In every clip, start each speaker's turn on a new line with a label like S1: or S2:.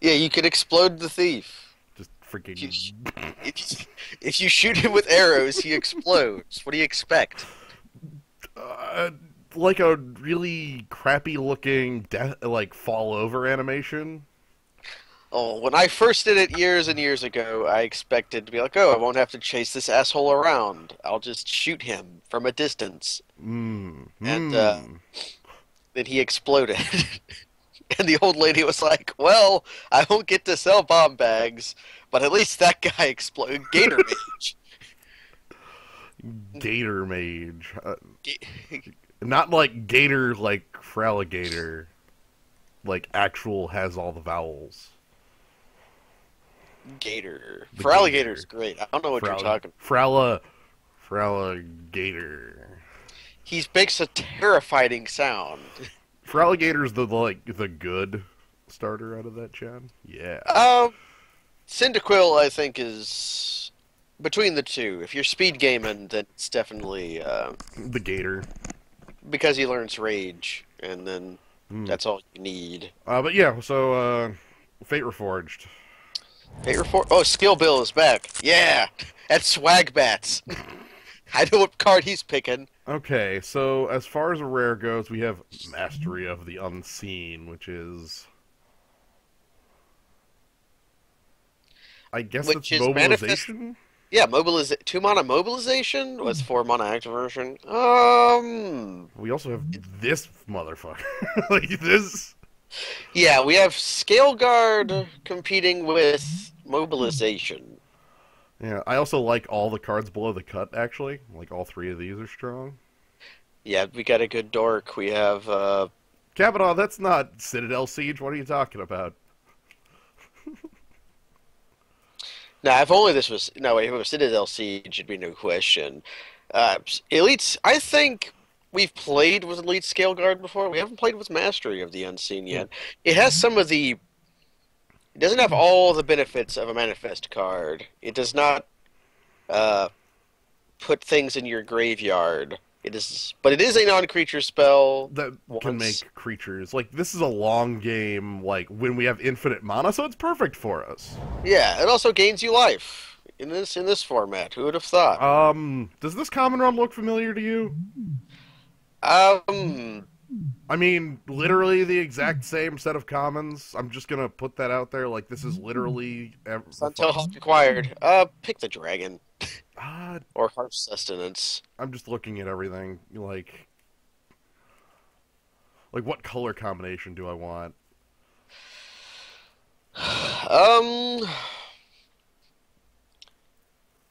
S1: Yeah, you could explode the thief.
S2: Just
S1: If you,
S2: freaking
S1: if you shoot him with arrows, he explodes. What do you expect?
S2: uh, like a really crappy looking like fall over animation.
S1: Oh, when I first did it years and years ago, I expected to be like, oh, I won't have to chase this asshole around. I'll just shoot him from a distance.
S2: Hmm.
S1: And
S2: Hmm.
S1: then he exploded. And the old lady was like, well, I won't get to sell bomb bags, but at least that guy exploded. Gator Mage.
S2: Gator mage.
S1: Ga-
S2: Not like gator like Fraligator. Like actual has all the vowels.
S1: Gator.
S2: The
S1: For alligator's
S2: gator.
S1: great. I don't know what you're
S2: Frala.
S1: talking.
S2: Fraligator.
S1: He makes a terrifying sound.
S2: Fraligator's the good starter out of that, Chad. Yeah.
S1: Cyndaquil, I think, is between the two. If you're speed gaming, then it's definitely
S2: The gator.
S1: because he learns Rage, and then
S2: Mm.
S1: that's all you need.
S2: But yeah, so Fate Reforged.
S1: Fate Reforged. Oh, Skill Bill is back. Yeah, that's Swag Bats. I know what card he's picking.
S2: Okay, so as far as a rare goes, we have Mastery of the Unseen, which is, I guess that's
S1: Which is manifest.
S2: mobilization.
S1: Yeah, mobiliz 2 mana mobilization with 4 mana activation.
S2: We also have this motherfucker, like this.
S1: Yeah, we have Scale Guard competing with mobilization.
S2: Yeah, I also like all the cards below the cut. Actually, like all three of these are strong.
S1: Yeah, we got a good dork. We have
S2: Kavanaugh, that's not Citadel Siege. What are you talking about?
S1: now if only this was no, if it was Citadel Siege, it'd be no question. Elites, I think we've played with Elite Scale Guard before. We haven't played with Mastery of the Unseen
S2: Hmm.
S1: yet. It has some of the. It doesn't have all the benefits of a manifest card. It does not uh, put things in your graveyard. It is, but it is a non-creature spell
S2: That can
S1: once.
S2: make creatures like this is a long game. Like when we have infinite mana, so it's perfect for us.
S1: Yeah, it also gains you life in this format. Who would have thought?
S2: Does this common run look familiar to you?
S1: Um,
S2: I mean, literally the exact same set of commons. I'm just gonna put that out there. Like this is literally the
S1: Suntail Hawk required. Pick the dragon
S2: uh,
S1: or harsh sustenance.
S2: I'm just looking at everything. Like what color combination do I want?
S1: Um,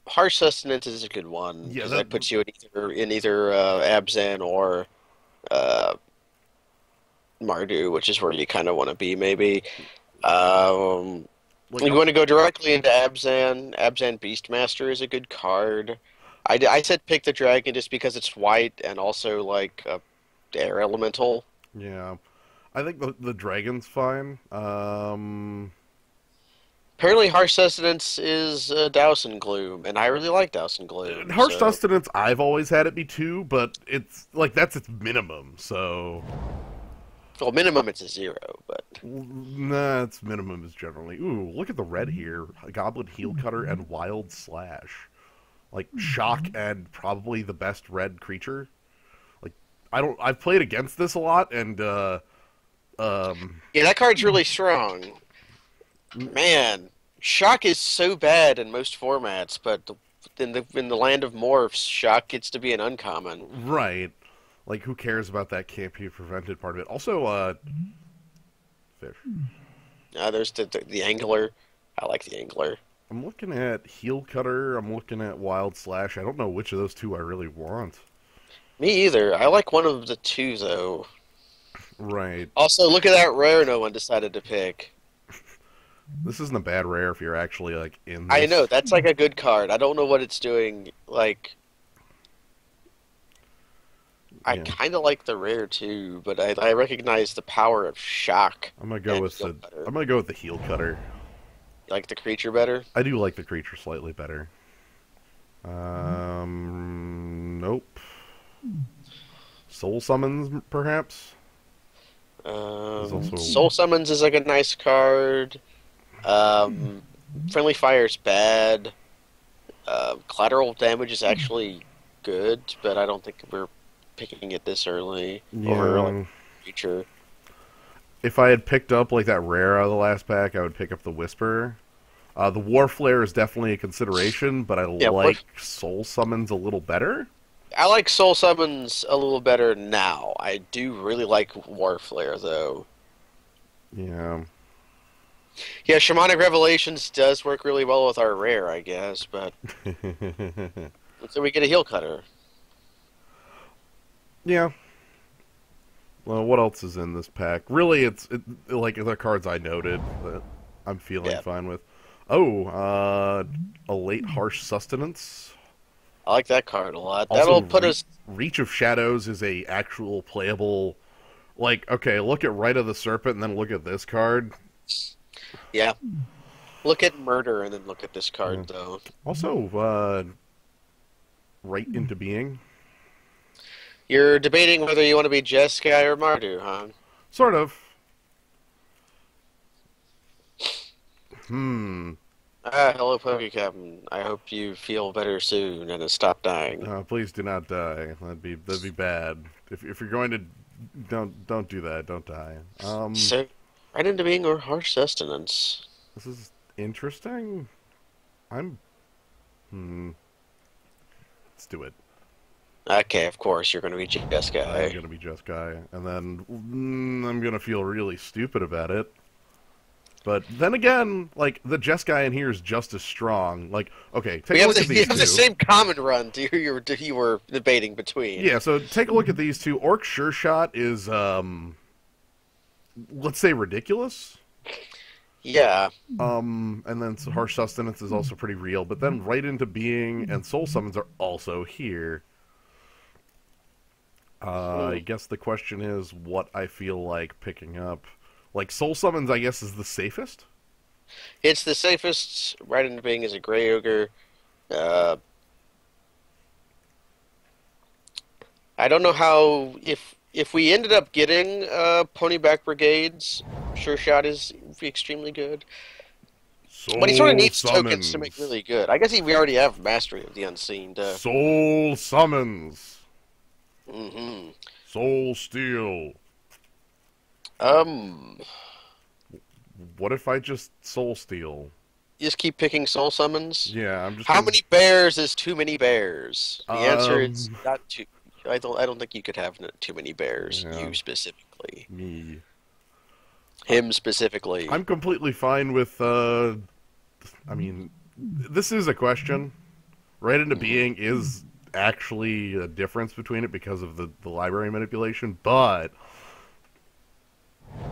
S1: harsh sustenance is a good one
S2: Yeah,
S1: because
S2: that
S1: that puts you in either Abzan or uh Mardu, which is where you kind of want to be, maybe. Um,
S2: like
S1: you want to go directly into Abzan. Abzan Beastmaster is a good card. I said pick the dragon just because it's white and also like air elemental.
S2: yeah. I think the dragon's fine.
S1: Apparently, Harsh Sustenance is Douse and Gloom, and I really like Douse and Gloom.
S2: Harsh
S1: So,
S2: sustenance, I've always had it be two, but it's like that's its minimum. So
S1: well, minimum it's a 0, but
S2: nah, its minimum is generally. Ooh, look at the red here: a Goblin Heel Cutter and Wild Slash. Like shock and probably the best red creature. Like I don't. I've played against this a lot, and um,
S1: yeah, that card's really strong. Man, Shock is so bad in most formats, but in the land of morphs, Shock gets to be an uncommon.
S2: right. Like who cares about that can't be prevented part of it? Also, fish.
S1: There's the Angler. I like the Angler.
S2: I'm looking at Heel Cutter. I'm looking at Wild Slash. I don't know which of those two I really want.
S1: Me either. I like one of the two though.
S2: Right.
S1: Also, look at that rare no one decided to pick.
S2: This isn't a bad rare if you're actually like in
S1: I know
S2: this.
S1: that's like a good card. I don't know what it's doing. Like I
S2: Yeah.
S1: kind of like the rare too, but I recognize the power of shock
S2: I'm gonna go
S1: and
S2: with
S1: feel
S2: the.
S1: better.
S2: I'm gonna go with the Heel Cutter.
S1: You like the creature better?
S2: I do like the creature slightly better. Nope. Soul summons, perhaps. There's also
S1: Soul Summons is like a nice card. Um, Friendly Fire's bad. Collateral Damage is actually good, but I don't think we're picking it this early over like
S2: yeah.
S1: Creature.
S2: If I had picked up like that rare out of the last pack, I would pick up the Whisper. The War Flare is definitely a consideration, but I
S1: Yeah,
S2: like Soul Summons a little better.
S1: I like Soul Summons a little better now. I do really like Warflare though.
S2: Yeah.
S1: Yeah, Shamanic Revelations does work really well with our rare, I guess, but so we get a heal cutter.
S2: Yeah. Well, what else is in this pack? Really, like the cards I noted that I'm feeling
S1: Yeah,
S2: fine with. Oh, a late harsh sustenance.
S1: I like that card a lot.
S2: Also,
S1: That'll put us.
S2: Reach of Shadows is a actual playable. Like, okay, look at Rite of the Serpent, and then look at this card.
S1: Yeah, look at Murder and then look at this
S2: Yeah.
S1: card though.
S2: Also, Right into Being.
S1: You're debating whether you want to be Jeskai or Mardu, huh?
S2: Sort of. Hmm.
S1: Hello, Captain. I hope you feel better soon and stop dying.
S2: Please do not die. That'd be bad. If you're going to, don't do that. Don't die.
S1: So, right into being or harsh sustenance.
S2: This is interesting. I'm. Hmm. Let's do it.
S1: Okay, of course you're going to be
S2: I'm
S1: Jeskai.
S2: gonna be Just Guy, and then I'm gonna feel really stupid about it. But then again, like the Just Guy in here is just as strong. Like, okay,
S1: We
S2: take a
S1: have
S2: look
S1: the
S2: at
S1: we
S2: these
S1: have the
S2: two.
S1: same common run you were debating between.
S2: Yeah, so take a look at these two. Orc Sure Shot is let's say ridiculous.
S1: Yeah.
S2: And then Harsh Sustenance is also pretty real. But then Right into Being and Soul Summons are also here. I guess the question is what I feel like picking up. Like Soul Summons, I guess, is the safest.
S1: It's the safest. Right into being is a gray ogre. Uh, I don't know how if we ended up getting ponyback brigades, sure shot is extremely good. But he sort of
S2: Soul
S1: needs tokens to make
S2: Summons.
S1: really good. I guess we already have mastery of the unseen.
S2: Soul Summons.
S1: Hmm.
S2: Soul Steel.
S1: Um,
S2: What if I just Soul Steal?
S1: just keep picking soul summons.
S2: Yeah, I'm just
S1: How
S2: gonna.
S1: many bears is too many bears? The answer is
S2: Um,
S1: not too. I don't think you could have too many bears.
S2: yeah,
S1: You specifically.
S2: me.
S1: Him specifically.
S2: I'm completely fine with. I mean, this is a question. Right into Being is actually a difference between it because of the library manipulation, but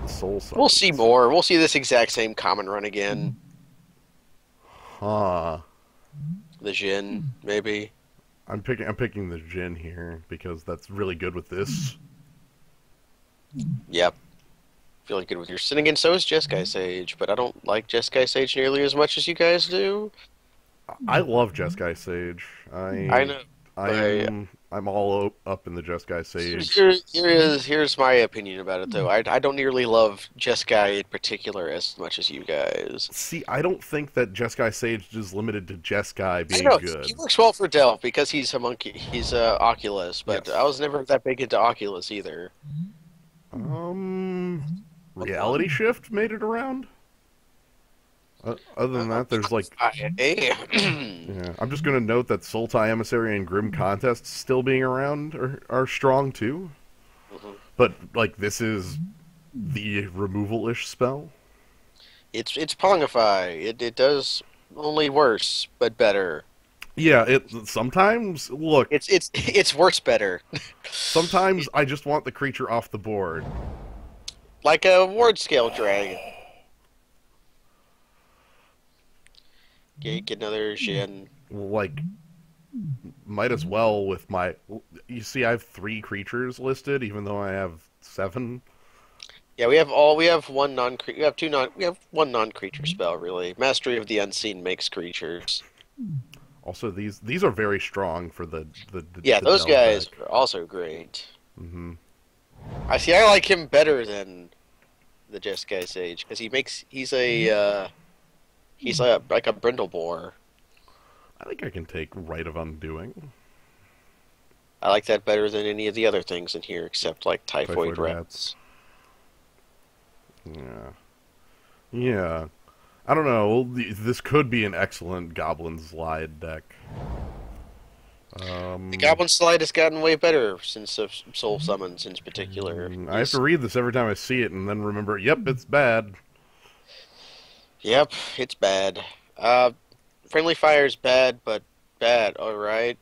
S2: Soul
S1: We'll see
S2: Summons.
S1: more. We'll see this exact same common run again.
S2: Huh.
S1: The Jin, maybe.
S2: I'm picking the Jin here because that's really good with this.
S1: Yep. Feeling good with your sin again. So is Jeskai Sage, but I don't like Jeskai Sage nearly as much as you guys do.
S2: I love Jeskai Sage.
S1: I know. But
S2: I'm all up in the Jeskai Sage.
S1: here's my opinion about it, though. I don't nearly love Jeskai in particular as much as you guys.
S2: See, I don't think that Jeskai Sage is limited to Jeskai
S1: I
S2: being
S1: know
S2: good.
S1: he works well for Delph because he's a monkey. He's Oculus, but
S2: Yes.
S1: I was never that big into Oculus either.
S2: Reality Shift made it around. Other than that, there's like, yeah. I'm just gonna note that Sultai Emissary and Grim Contests still being around are strong too. But like, this is the removal-ish spell.
S1: It's Pongify. It does only worse, but better.
S2: Yeah, it sometimes look.
S1: It's worse better.
S2: Sometimes I just want the creature off the board.
S1: Like a ward scale dragon. Get another Jin.
S2: Like, might as well with my. You see, I have 3 creatures listed, even though I have 7.
S1: Yeah, we have one non we have one non-creature spell really. Mastery of the Unseen makes creatures.
S2: Also, these are very strong for the
S1: Yeah, those
S2: Delve
S1: guys
S2: deck.
S1: are also great.
S2: Mm-hmm.
S1: I see. I like him better than the Jeskai Sage because he's like a Brindleboar.
S2: I think I can take Rite of Undoing.
S1: I like that better than any of the other things in here except like typhoid
S2: Typhoid rats.
S1: rats.
S2: Yeah. Yeah. I don't know. This could be an excellent Goblin Slide deck.
S1: The
S2: Um,
S1: Goblin Slide has gotten way better since Soul Summons in particular.
S2: I have to read this every time I see it and then remember, yep, it's bad.
S1: Yep, it's bad. Uh, Friendly Fire's bad, but bad. All right.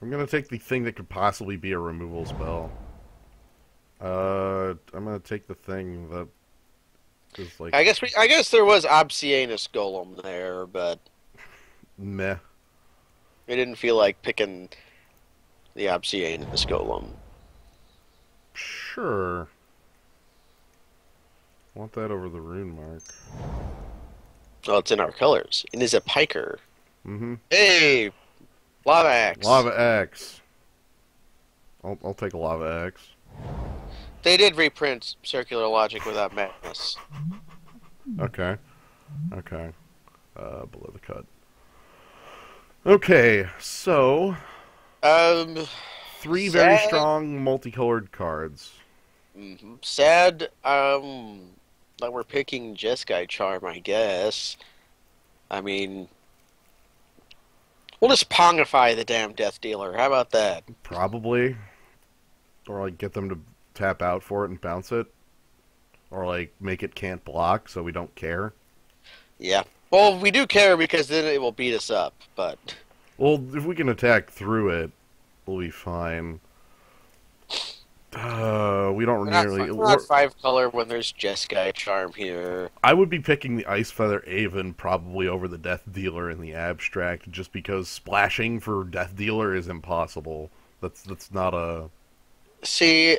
S2: I'm gonna take the thing that could possibly be a removal spell. I'm gonna take the thing that is like
S1: I guess there was Obsianus Golem there, but
S2: meh.
S1: it didn't feel like picking the Obsianus Golem.
S2: Sure. Want that over the rune mark.
S1: Well, it's in our colors. It is a piker.
S2: Mm-hmm.
S1: Hey, Lava Axe.
S2: Lava Axe. I'll take a Lava Axe.
S1: They did reprint Circular Logic without madness.
S2: Okay. Okay. Below the cut. Okay, so
S1: Um,
S2: three very
S1: sad.
S2: strong multicolored cards.
S1: Sad. That we're picking Jeskai Charm, I guess. I mean, we'll just Pongify the damn Death Dealer. How about that?
S2: Probably. Or like get them to tap out for it and bounce it. Or like make it can't block so we don't care.
S1: Yeah. Well, we do care because then it will beat us up, but
S2: Well, if we can attack through it, we'll be fine. We don't nearly.
S1: we're not five color when there's Jeskai Charm here.
S2: I would be picking the Ice Feather Aven probably over the Death Dealer in the abstract, just because splashing for Death Dealer is impossible. That's not a
S1: See,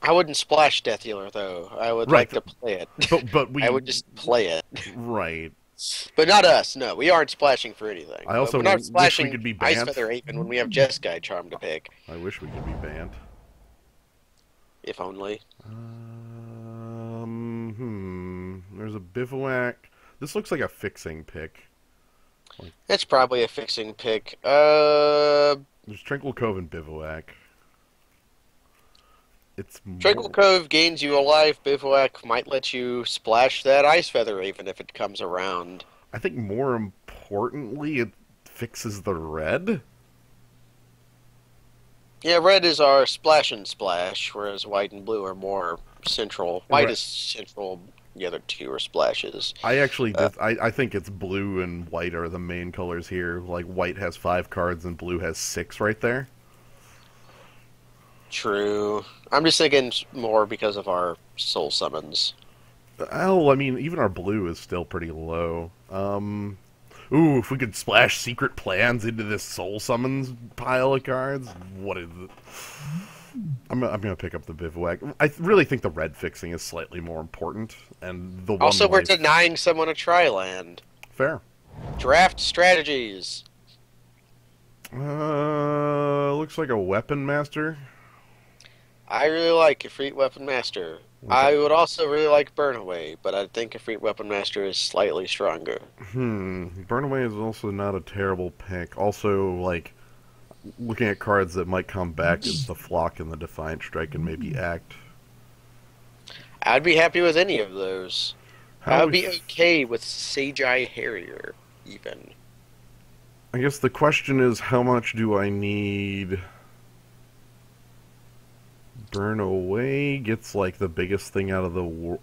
S1: I wouldn't splash Death Dealer though. I would
S2: right.
S1: like to play it.
S2: But
S1: I
S2: we
S1: would just play it.
S2: right.
S1: But not us, no. We aren't splashing for anything.
S2: I
S1: But
S2: also
S1: we're not
S2: wish we
S1: splashing
S2: could be
S1: Ice
S2: Bant.
S1: Feather Aven when we have Jeskai Charm to pick.
S2: I wish we could be Bant.
S1: If only.
S2: There's a Bivouac. This looks like a fixing pick. Like,
S1: It's probably a fixing pick.
S2: there's Tranquil Cove and Bivouac. It's
S1: Tranquil
S2: more,
S1: Cove gains you a life. Bivouac might let you splash that Ice Feather even if it comes around.
S2: I think more importantly, it fixes the red.
S1: Yeah, red is our splash and splash, whereas white and blue are more central. White
S2: Right.
S1: is central. The other two are splashes.
S2: I actually
S1: Uh,
S2: I think it's blue and white are the main colors here. Like white has 5 cards and blue has 6 right there.
S1: True. I'm just thinking more because of our soul summons.
S2: Oh, I mean, even our blue is still pretty low. Ooh, if we could splash secret plans into this soul summons pile of cards, what is it? I'm gonna pick up the bivouac. I really think the red fixing is slightly more important, and the one
S1: Also, we're
S2: life
S1: denying someone a tri-land.
S2: fair.
S1: Draft strategies.
S2: Looks like a weapon master.
S1: I really like Efreet Weapon Master.
S2: Okay.
S1: I would also really like Burnaway, but I think Efreet Weapon Master is slightly stronger.
S2: Burnaway is also not a terrible pick. Also, like looking at cards that might come back is the Flock and the Defiant Strike and maybe Act.
S1: I'd be happy with any of those. I
S2: How
S1: would be
S2: if-
S1: okay with Sage Eye Harrier, even.
S2: I guess the question is, how much do I need? Burn Away gets like the biggest thing out of the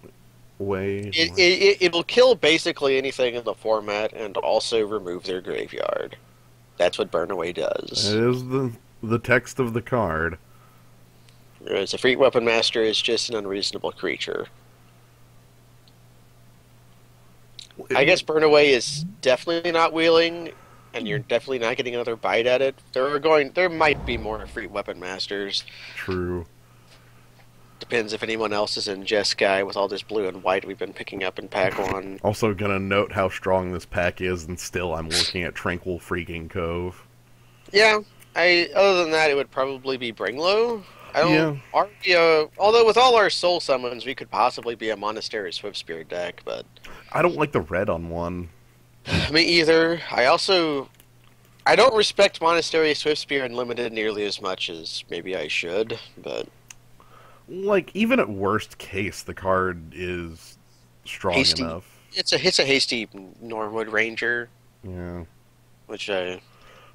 S2: way.
S1: It'll kill basically anything in the format and also remove their graveyard. That's what Burnaway
S2: It
S1: does.
S2: is the text of the card.
S1: Whereas Efreet Weapon Master is just an unreasonable creature. I guess Burnaway is definitely not wheeling, and you're definitely not getting another bite at it. There might be more Efreet Weapon Masters.
S2: True.
S1: Depends if anyone else is in Jeskai with all this blue and white we've been picking up in pack one.
S2: Also gonna note how strong this pack is, and still I'm looking at Tranquil freaking Cove.
S1: Yeah, I other than that, it would probably be Bringlow. I don't.
S2: Yeah,
S1: Are we, although with all our soul summons, we could possibly be a Monastery Swift Spirit deck, but
S2: I don't like the red on one.
S1: me either. I don't respect Monastery Swift Spirit Unlimited nearly as much as maybe I should, but
S2: Like, even at worst case, the card is strong
S1: hasty.
S2: enough.
S1: It's a hasty Norwood Ranger,
S2: Yeah.
S1: which I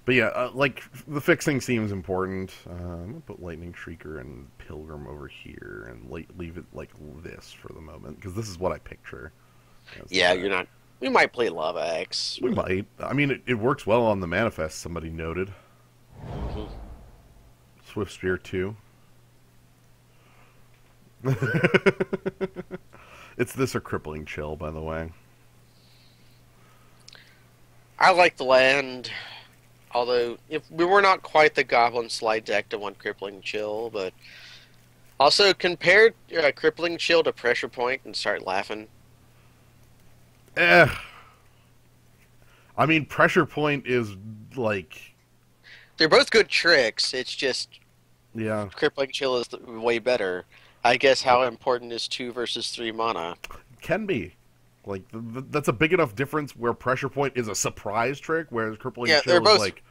S2: But yeah, like, the fixing seems important. I'm going to put Lightning Shrieker and Pilgrim over here and leave it like this for the moment, because this is what I picture as the
S1: yeah,
S2: deck.
S1: you're not. We might play Lava X.
S2: We might. I mean, it works well on the manifest, somebody noted.
S1: Mhm.
S2: Swift Spear 2. It's this or Crippling Chill, by the way.
S1: I like the land, although if we were not quite the Goblin Slide deck to want Crippling Chill, but also compare Crippling Chill to Pressure Point and start laughing.
S2: Eh. I mean, Pressure Point is like,
S1: They're both good tricks. It's just
S2: yeah.
S1: Crippling Chill is way better. I guess how important is 2 versus 3 mana?
S2: Can be. Like, that's a big enough difference where Pressure Point is a surprise trick, whereas Crippling
S1: Yeah,
S2: Chill is like,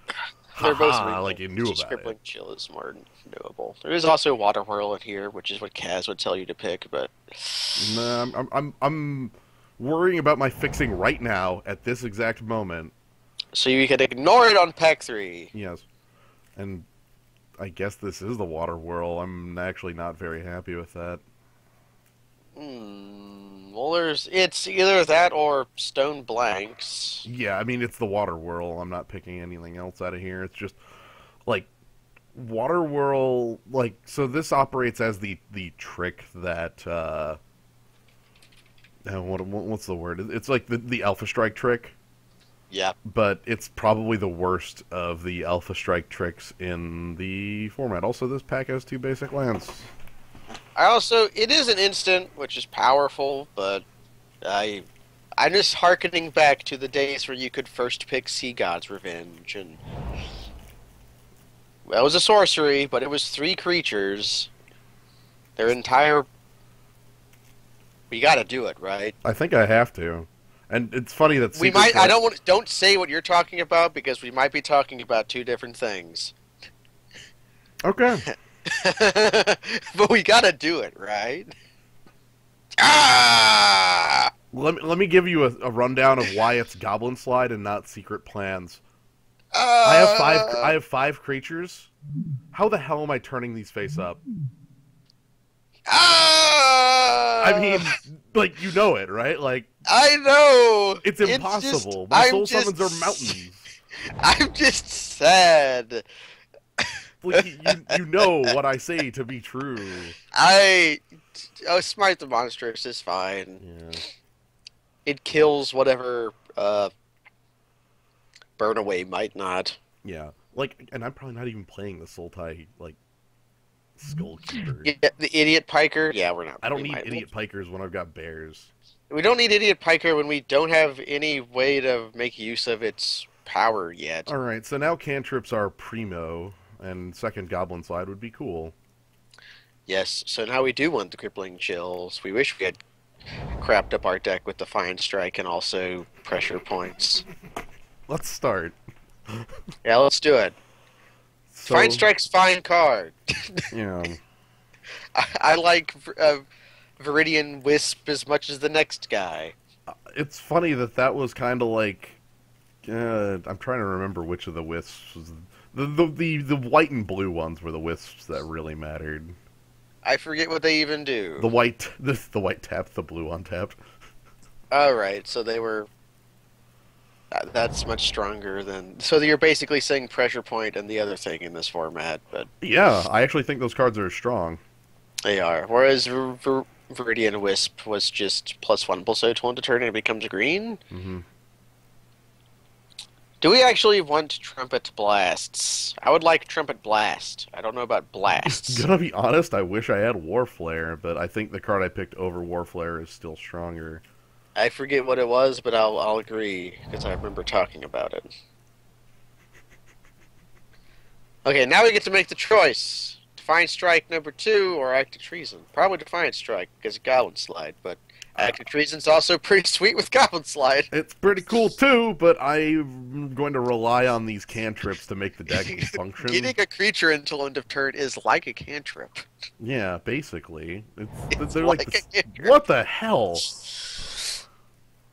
S1: they're both
S2: haha, like
S1: real.
S2: you knew
S1: It's just
S2: about it.
S1: Crippling Chill is more knowable. There is also Water Whirl in here, which is what Kaz would tell you to pick, but
S2: Nah, I'm worrying about my fixing right now at this exact moment.
S1: so you can ignore it on pack 3.
S2: Yes. And I guess this is the Water Whirl. I'm actually not very happy with that.
S1: Well, it's either that or Stone Blanks.
S2: Yeah, I mean, it's the Water Whirl. I'm not picking anything else out of here. It's just, like, Water Whirl, like, so this operates as the trick that, what's the word? It's like the Alpha Strike trick,
S1: Yeah.
S2: but it's probably the worst of the Alpha Strike tricks in the format. Also, this pack has 2 basic lands.
S1: It is an instant, which is powerful, but I'm just harkening back to the days where you could first pick Sea God's Revenge, and well, it was a sorcery, but it was 3 creatures. Their entire. We gotta do it, right?
S2: I think I have to. And it's funny that
S1: We
S2: Secret
S1: might. I
S2: Card-
S1: don't want. Don't say what you're talking about because we might be talking about 2 different things.
S2: Okay.
S1: But we gotta do it, right? Ah!
S2: Let me give you a rundown of why it's Goblin Slide and not Secret Plans. I have 5 creatures. How the hell am I turning these face up?
S1: Ah!
S2: I mean, like, you know it, right? Like,
S1: I know.
S2: it's impossible.
S1: Just,
S2: My soul summons are mountains.
S1: I'm just sad.
S2: Like, you know what I say to be true.
S1: Smite the Monstrous is fine.
S2: Yeah.
S1: It kills whatever Burn Away might not.
S2: Yeah. Like, and I'm probably not even playing the Sultai, like, Skullkeeper.
S1: Yeah, the Idiot Piker. Yeah, we're not.
S2: I don't need Idiot Pikers when I've got bears.
S1: We don't need Idiot Piker when we don't have any way to make use of its power yet.
S2: Alright, so now cantrips are primo, and second Goblin Slide would be cool.
S1: Yes, so now we do want the Crippling Chills. We wish we had crapped up our deck with Defiant Strike and also Pressure Points.
S2: Let's start.
S1: Yeah, let's do it.
S2: So,
S1: Defiant Strike's fine card.
S2: Yeah.
S1: I like Viridian Wisp as much as the next guy.
S2: It's funny that was kind of like... I'm trying to remember which of the wisps was... The white and blue ones were the wisps that really mattered.
S1: I forget what they even do.
S2: The white tapped, the blue untapped.
S1: Alright, so they were... That's much stronger than... So you're basically saying Pressure Point and the other thing in this format, but...
S2: Yeah, I actually think those cards are strong.
S1: They are. Whereas Viridian Wisp was just +1 +0 to turn and it becomes green?
S2: Mm-hmm.
S1: Do we actually want Trumpet Blasts? I would like Trumpet Blast. I don't know about Blasts.
S2: Gonna be honest, I wish I had Warflare, but I think the card I picked over Warflare is still stronger.
S1: I forget what it was, but I'll agree, because I remember talking about it. Okay, now we get to make the choice. Defiant Strike number 2 or Act of Treason. Probably Defiant Strike because of Goblin Slide, but
S2: Uh,
S1: Act of Treason's also pretty sweet with Goblin Slide.
S2: it's pretty cool too, but I'm going to rely on these cantrips to make the deck function.
S1: Getting a creature until end of turn is like a cantrip.
S2: Yeah, basically,
S1: It's
S2: they're like
S1: like a
S2: this.
S1: cantrip.
S2: What the hell?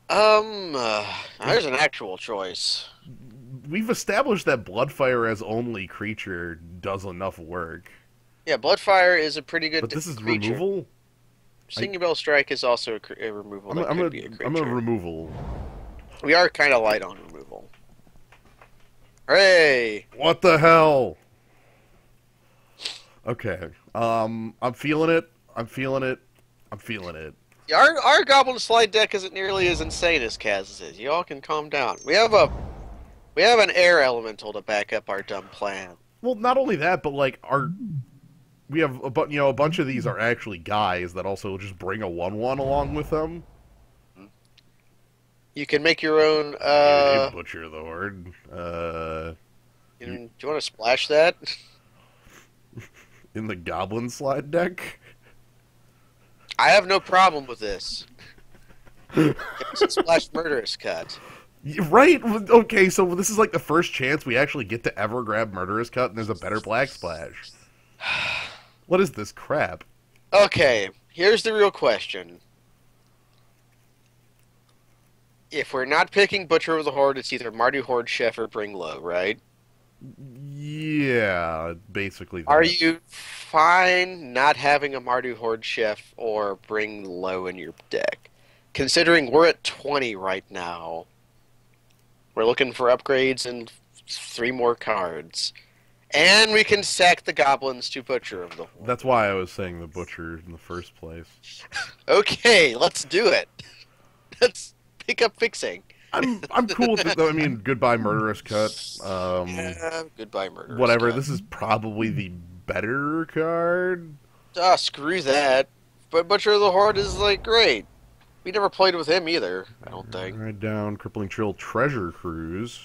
S1: There's an actual choice.
S2: We've established that Bloodfire as only creature does enough work,
S1: Yeah, Bloodfire is a pretty
S2: but
S1: good
S2: this is
S1: creature.
S2: removal.
S1: Stinging Bell Strike is also a removal that could be a
S2: I'm a
S1: creature.
S2: removal.
S1: We are kind of light on removal. Hooray!
S2: What the hell? Okay. I'm feeling it. I'm feeling it. I'm feeling it.
S1: Yeah, our Goblin Slide deck isn't nearly as insane as Kaz's is. Y'all can calm down. We have an air elemental to back up our dumb plan.
S2: Well, not only that, but like we have a bunch of these are actually guys that also just bring a 1/1 along with them.
S1: You can make your own.
S2: Hey, Butcher the Horde.
S1: Do you want to splash that?
S2: In the Goblin Slide deck.
S1: I have no problem with this. It's a splash murderous cut.
S2: Right? Okay, so this is like the first chance we actually get to ever grab Murderous Cut, and there's a better Black Splash. What is this crap?
S1: Okay, here's the real question. If we're not picking Butcher of the Horde, it's either Mardu Horde Chef or Bring Low, right?
S2: Yeah, basically that.
S1: Are you fine not having a Mardu Horde Chef or Bring Low in your deck? Considering we're at 20 right now. We're looking for upgrades and 3 more cards. And we can sack the goblins to Butcher of the Horde.
S2: That's why I was saying the Butcher in the first place.
S1: Okay, let's do it. Let's pick up fixing.
S2: I'm cool with it though. I mean, goodbye Murderous Cut.
S1: Yeah, goodbye, murder.
S2: Whatever. This is probably the better card.
S1: Ah, screw that. But Butcher of the Horde is like great. We never played with him either, I don't think.
S2: Right down, Crippling Chill, Treasure Cruise.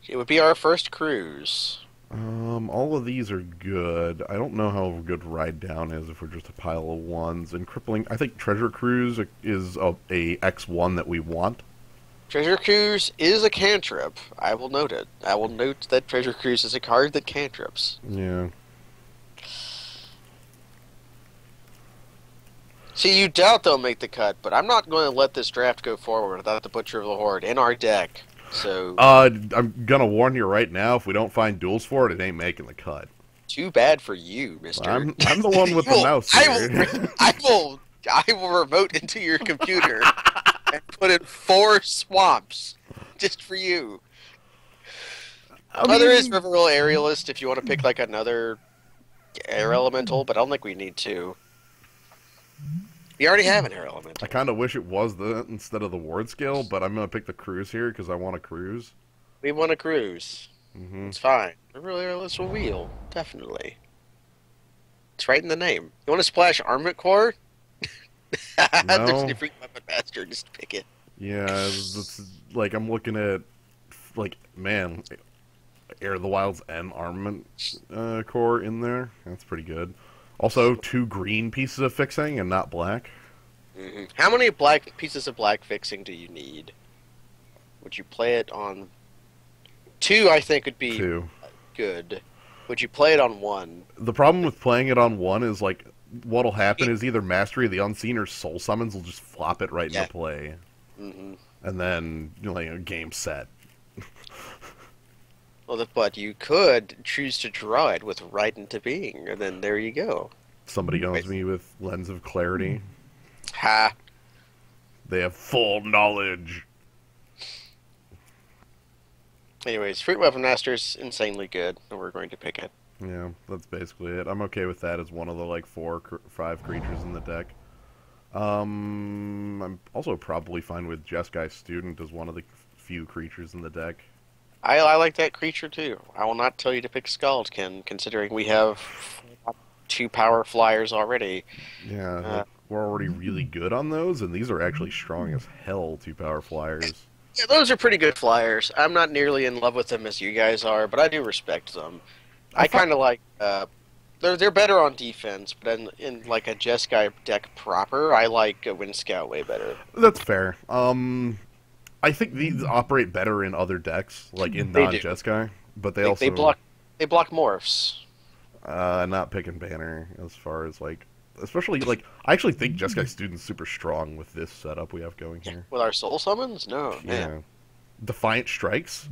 S1: It would be our first cruise.
S2: All of these are good. I don't know how good Ride Down is if we're just a pile of ones. And Crippling, I think Treasure Cruise is a X1 that we want.
S1: Treasure Cruise is a cantrip. I will note it. I will note that Treasure Cruise is a card that cantrips.
S2: Yeah.
S1: See, you doubt they'll make the cut, but I'm not going to let this draft go forward without the Butcher of the Horde in our deck. So,
S2: I'm gonna warn you right now, if we don't find duels for it, it ain't making the cut.
S1: too bad for you, mister.
S2: I'm the one with the mouse here.
S1: I will remote into your computer and put in 4 swamps just for you. There is Riverwheel Aerialist if you want to pick like another air elemental, but I don't think we need to. We already have an air elemental.
S2: I kind of wish it was the instead of the ward scale, but I'm gonna pick the cruise here because I want a cruise.
S1: We want a cruise.
S2: Mm-hmm.
S1: It's fine. Riverwheel Aerialist will wheel. Definitely. It's right in the name. You want to splash Armament Core?
S2: No.
S1: There's a different weapon master. Just pick it.
S2: Yeah, it's like I'm looking at, like, man, Air of the Wilds and Armament Core in there. That's pretty good. Also, 2 green pieces of fixing and not black.
S1: How many black pieces of black fixing do you need? Would you play it on 2? I think would be
S2: 2.
S1: good. Would you play it on 1?
S2: The problem with playing it on 1 is, like, what'll happen is either Mastery of the Unseen or Soul Summons will just flop it right into play.
S1: Mm-hmm.
S2: And then, game set.
S1: Well, but you could choose to draw it with Right into Being, and then there you go.
S2: Somebody owns me with Lens of Clarity.
S1: Ha!
S2: They have full knowledge.
S1: Anyways, Fruit Weapon Master is insanely good, and we're going to pick it.
S2: Yeah, that's basically it. I'm okay with that as one of the, like, 4 or 5 creatures in the deck. I'm also probably fine with Jeskai Student as one of the few creatures in the deck.
S1: I like that creature too. I will not tell you to pick Skaldkin, considering we have 2 power flyers already.
S2: Yeah, like, we're already really good on those, and these are actually strong as hell, 2 power flyers.
S1: Yeah, those are pretty good flyers. I'm not nearly in love with them as you guys are, but I do respect them.
S2: I
S1: I
S2: find
S1: kind of like they're better on defense, but in like a Jeskai deck proper, I like a Wind Scout way better.
S2: that's fair. I think these operate better in other decks, like in
S1: They do.
S2: non-Jeskai, but they
S1: They
S2: also
S1: block morphs.
S2: not picking banner as far as like, especially like I actually think Jeskai Student's super strong with this setup we have going here.
S1: With our soul summons? No, man.
S2: Yeah, Defiant Strikes.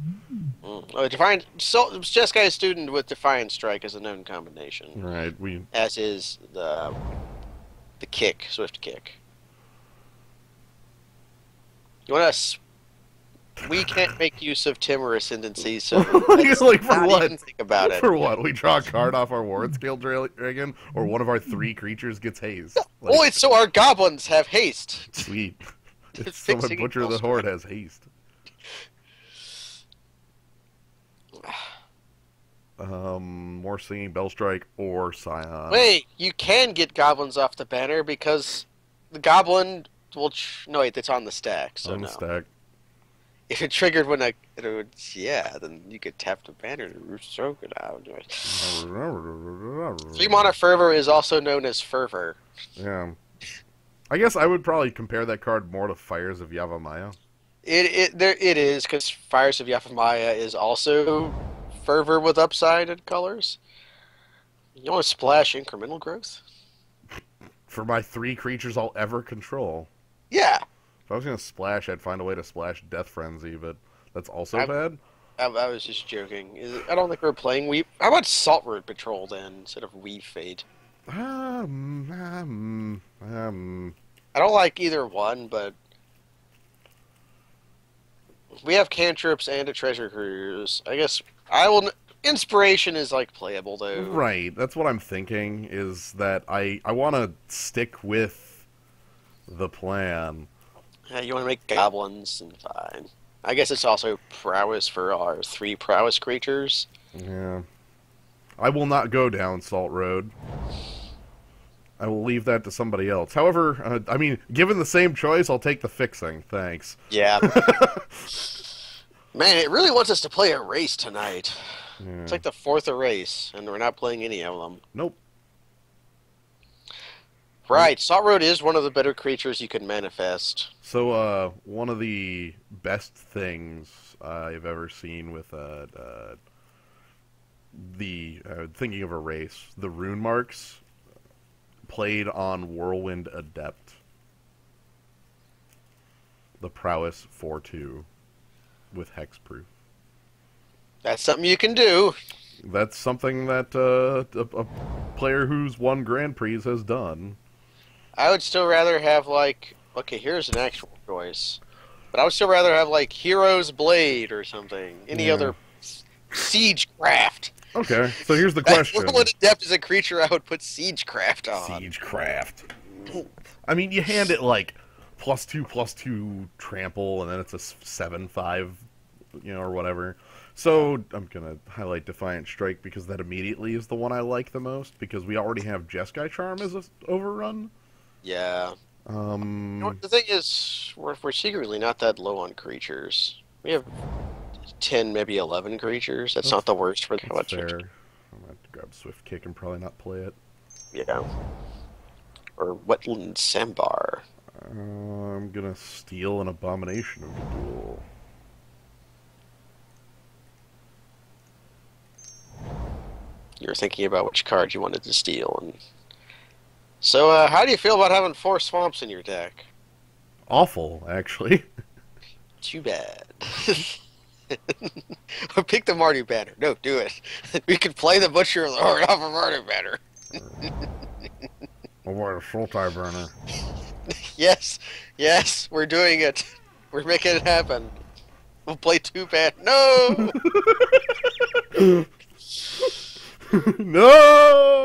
S1: Oh, Defiant Jeskai student with Defiant Strike is a known combination.
S2: Right, we
S1: As is the kick, Swift Kick. You want us? We can't make use of Timor Ascendancy, so let's
S2: like for
S1: not
S2: what?
S1: even think about it.
S2: For what? We draw a card off our Ward Scale Dragon, or one of our 3 creatures gets hazed. Like,
S1: Oh, it's so our goblins have haste.
S2: sweet. If someone
S1: Fixing
S2: Butcher the
S1: Spellstrike.
S2: Horde has haste. More Singing Bellstrike or Scion.
S1: Wait, you can get goblins off the banner because the goblin will. No, wait, it's on the stack, so
S2: on the
S1: no.
S2: stack.
S1: If it triggered when yeah, then you could tap the banner to stroke it out. 3-mana Fervor is also known as Fervor.
S2: Yeah. I guess I would probably compare that card more to Fires of Yavimaya.
S1: It is because Fires of Yafamaya is also Fervor with upside and colors. You want to splash incremental growth?
S2: For my 3 creatures I'll ever control.
S1: Yeah,
S2: If I was going to splash, I'd find a way to splash Death Frenzy, but that's also
S1: I-
S2: bad.
S1: I was just joking. I don't think we're playing Weave. How about Salt Road Patrol then instead of Weave Fate? I don't like either one, but we have cantrips and a treasure cruise. I guess I will. Inspiration is like playable though.
S2: Right, that's what I'm thinking, is that I want to stick with the plan.
S1: Yeah, you want to make goblins and fine. I guess it's also prowess for our 3 prowess creatures.
S2: Yeah. I will not go down Salt Road. I will leave that to somebody else. However, I mean, given the same choice, I'll take the fixing. Thanks.
S1: Yeah. Man, it really wants us to play a race tonight.
S2: Yeah.
S1: It's like the 4th erase, and we're not playing any of them.
S2: Nope.
S1: Right, Salt Road is one of the better creatures you can manifest.
S2: So, one of the best things I've ever seen with thinking of a race, the rune marks played on Whirlwind Adept. The prowess 4/2 with hexproof.
S1: That's something you can do.
S2: That's something that a player who's won Grand Prix has done.
S1: I would still rather have, like... Okay, here's an actual choice. But I would still rather have, like, Hero's Blade or something. Any
S2: Yeah.
S1: other Siegecraft.
S2: Okay, so here's the question.
S1: Whirlwind Adept is a creature I would put Siegecraft on.
S2: Siegecraft. I mean, you hand it like +2/+2 trample, and then it's a 7/5, or whatever. So I'm gonna highlight Defiant Strike because that immediately is the one I like the most, because we already have Jeskai Charm as a overrun.
S1: Yeah. You know what, the thing is, we're secretly not that low on creatures. We have 10, maybe 11 creatures. That's not the worst for how
S2: That's
S1: much.
S2: fair. I'm gonna have to grab Swift Kick and probably not play it.
S1: Yeah. Or Wetland Sambar.
S2: I'm gonna steal an Abomination of the Duel.
S1: You were thinking about which card you wanted to steal. And so, how do you feel about having 4 swamps in your deck?
S2: Awful, actually.
S1: Too bad. Or pick the Mardu banner. No, do it. We could play the Butcher of the Horde off of Mardu banner.
S2: I'll buy a Sultai Burner.
S1: Yes, yes, we're doing it. We're making it happen. We'll play 2 bad. No!
S2: No!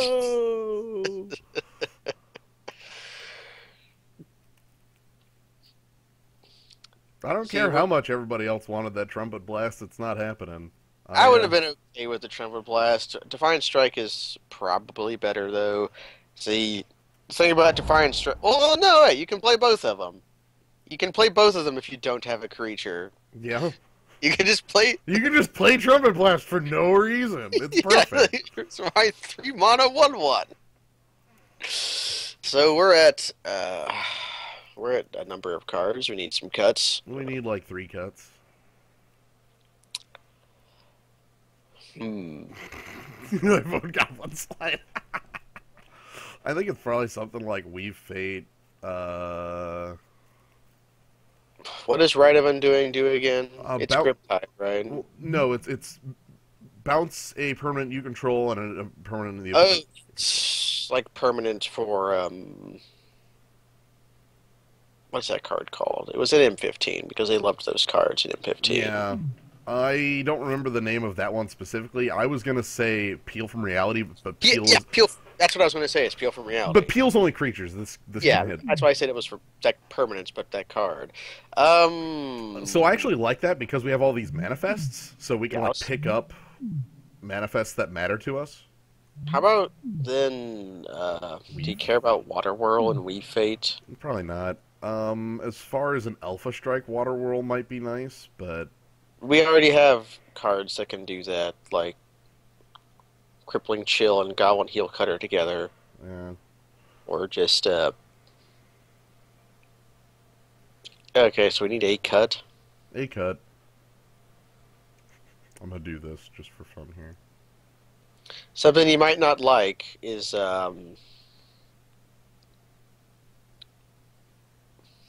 S2: I don't care how much everybody else wanted that trumpet blast. It's not happening.
S1: I would have been okay with the Trumpet Blast. Defiant Strike is probably better, though. See, the thing about Defiant Strike... Oh, no, wait, you can play both of them. You can play both of them if you don't have a creature.
S2: Yeah.
S1: You can just play.
S2: You can just play Trumpet Blast for no reason. It's
S1: Yeah,
S2: perfect.
S1: it's my 3 mana 1/1. So we're at a number of cards. We need some cuts.
S2: We need like 3 cuts.
S1: Hmm.
S2: I vote Goblin Slide. I think it's probably something like Weave Fate. Uh,
S1: What is Rite of Undoing do again? It's
S2: about
S1: Grip Tide, right?
S2: well, no, it's bounce a permanent you control and a permanent in the
S1: Oh,
S2: opponent.
S1: it's like permanent for what's that card called? It was in M15 because they loved those cards in M15.
S2: Yeah, I don't remember the name of that one specifically. I was gonna say Peel from Reality, but
S1: Yeah,
S2: Peel
S1: yeah,
S2: is
S1: Peel. That's what I was going to say. It's Peel from
S2: but
S1: Reality.
S2: Peel's only creatures. This
S1: Yeah,
S2: can hit.
S1: that's why I said it was for that permanence, but that card.
S2: So I actually like that because we have all these manifests, so we can like
S1: Yes.
S2: pick up manifests that matter to us.
S1: How about then? Do you care about Water Whirl and Weave Fate?
S2: Probably not. As far as an Alpha Strike, Water Whirl might be nice, but
S1: We already have cards that can do that, like Crippling Chill and Goblin Heel Cutter together,
S2: yeah,
S1: or just okay. So we need a cut.
S2: a cut. I'm gonna do this just for fun here.
S1: Something you might not like is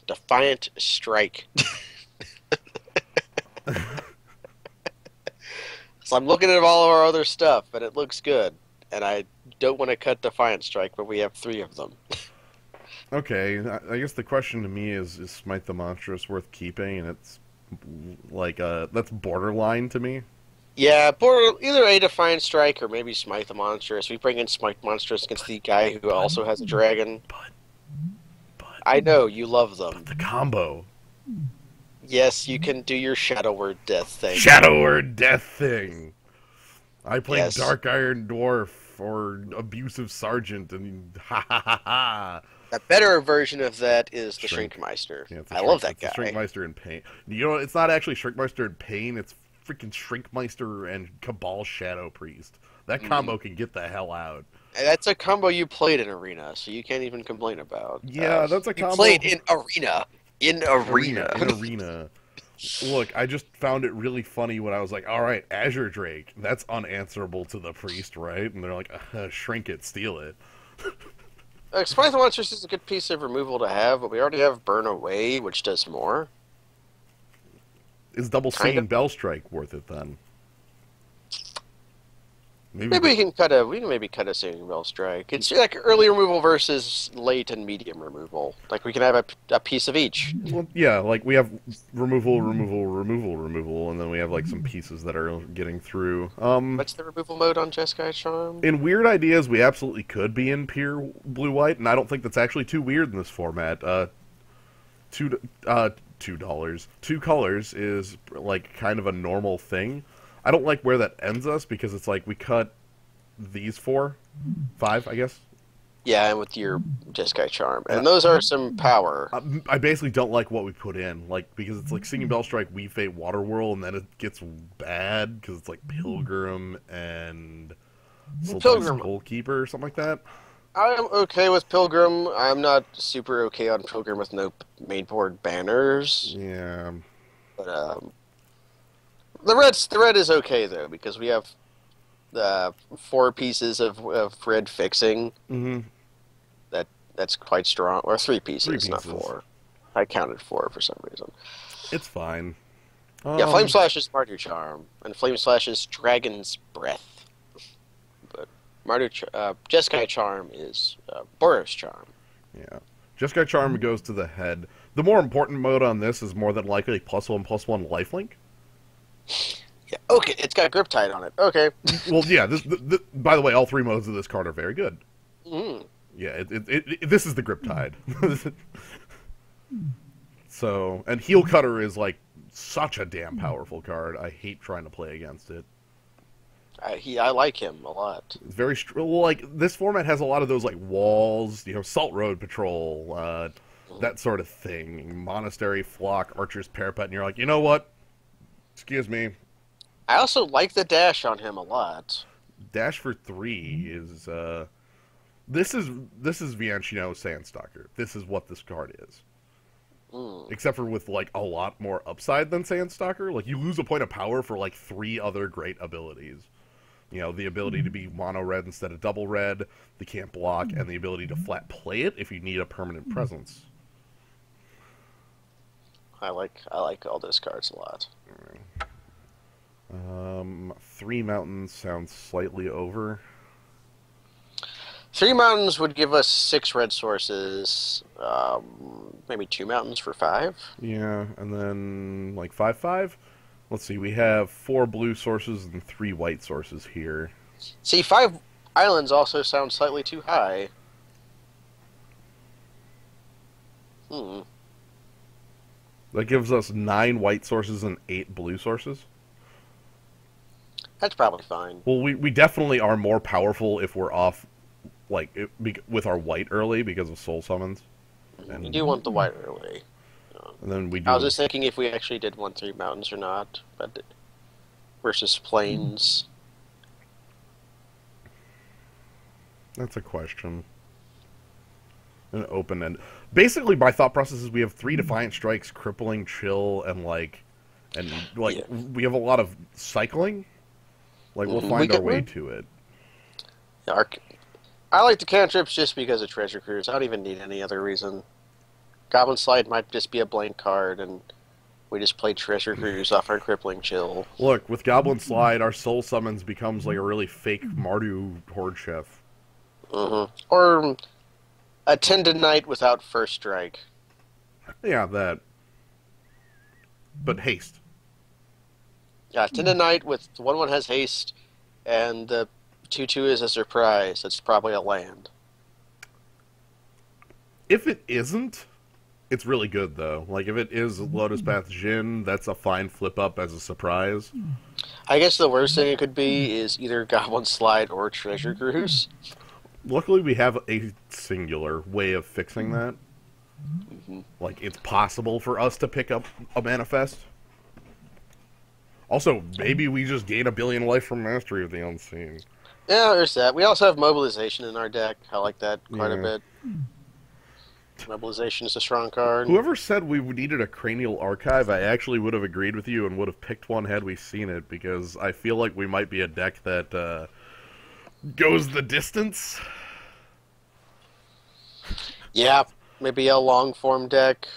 S1: Defiant Strike. So I'm looking at all of our other stuff, and it looks good. And I don't want to cut Defiant Strike, but we have 3 of them.
S2: Okay, I guess the question to me is Smite the Monstrous worth keeping? And it's like that's borderline to me.
S1: Yeah, either a Defiant Strike or maybe Smite the Monstrous. We bring in Smite Monstrous against the guy who also has a dragon.
S2: But but
S1: I know, you love
S2: but
S1: them.
S2: the combo
S1: Yes, you can do your Shadow Word Death thing.
S2: Shadow or Death thing. I played
S1: Yes.
S2: Dark Iron Dwarf or Abusive Sergeant, and ha ha ha ha.
S1: A better version of that is the
S2: Shrink.
S1: Shrinkmeister.
S2: Yeah, it's
S1: I love that
S2: it's a
S1: guy.
S2: Shrinkmeister in pain. You know, it's not actually Shrinkmeister in pain. It's freaking Shrinkmeister and Cabal Shadow Priest. That combo can get the hell out.
S1: And that's a combo you played in Arena, so you can't even complain about.
S2: Yeah, that's a
S1: You
S2: combo.
S1: played in Arena. In Arena.
S2: In arena. Look, I just found it really funny when I was like, all right, Azure Drake, that's unanswerable to the priest, right? And they're like, shrink it, steal it.
S1: Smite the Monstrous is a good piece of removal to have, but we already have Burn Away, which does more.
S2: Is double
S1: Kind
S2: singing
S1: of.
S2: Bell Strike worth it then?
S1: Maybe we can maybe cut a Singing Bell Strike. It's like early removal versus late and medium removal. Like we can have a piece of each.
S2: Well, yeah, like we have removal, removal, removal, removal, and then we have like some pieces that are getting through.
S1: What's the removal mode on Jeskai Charm?
S2: In weird ideas, we absolutely could be in pure blue-white, and I don't think that's actually too weird in this format. $2, 2 colors is like kind of a normal thing. I don't like where that ends us because it's like we cut these 5, I guess.
S1: Yeah, and with your Jeskai Charm. And those are some power.
S2: I basically don't like what we put in, like because it's like Singing Bell Strike, Weave Fate, Water Whirl, and then it gets bad because it's like Pilgrim and Sultan's
S1: Pilgrim.
S2: Goalkeeper or something like that.
S1: I'm okay with Pilgrim. I'm not super okay on Pilgrim with no mainboard banners.
S2: Yeah,
S1: But the red is okay though because we have 4 pieces of red fixing.
S2: mm-hmm.
S1: That's quite strong. Or 3 pieces,
S2: 3
S1: not
S2: pieces.
S1: 4. I counted 4 for some reason.
S2: It's fine.
S1: Yeah, Flame Slash is Mardu Charm, and Flame Slash is Dragon's Breath. But Jeskai Charm is Boros Charm.
S2: Yeah. Jeskai Charm goes to the head. The more important mode on this is more than likely +1/+1 lifelink.
S1: Yeah, okay, it's got Grip Tide on it. Okay.
S2: Well, yeah. By the way, all 3 modes of this card are very good.
S1: Mm.
S2: Yeah, this is the Grip Tide. So, and Heel Cutter is like such a damn powerful card. I hate trying to play against it.
S1: I like him a lot.
S2: It's very well, like this format has a lot of those like walls, Salt Road Patrol, that sort of thing. Monastery, Flock, Archer's Parapet, and you're like, you know what? Excuse me.
S1: I also like the dash on him a lot.
S2: Dash for 3 is this is this is Vianchino Sandstalker. This is what this card is.
S1: Mm.
S2: Except for with like a lot more upside than Sandstalker. Like you lose a point of power for like 3 other great abilities. You know, the ability to be mono red instead of double red, the can't block, and the ability to flat play it if you need a permanent presence.
S1: I like all those cards a lot.
S2: 3 mountains sounds slightly over.
S1: 3 mountains would give us 6 red sources. Maybe 2 mountains for 5.
S2: Yeah, and then like 5/5. Let's see, we have 4 blue sources and 3 white sources here.
S1: See, 5 islands also sound slightly too high. Hmm.
S2: That gives us 9 white sources and 8 blue sources.
S1: That's probably fine.
S2: Well, we definitely are more powerful if we're off, like, with our white early because of soul summons. And,
S1: You do want the white early.
S2: and then we
S1: I was
S2: do.
S1: just thinking if we actually did want 3 mountains or not, but versus plains.
S2: That's a question. An open end. Basically, my thought process is we have 3 Defiant Strikes, Crippling, Chill, and
S1: Yeah.
S2: we have a lot of cycling. Like, we'll
S1: We
S2: find our
S1: could
S2: way to it.
S1: I like the cantrips just because of treasure cruise. I don't even need any other reason. Goblin Slide might just be a blank card, and we just play treasure cruise off our crippling chill.
S2: Look, with Goblin Slide, our soul summons becomes like a really fake Mardu Horde Chef.
S1: Or a Tendonite without first strike.
S2: Yeah, that. But haste.
S1: Yeah, Tendonite with 1/1 has haste, and the 2/2 is a surprise. It's probably a land.
S2: If it isn't, it's really good though. Like if it is Lotus Path Jin, that's a fine flip up as a surprise.
S1: I guess the worst thing it could be is either Goblin Slide or Treasure Cruise.
S2: Luckily, we have a singular way of fixing that. Like it's possible for us to pick up a manifest. Also, maybe we just gain a billion life from Mastery of the Unseen.
S1: Yeah, there's that. We also have Mobilization in our deck. I like that quite a
S2: Yeah.
S1: bit. Mobilization is a strong card.
S2: Whoever said we needed a cranial archive, I actually would have agreed with you and would have picked one had we seen it, because I feel like we might be a deck that goes the distance.
S1: Yeah, maybe a long form deck.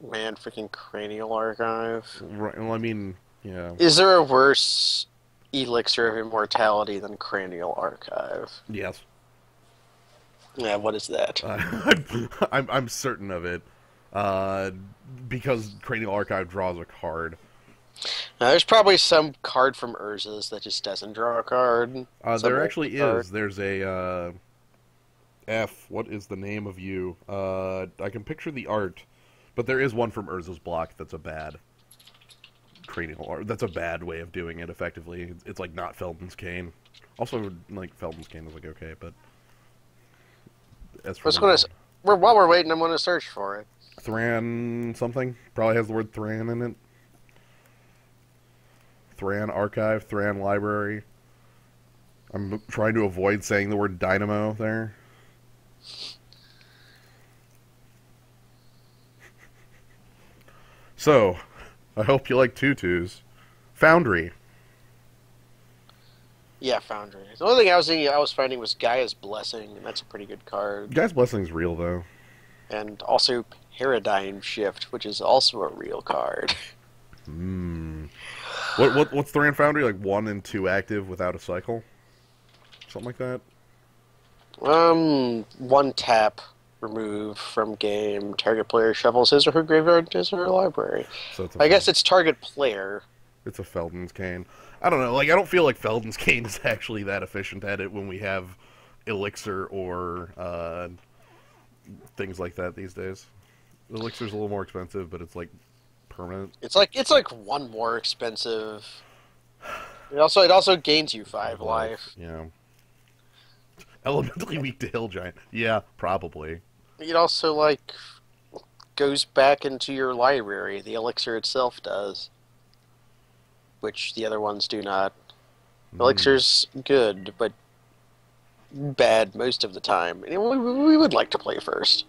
S1: Man, freaking Cranial Archive.
S2: Right, well, I mean, yeah.
S1: Is there a worse elixir of immortality than Cranial Archive?
S2: Yes.
S1: Yeah, what is that?
S2: I'm certain of it. Because Cranial Archive draws a card.
S1: There's probably some card from Urza's that just doesn't draw a card.
S2: There actually is. There's a F. What is the name of you? I can picture the art, but there is one from Urza's block that's a bad cranial art. That's a bad way of doing it. Effectively, it's like not Felden's Cane. Also, like Felden's Cane is like okay, but as for
S1: while we're waiting, I'm gonna search for it.
S2: Thran something probably has the word Thran in it. Thran Archive, Thran Library. I'm trying to avoid saying the word dynamo there. So, I hope you like tutus. Foundry.
S1: Yeah, Foundry. The only thing I was finding was Gaia's Blessing, and that's a pretty good card.
S2: Guy's Blessing's real, though.
S1: And also Paradigm Shift, which is also a real card.
S2: What's Thran Foundry? Like 1 and 2 active without a cycle? Something like that?
S1: 1 tap, remove from game, target player shuffles his or her graveyard to his or her library.
S2: So
S1: I guess it's target player.
S2: It's a Felden's Cane. I don't know. Like, I don't feel like Felden's Cane is actually that efficient at it when we have Elixir or things like that these days. Elixir's a little more expensive, but it's like permanent.
S1: It's like 1 more expensive. It also gains you 5 life.
S2: Yeah. Elementally weak to Hill Giant. Yeah, probably.
S1: It also goes back into your library. The elixir itself does. which the other ones do not.
S2: Mm.
S1: Elixir's good, but bad most of the time. And we would like to play first.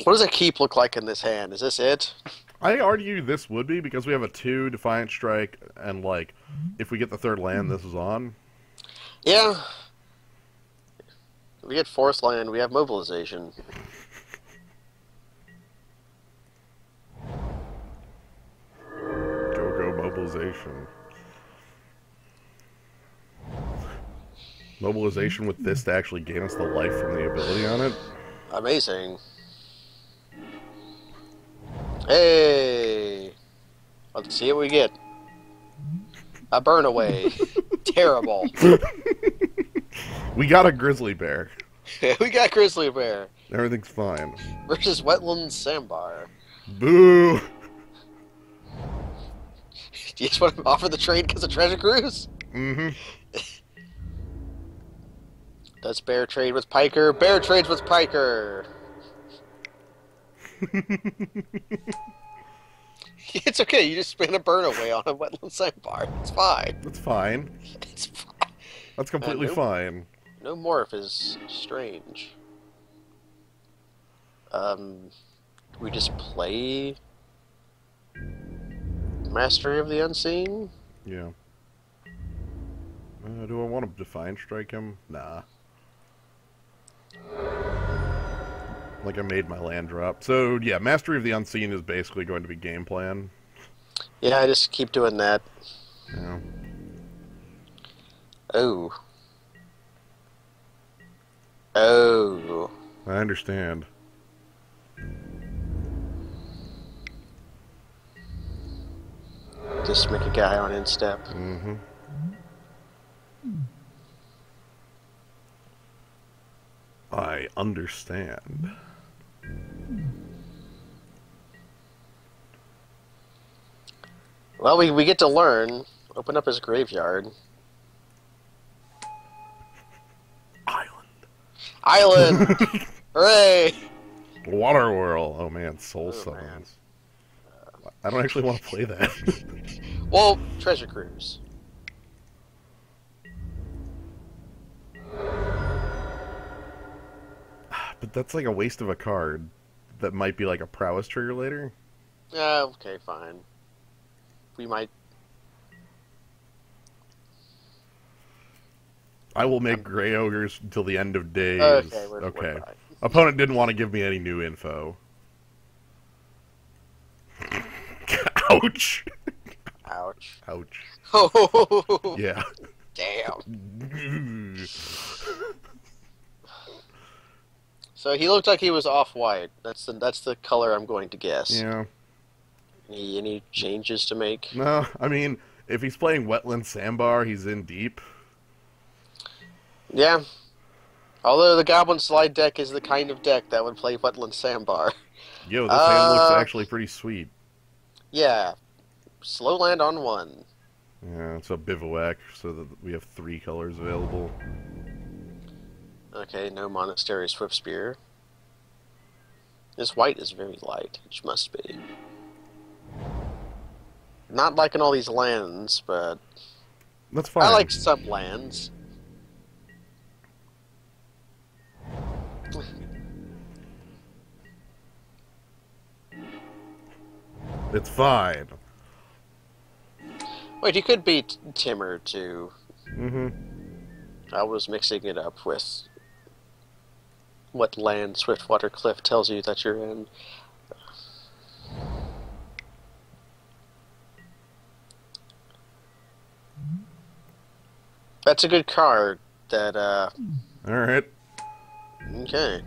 S1: What does a keep look like in this hand? Is this it?
S2: I argue this would be because we have a 2 Defiant Strike, and, like, if we get the third land, this is on.
S1: Yeah. We get fourth land, we have mobilization.
S2: Go, go, mobilization. Mobilization with this to actually gain us the life from the ability on it.
S1: Amazing. Hey! Let's see what we get. A burn away. Terrible.
S2: We got a grizzly bear.
S1: We got Grizzly Bear
S2: Everything's fine.
S1: versus Wetland Sandbar.
S2: Boo!
S1: Do you just want to offer the trade because of Treasure Cruise?
S2: Mm-hmm.
S1: Does Bear trade with Piker? Bear trades with Piker. It's okay. You just spin a burn away on a Wetland Sandbar. It's fine.
S2: That's fine.
S1: It's fine.
S2: That's completely
S1: No,
S2: fine.
S1: no morph is strange. We just play Mastery of the Unseen?
S2: Yeah. Do I want to Defiant Strike him? Nah. Like, I made my land drop. So, yeah, Mastery of the Unseen is basically going to be game plan.
S1: Yeah, I just keep doing that.
S2: Yeah.
S1: Oh. Oh.
S2: I understand.
S1: Just make a guy on instep.
S2: Mm-hmm. I understand.
S1: Well, we get to learn. Open up his graveyard.
S2: Island.
S1: Island! Hooray!
S2: Water Whirl. Oh man, Soul
S1: Oh, man.
S2: Summons. I don't actually want to play that.
S1: Well, Treasure Cruise.
S2: But that's like a waste of a card. That might be like a prowess trigger later.
S1: Okay, fine. We might...
S2: I will make Grey Ogres until the end of days.
S1: Okay, we're
S2: Okay.
S1: fine.
S2: Opponent didn't want to give me any new info. Ouch.
S1: Ouch.
S2: Ouch.
S1: Oh,
S2: Yeah.
S1: damn. So he looked like he was off-white. That's the color I'm going to guess.
S2: Yeah.
S1: Any changes to make?
S2: No, I mean, if he's playing Wetland Sandbar, he's in deep.
S1: Yeah. Although the Goblin Slide deck is the kind of deck that would play Wetland Sandbar.
S2: Yo, this hand looks actually pretty sweet.
S1: Yeah. Slow land on one.
S2: Yeah, it's a bivouac, so that we have 3 colors available.
S1: Okay, no Monastery Swift Spear. This white is very light, which must be. Not liking all these lands, but
S2: That's fine.
S1: I like some lands.
S2: It's fine.
S1: Wait, you could beat Timur too.
S2: Mm-hmm.
S1: I was mixing it up with what land Swiftwater Cliff tells you that you're in. That's a good card. That
S2: Alright.
S1: okay.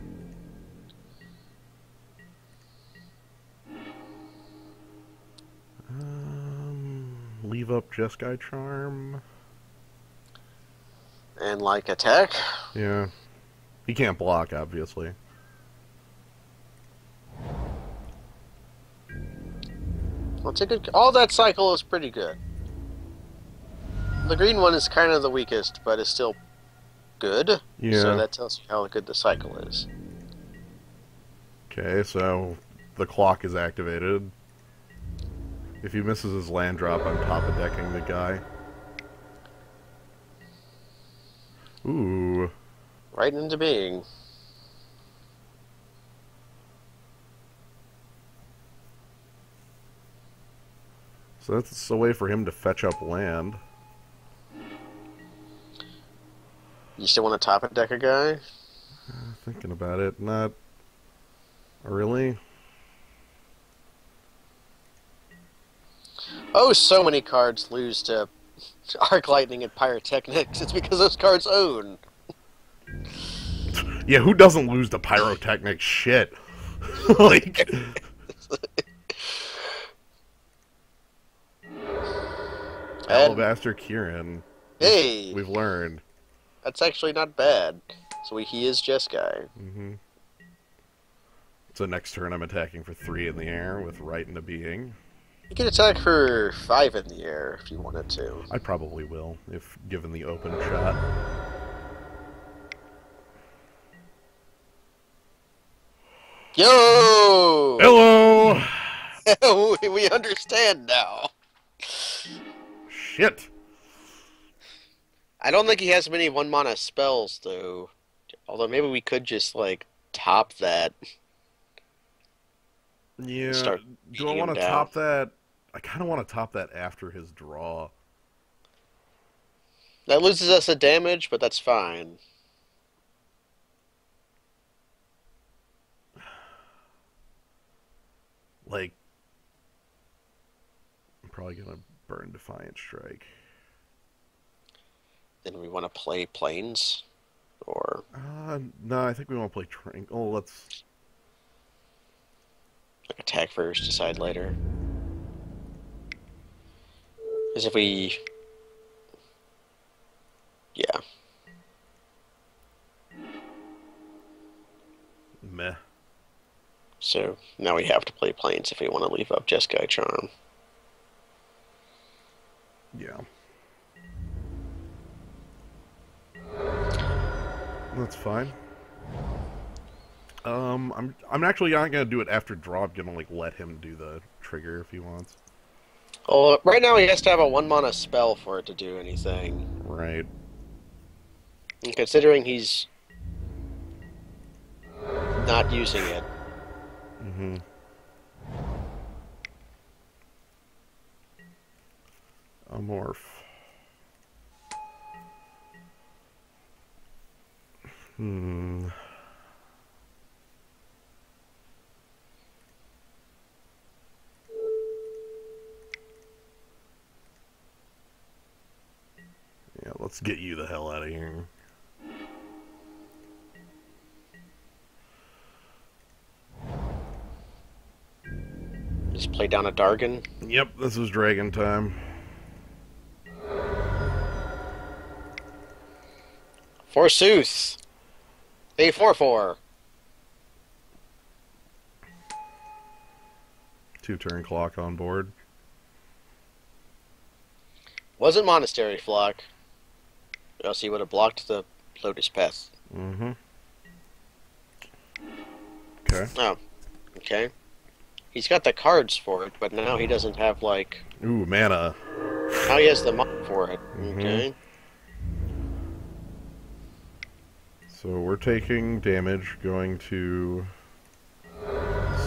S2: Leave up Jeskai Charm.
S1: And like attack.
S2: Yeah. He can't block, obviously.
S1: Well, it's a good. All that cycle is pretty good. The green one is kind of the weakest, but is still good.
S2: Yeah.
S1: So that tells you how good the cycle is.
S2: Okay, so the clock is activated. If he misses his land drop, I'm top-a-decking the guy. Ooh.
S1: Right into being.
S2: So that's a way for him to fetch up land.
S1: You still want to top a deck a guy?
S2: Thinking about it, not really.
S1: Oh, so many cards lose to Arc Lightning and Pyrotechnics. It's because those cards own.
S2: Yeah, who doesn't lose to pyrotechnic shit? Like,
S1: And
S2: Alabaster Kieran.
S1: hey,
S2: We've learned.
S1: that's actually not bad. So he is Jeskai.
S2: Mm-hmm. So next turn I'm attacking for 3 in the air with right into being.
S1: You can attack for 5 in the air if you wanted to.
S2: I probably will, if given the open shot.
S1: Yo!
S2: Hello!
S1: We understand now.
S2: Shit!
S1: I don't think he has many 1-mana spells, though. Although maybe we could just, like, top that and
S2: Yeah,
S1: start
S2: do I
S1: beating him
S2: want to
S1: down.
S2: top that? I kind of want to top that after his draw.
S1: That loses us a damage, but that's fine.
S2: Like, I'm probably going to burn Defiant Strike.
S1: Then we want to play Plains, or
S2: No, I think we want to play Trank. Oh, let's...
S1: like, attack first, decide later. Because if we... Yeah.
S2: Meh.
S1: So now we have to play Plains if we want to leave up Jeskai Charm.
S2: Yeah. That's fine. I'm actually not gonna do it after draw. I'm gonna like let him do the trigger if he wants.
S1: Well, right now he has to have a 1-mana spell for it to do anything.
S2: Right.
S1: And considering he's not using it,
S2: Mm-hmm. Amorph. Hmm. Yeah, let's get you the hell out of here.
S1: just play down a Dargon.
S2: Yep, this is Dragon time.
S1: Forsooth! A 4/4.
S2: 2-turn clock on board.
S1: Wasn't Monastery Flock. Or else he would have blocked the Lotus Path.
S2: Mm-hmm. Okay.
S1: Oh, okay. He's got the cards for it, but now he doesn't have, like...
S2: Ooh, mana.
S1: Now he has the mana for it.
S2: Mm-hmm.
S1: Okay.
S2: So we're taking damage, going to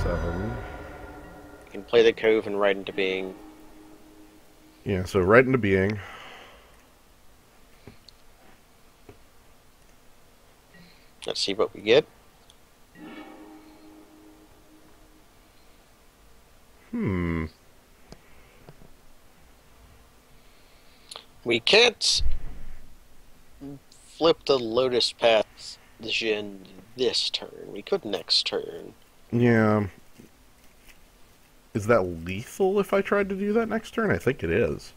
S2: 7.
S1: You can play the Cove and ride into being.
S2: Yeah, so right into being.
S1: Let's see what we get.
S2: Hmm.
S1: We can't flip the Lotus Path Jin this turn. We could next turn.
S2: Yeah. Is that lethal if I tried to do that next turn? I think it is.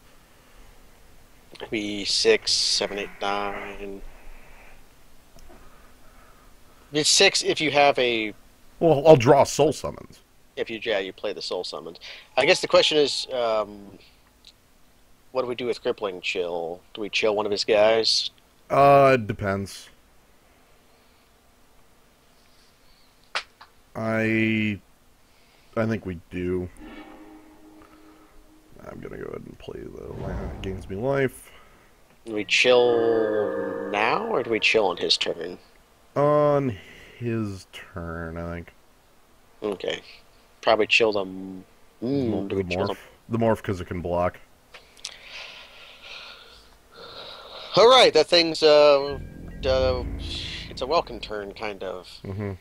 S1: Maybe 6, 7, 8, 9. It's 6 if you have a...
S2: Well, I'll draw soul summons.
S1: If you, yeah, you play the Soul Summons. I guess the question is, what do we do with Crippling Chill? Do we chill one of his guys?
S2: It depends. I think we do. I'm gonna go ahead and play the gains me life.
S1: Do we chill now, or do we chill on his turn?
S2: On his turn, I think.
S1: Okay. Probably chill them. Do
S2: The
S1: we chill
S2: morph.
S1: them?
S2: The morph because it can block.
S1: All right, that thing's it's a welcome turn, kind of.
S2: Mm-hmm.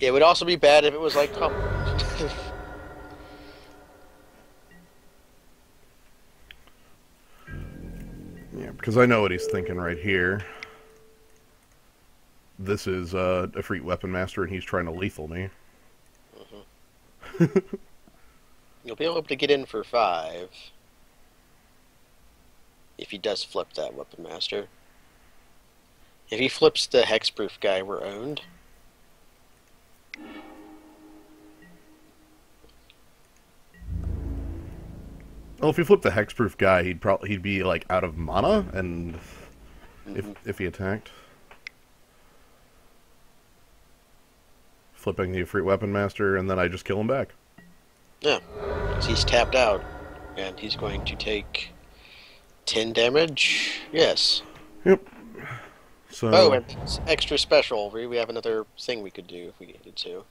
S1: It would also be bad if it was like pummeled.
S2: Yeah, because I know what he's thinking right here. This is a Efreet Weapon Master, and he's trying to lethal me.
S1: You'll be able to get in for 5 if he does flip that Weapon Master. If he flips the Hexproof guy, we're owned.
S2: Well, if he flipped the hexproof guy, he'd be like out of mana, and
S1: Mm-hmm.
S2: if he attacked, flipping the Efreet Weapon Master, and then I just kill him back.
S1: Yeah, because he's tapped out, and he's going to take 10 damage. Yes.
S2: Yep. So.
S1: Oh, and it's extra special. We have another thing we could do if we needed to.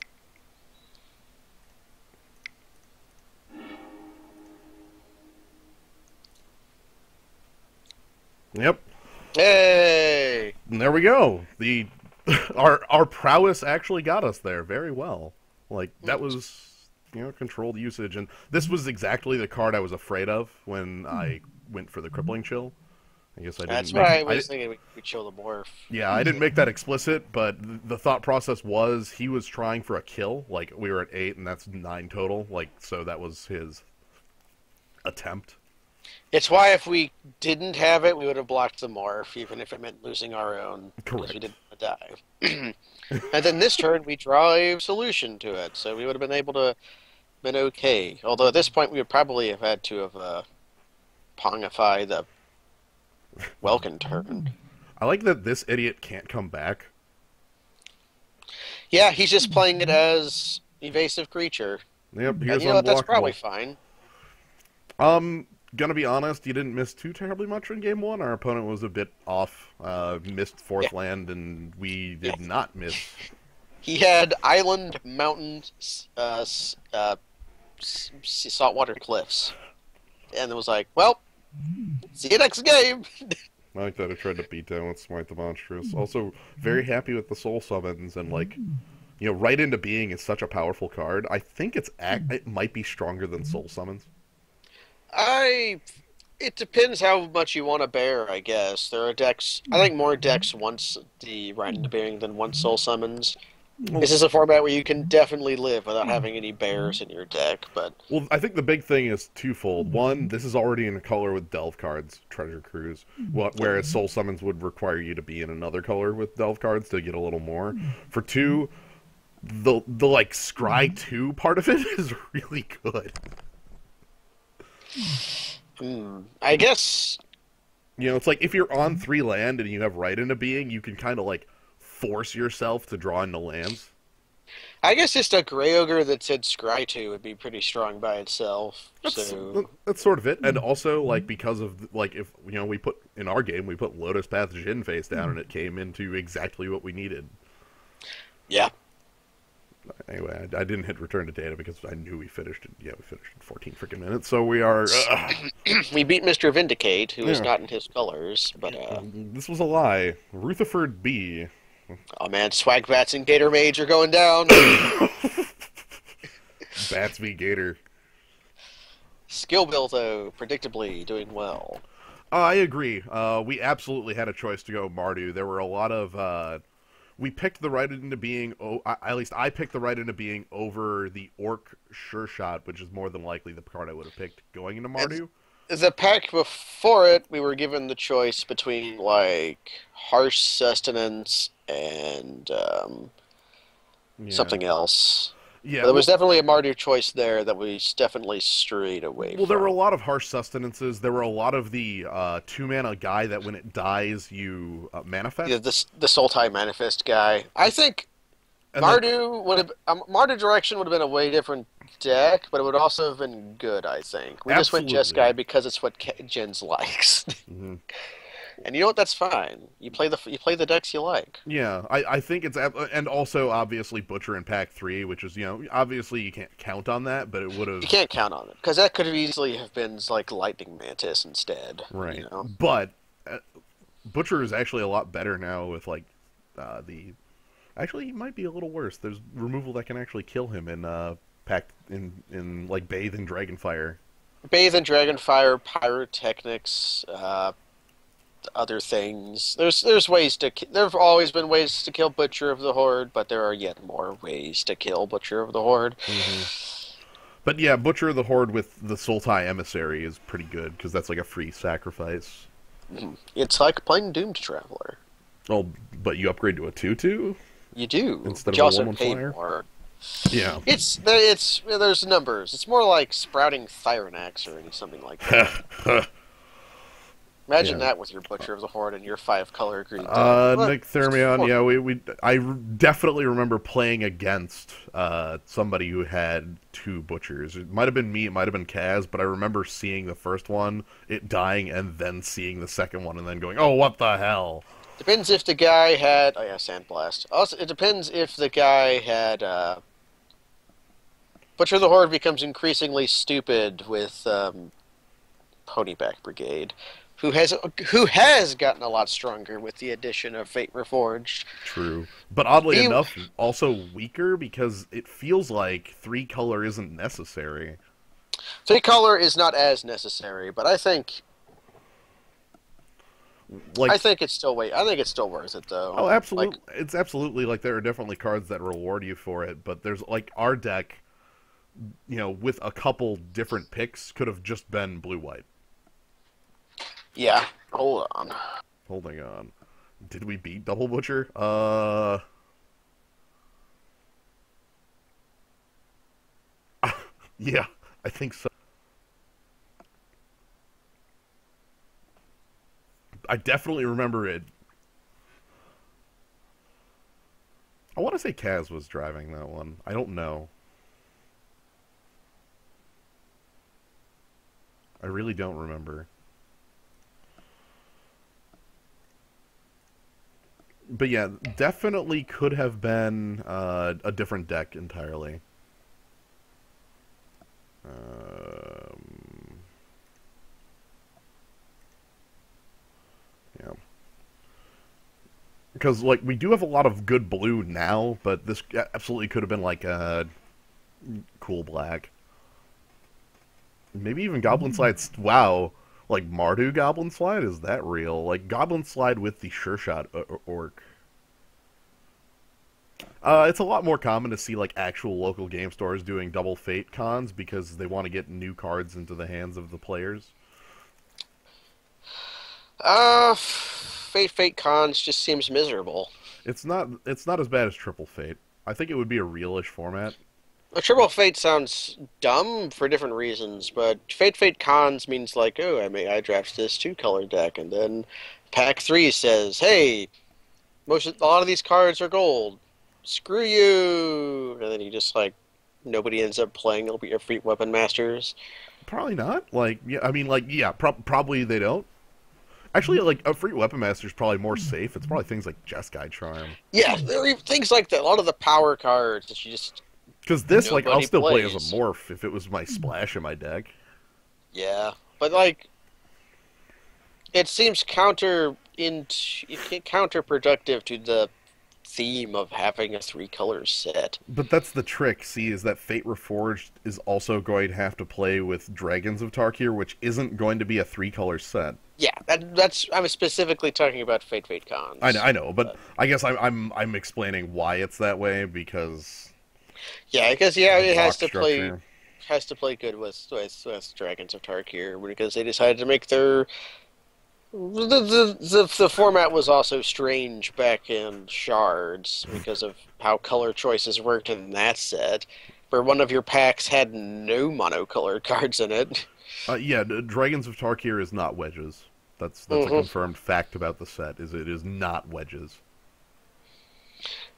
S2: Yep.
S1: Hey!
S2: And there we go. The our prowess actually got us there very well. Like that was controlled usage, and this was exactly the card I was afraid of when I went for the crippling chill. I guess I didn't.
S1: That's why I was thinking we chill the morph.
S2: Yeah, I didn't make that explicit, but the thought process was he was trying for a kill. Like we were at 8, and that's 9 total. Like so that was his attempt.
S1: It's why if we didn't have it, we would have blocked the morph, even if it meant losing our own.
S2: Correct.
S1: Because we didn't want to die. And then this turn, we draw a solution to it, so we would have been able to been okay. Although at this point, we would probably have had to have pongify the Welkin turn.
S2: I like that this idiot can't come back.
S1: Yeah, he's just playing it as evasive creature.
S2: Yep,
S1: And
S2: here's
S1: you know what? That's
S2: unblockable.
S1: probably fine.
S2: Gonna be honest, you didn't miss too terribly much in game 1. Our opponent was a bit off, missed 4th land, and we did not miss.
S1: He had island, mountains, saltwater cliffs. And it was like, well, see you next game.
S2: I like that I tried to beat down with Smite the Monstrous. Also, very happy with the Soul Summons, and Right Into Being is such a powerful card. I think it might be stronger than Soul Summons.
S1: It depends how much you want to bear, I guess. There are decks. I think more decks wants the Right into Being than one Soul Summons. This is a format where you can definitely live without having any bears in your deck, but...
S2: Well, I think the big thing is twofold. One, this is already in a color with Delve cards, Treasure Cruise, whereas Soul Summons would require you to be in another color with Delve cards to get a little more. For 2, the Scry 2 part of it is really good.
S1: I guess...
S2: It's like if you're on 3 land and you have Right Into Being, you can kind of force yourself to draw into lands.
S1: I guess just a Grey Ogre that said Scry 2 would be pretty strong by itself.
S2: That's sort of it. And also, because of, if, we put, in our game, we put Lotus Path Jhin face down and it came into exactly what we needed.
S1: Yeah.
S2: Anyway, I didn't hit return to data because I knew we finished it. Yeah, we finished in 14 freaking minutes, so we are...
S1: We beat Mr. Vindicate, who is not in his colors, but...
S2: This was a lie. Rutherford B.
S1: Oh man, Swag Bats and Gator Mage are going down.
S2: Bats v Gator.
S1: Skill Build, though, predictably doing well.
S2: I agree. We absolutely had a choice to go Mardu. There were a lot of... We picked the Right Into Being... at least I picked the Right Into Being over the Orc Sure Shot, which is more than likely the card I would have picked going into Mardu.
S1: The pack before it, we were given the choice between, Harsh Sustenance and something else.
S2: Yeah,
S1: but there was definitely a Mardu choice there that we definitely strayed away from.
S2: Well, there were a lot of Harsh Sustenances. There were a lot of the 2-mana guy that when it dies, you manifest.
S1: Yeah, the Sultai Manifest guy. I think
S2: And then
S1: Mardu Direction would have been a way different deck, but it would also have been good, I think. We just went
S2: absolutely.
S1: Jeskai because it's what Jens likes.
S2: Hmm.
S1: And you know what? That's fine. You play the decks you like.
S2: Yeah, I think it's and also obviously Butcher in Pack 3, which is obviously you can't count on that, but it would
S1: You
S2: have.
S1: can't count on it because that could have easily have been like Lightning Mantis instead.
S2: Right.
S1: You know.
S2: But Butcher is actually a lot better now with like the. Actually, he might be a little worse. There's removal that can actually kill him in pack in like Bathe in Dragonfire.
S1: Bathe in Dragonfire, Pyrotechnics, other things. There's ways to. There have always been ways to kill Butcher of the Horde, but there are yet more ways to kill Butcher of the Horde.
S2: Hmm. But yeah, Butcher of the Horde with the Sultai Emissary is pretty good because that's like a free sacrifice.
S1: It's like playing Doomed Traveler.
S2: Oh, but you upgrade to a 2/2
S1: You do,
S2: instead
S1: but
S2: of
S1: you
S2: a
S1: also
S2: 1/1
S1: pay
S2: flyer.
S1: more.
S2: Yeah.
S1: It's there's numbers. It's more like sprouting Thyronax or something like that. Imagine
S2: Yeah.
S1: that with your Butcher of the Horde and your 5-color green deck. What?
S2: Nick Thermion, yeah, definitely remember playing against somebody who had two butchers. It might have been me, it might have been Kaz, but I remember seeing the first one, it dying, and then seeing the second one, and then going, "Oh, what the hell?"
S1: Depends if the guy had. Oh yeah, Sandblast. Also, it depends if the guy had. Butcher of the Horde becomes increasingly stupid with Ponyback Brigade, who has gotten a lot stronger with the addition of Fate Reforged.
S2: True, but oddly
S1: He,
S2: enough, also weaker because it feels like three color isn't necessary.
S1: 3-color is not as necessary, but
S2: Like,
S1: I think it's still worth it though.
S2: oh,
S1: Like,
S2: absolutely, it's absolutely like there are definitely cards that reward you for it, but there's like our deck, with a couple different picks, could have just been blue white.
S1: yeah. Hold on.
S2: Holding on. Did we beat Double Butcher? Yeah, I think so. I definitely remember it. I want to say Kaz was driving that one. I don't know. I really don't remember. But yeah, definitely could have been a different deck entirely. Um, yeah. Because like we do have a lot of good blue now, but this absolutely could have been like a cool black. Maybe even Goblin Slide. Wow, like Mardu Goblin Slide, is that real? Like Goblin Slide with the Sure Shot Orc. It's a lot more common to see like actual local game stores doing double Fate cons because they want to get new cards into the hands of the players.
S1: Fate Cons just seems miserable.
S2: It's not as bad as Triple Fate. I think it would be a realish format.
S1: A triple Fate sounds dumb for different reasons, but Fate Cons means like, oh, I draft this 2-color deck, and then Pack 3 says, hey, a lot of these cards are gold. Screw you! And then you just like nobody ends up playing. It'll be your Fleet Weapon Masters.
S2: Probably not. Like, yeah, I mean, like, yeah, probably they don't. Actually, like, a free weapon master is probably more safe. It's probably things like Jeskai Charm.
S1: Yeah, there are even things like that. A lot of the power cards that you just
S2: Because this, like, I'll
S1: nobody
S2: still play as a
S1: plays.
S2: morph if it was my splash in my deck.
S1: Yeah, but like it seems counterproductive to the theme of having a 3-color set.
S2: But that's the trick, see, is that Fate Reforged is also going to have to play with Dragons of Tarkir, which isn't going to be a 3-color set.
S1: Yeah, that's I'm specifically talking about Fate Cons.
S2: I know, but I guess I'm explaining why it's that way because
S1: Yeah, because
S2: the
S1: it
S2: block structure.
S1: has to play good with Dragons of Tarkir because they decided to make their the format was also strange back in Shards because of how color choices worked in that set, where one of your packs had no monocolored cards in it.
S2: Yeah, Dragons of Tarkir is not wedges. That's a
S1: Hmm.
S2: confirmed fact about the set. Is it is not wedges.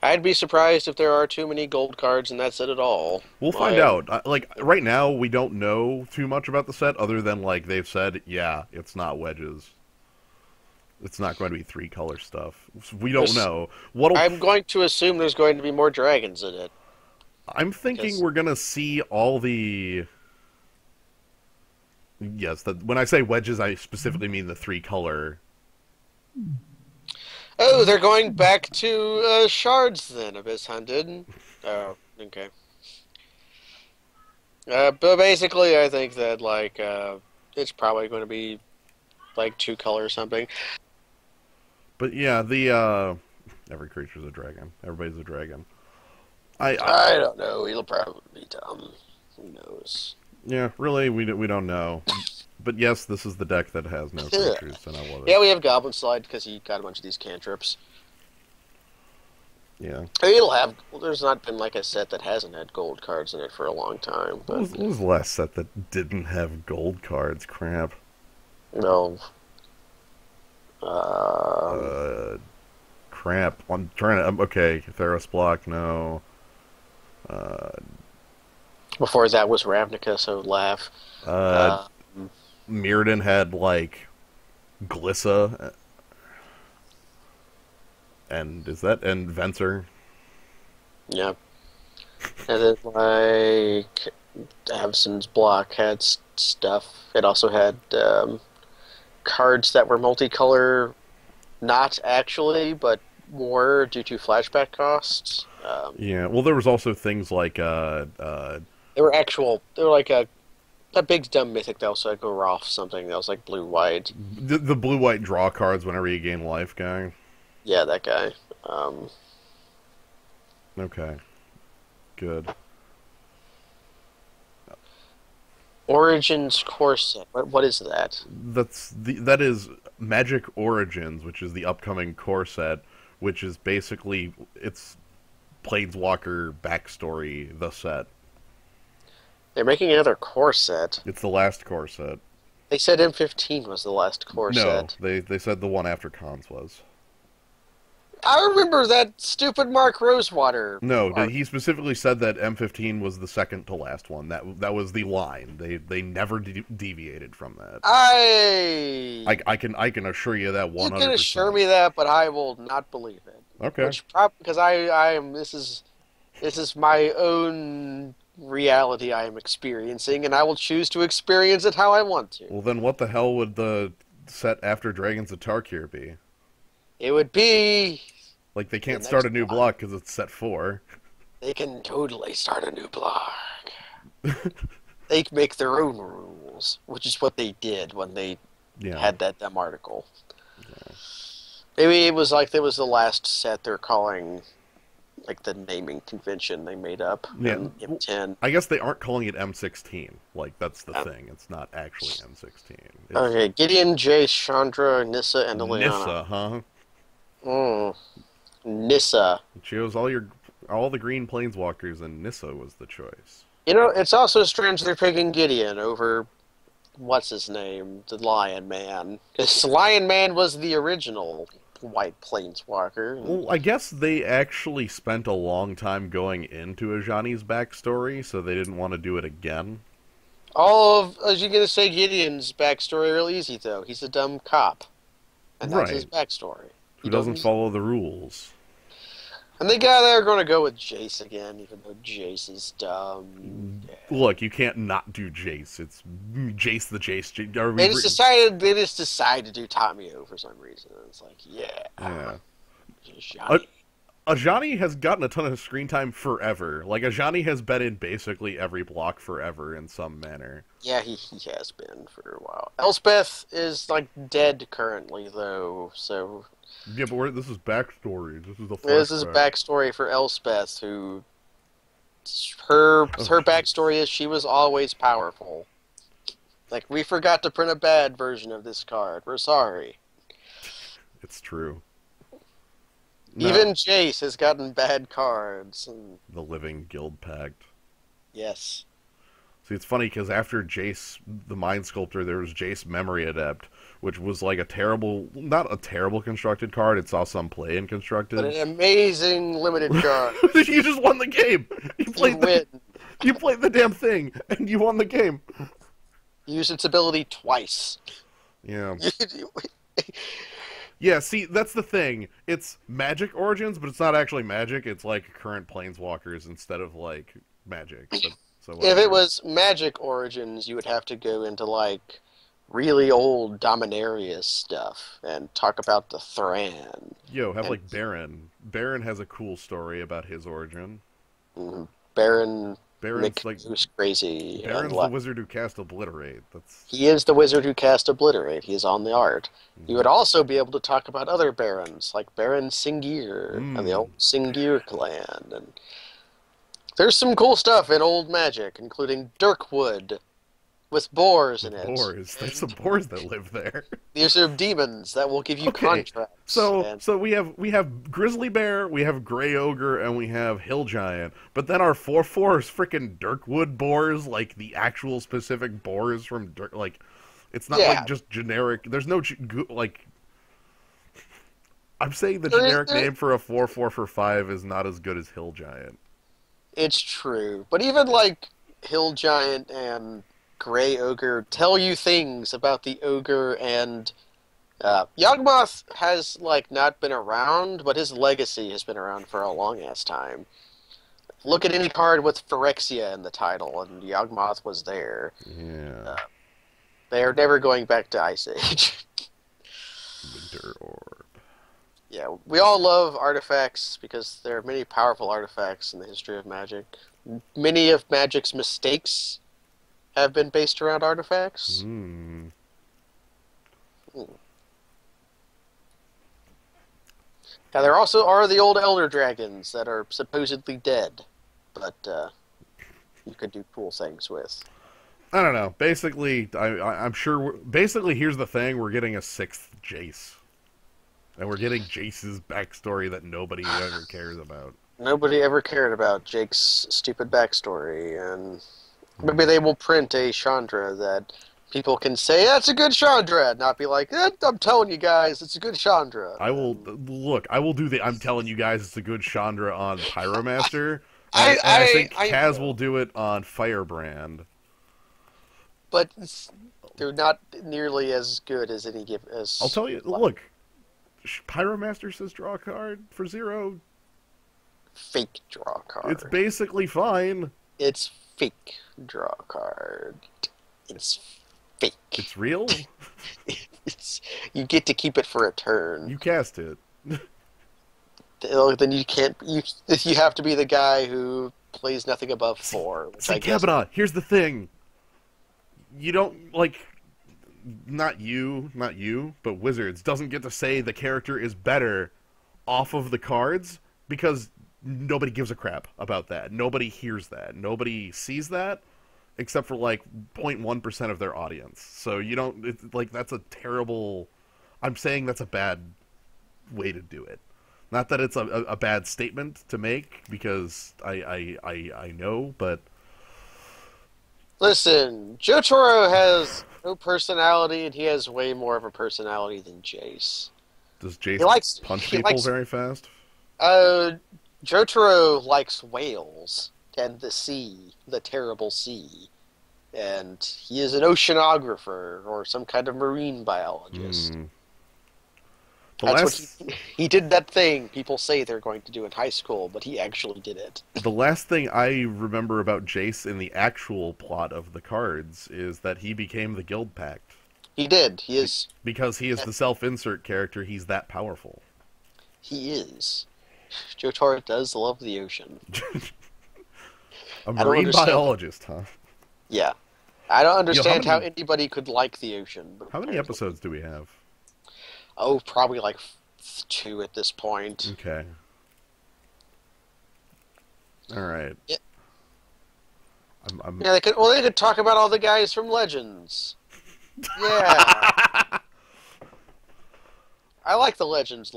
S1: I'd be surprised if there are too many gold cards in that set at all.
S2: We'll find
S1: I
S2: out. Like right now, we don't know too much about the set, other than like they've said, yeah, it's not wedges. It's not going to be three color stuff. We don't
S1: there's,
S2: know. What'll
S1: I'm going to assume there's going to be more dragons in it
S2: I'm thinking
S1: because
S2: we're gonna see all the yes. When I say wedges, I specifically mean the three color.
S1: oh, they're going back to shards then. Abyss Hunted. Oh, okay. But basically, I think that it's probably going to be like two color or something.
S2: But yeah, the every creature's a dragon. Everybody's a dragon. I
S1: I don't know. He'll probably be dumb. Who knows?
S2: yeah, really, we don't know. But yes, this is the deck that has no creatures, and I love it.
S1: Yeah, we have Goblin Slide because he got a bunch of these cantrips.
S2: Yeah.
S1: I mean, it'll have. Well, there's not been like a set that hasn't had gold cards in it for a long time, but
S2: What was the last set that didn't have gold cards? Crap.
S1: no.
S2: Uh, crap. I'm trying to. Okay, Theros block. No. Uh,
S1: Before that was Ravnica, so laugh.
S2: uh,
S1: Uh,
S2: Mirrodin had like Glissa, and is that and Venser?
S1: yeah, and then like Avson's block had stuff. It also had cards that were multicolor, not actually, but more due to flashback costs.
S2: Yeah. Well, there was also things like
S1: They were actual. They were like a big dumb mythic that also had go off something that was like blue white.
S2: the blue white draw cards whenever you gain life guy.
S1: Yeah, that guy.
S2: Okay. Good.
S1: Origins core set. What is that?
S2: That is Magic Origins, which is the upcoming core set, which is basically it's Planeswalker backstory the set.
S1: They're making another core set.
S2: It's the last core set.
S1: They said M15 was the last core
S2: No,
S1: set.
S2: they said the one after Cons was.
S1: I remember that stupid Mark Rosewater
S2: No,
S1: art.
S2: he specifically said that M15 was the second to last one. That was the line. They never deviated from that. I can assure you that
S1: You
S2: 100%.
S1: can assure me that, but I will not believe it.
S2: Okay.
S1: Because I am this is my own reality I am experiencing, and I will choose to experience it how I want to.
S2: Well, then what the hell would the set after Dragons of Tarkir be?
S1: It would be
S2: Like, they
S1: the
S2: can't start
S1: next
S2: a new
S1: one.
S2: block because it's set 4.
S1: They can totally start a new block. They can make their own rules, which is what they did when they
S2: Yeah.
S1: had that dumb article. Maybe it was like it was the last set they're calling like the naming convention they made up
S2: Yeah.
S1: in M10.
S2: I guess they aren't calling it M16. Like, that's the
S1: Uh,
S2: thing. It's not actually M16. It's
S1: Okay, Gideon, Jace, Chandra, Nissa, and Liliana.
S2: Nissa, huh?
S1: Mm, Nissa.
S2: It chose all the green planeswalkers, and Nissa was the choice.
S1: You know, it's also strange they're picking Gideon over what's his name, the Lion Man. Because Lion Man was the original white planeswalker.
S2: Well, I guess they actually spent a long time going into Ajani's backstory, so they didn't want to do it again.
S1: As you're gonna say, Gideon's backstory real easy though. He's a dumb cop, and that's his
S2: Right.
S1: backstory.
S2: Who doesn't follow the rules.
S1: And they're gonna go with Jace again, even though Jace is dumb.
S2: Look, you can't not do Jace. It's Jace the Jace.
S1: They just decided to do Tamio for some reason. It's like, yeah,
S2: Yeah.
S1: Johnny.
S2: Ajani has gotten a ton of screen time forever. Like, Ajani has been in basically every block forever in some manner.
S1: Yeah, he has been for a while. Elspeth is like dead currently though, so
S2: Yeah, but this is backstory. This is the
S1: this is
S2: flashback.
S1: backstory for Elspeth, who her backstory is she was always powerful. Like, we forgot to print a bad version of this card. We're sorry.
S2: It's true. No,
S1: Even Jace has gotten bad cards. And
S2: the Living Guild Pact.
S1: yes.
S2: See, it's funny because after Jace, the Mind Sculptor, there was Jace Memory Adept, which was like a terrible, not a terrible constructed card. It saw some play in
S1: But
S2: constructed.
S1: an amazing limited card.
S2: You just won the game.
S1: You win.
S2: You played the damn thing, and you won the game.
S1: Use its ability twice.
S2: Yeah. Yeah, see, that's the thing. It's Magic Origins, but it's not actually Magic. It's like current Planeswalkers instead of like Magic. But, so
S1: If it
S2: whatever.
S1: was Magic Origins, you would have to go into like really old Dominarius stuff and talk about the Thran.
S2: Yo, have
S1: And
S2: like Baron. Baron has a cool story about his origin.
S1: Baron
S2: Baron's like
S1: McWho's crazy and
S2: Baron's the
S1: like
S2: wizard who cast Obliterate. That's
S1: he is the wizard who cast Obliterate. He is on the art. You
S2: mhm.
S1: would also be able to talk about other barons, like Baron Singir and the
S2: Mm,
S1: old Singir clan. And there's some cool stuff in old Magic, including Dirkwood with boars in
S2: with
S1: it.
S2: boars. There's some
S1: And
S2: boars that live there.
S1: these are demons that will give you
S2: Okay.
S1: contracts.
S2: So
S1: And
S2: so we have Grizzly Bear, we have Gray Ogre, and we have Hill Giant. But then our 4/4 is freaking Dirkwood boars, like the actual specific boars from Dirk. Like, it's not like
S1: yeah,
S2: just generic. There's no like. I'm saying the
S1: there is,
S2: generic
S1: there,
S2: name for a 4/4 for 5 is not as good as Hill Giant.
S1: it's true. But even like Hill Giant and Gray Ogre tell you things about the ogre and Yawgmoth has like not been around, but his legacy has been around for a long ass time. Look at any card with Phyrexia in the title, and Yawgmoth was there.
S2: Yeah.
S1: Uh, they are never going back to Ice Age.
S2: Winter Orb.
S1: Yeah, we all love artifacts because there are many powerful artifacts in the history of Magic. Many of Magic's mistakes have been based around artifacts.
S2: Hmm.
S1: Now, there also are the old Elder Dragons that are supposedly dead, but you could do cool things with.
S2: I don't know. Basically, I'm sure. Basically, here's the thing: we're getting a 6th Jace, and we're getting Jace's backstory that nobody ever cares about.
S1: Nobody ever cared about Jake's stupid backstory, and maybe
S2: Hmm.
S1: they will print a Chandra that people can say, that's a good Chandra, and not be like, I'm telling you guys, it's a good Chandra.
S2: I will
S1: And
S2: look. I will do the. I'm telling you guys, it's a good Chandra on Pyromaster, and I think
S1: I
S2: Kaz will
S1: know,
S2: do it on Firebrand.
S1: but they're not nearly as good as any give
S2: I'll
S1: as
S2: tell you.
S1: like
S2: Look, Pyromaster says draw a card for 0.
S1: fake draw
S2: It's
S1: card.
S2: basically fine.
S1: It's fake draw card. It's fake.
S2: It's real.
S1: It's you get to keep it for a turn.
S2: You cast it.
S1: Then you can't. You have to be the guy who plays nothing above 4, which
S2: See,
S1: I guess.
S2: Kavanaugh, here's the thing. You don't, like, not you, but Wizards doesn't get to say the character is better off of the cards because nobody gives a crap about that. Nobody hears that. Nobody sees that except for, like, 0.1% of their audience. So you don't, it's, like, that's a terrible, I'm saying that's a bad way to do it. Not that it's a bad statement to make because I know, but
S1: Listen, Jotaro has no personality, and he has way more of a personality than Jace.
S2: does
S1: He
S2: Jace
S1: likes.
S2: punch
S1: He
S2: people
S1: likes.
S2: very fast?
S1: Uh, Jotaro likes whales and the sea, the terrible sea, and he is an oceanographer or some kind of marine biologist.
S2: Hmm. The
S1: That's what
S2: last
S1: he did. That thing people say they're going to do in high school, but he actually did it.
S2: the last thing I remember about Jace in the actual plot of the cards is that he became the Guild Pact.
S1: He did. He is.
S2: Because he is the self-insert character, he's that powerful.
S1: He is. Jotaro does love the ocean.
S2: A
S1: I don't
S2: marine
S1: understand.
S2: biologist, huh?
S1: Yeah. I don't
S2: Yo,
S1: understand how anybody could like the ocean. But
S2: how many
S1: apparently-
S2: episodes do we have?
S1: Oh, probably like 2 at this point.
S2: Okay. All right.
S1: Yeah.
S2: I'm
S1: Yeah, they could. Well, they could talk about all the guys from Legends. Yeah, I like the Legends.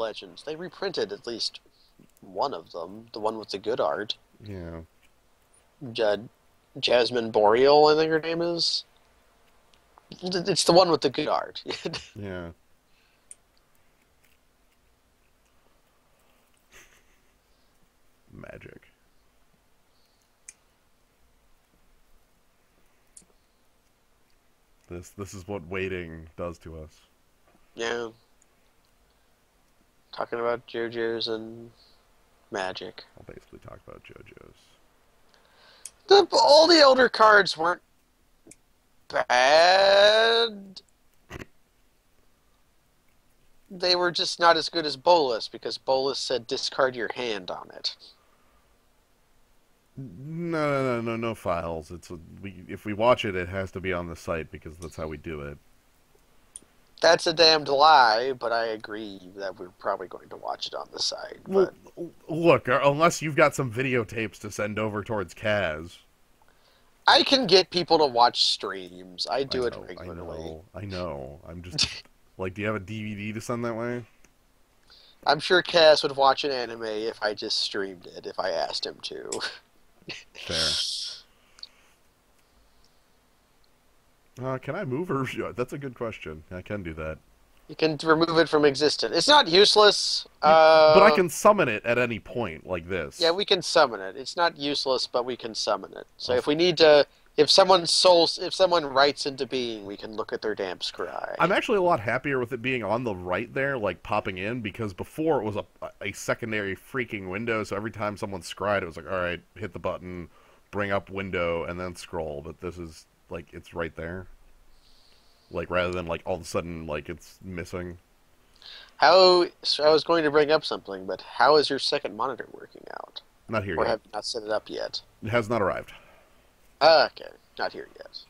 S1: They reprinted at least one of them, the one with the good art.
S2: yeah.
S1: Uh, Jasmine Boreal, I think her name is. It's the one with the good art.
S2: Yeah. Magic. This is what waiting does to us.
S1: Yeah, talking about JoJo's and Magic.
S2: I'll basically talk about JoJo's.
S1: All the Elder cards weren't bad. They were just not as good as Bolus because Bolus said discard your hand on it.
S2: No files. If we watch it, it has to be on the site because that's how we do it.
S1: That's a damned lie, but I agree that we're probably going to watch it on the site.
S2: Well,
S1: But
S2: look, unless you've got some videotapes to send over towards Kaz.
S1: I can get people to watch streams. I do it
S2: I
S1: regularly.
S2: know. I'm just like, do you have a DVD to send that way?
S1: I'm sure Cass would watch an anime if I just streamed it, if I asked him to.
S2: Fair. Can I move her? That's a good question. I can do that.
S1: You can remove it from existence. It's not useless.
S2: But I can summon it at any point, like this.
S1: Yeah, we can summon it. It's not useless, but we can summon it. So
S2: I'll
S1: if we need to, if someone writes into being, we can look at their damn scry.
S2: I'm actually a lot happier with it being on the right there, like popping in, because before it was a secondary freaking window, so every time someone scried, it was like, alright, hit the button, bring up window, and then scroll. But this is, like, it's right there. Like, rather than, like, all of a sudden, like, it's missing.
S1: So I was going to bring up something, but how is your second monitor working out?
S2: Not here
S1: Or
S2: yet.
S1: have you not set it up yet?
S2: It has not arrived.
S1: Okay, not here yet.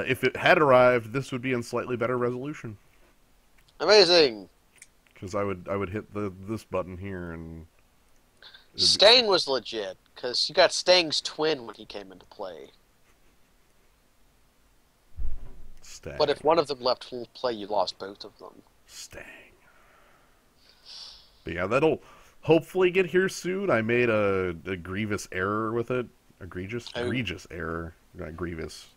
S2: If it had arrived, this would be in slightly better resolution.
S1: Amazing!
S2: Because I would hit this button here and
S1: Stang was legit, because you got Stang's twin when he came into play.
S2: Stang.
S1: But if one of them left full play, you lost both of them.
S2: Stang. But yeah, that'll hopefully get here soon. I made a grievous error with it. Egregious error. Not grievous.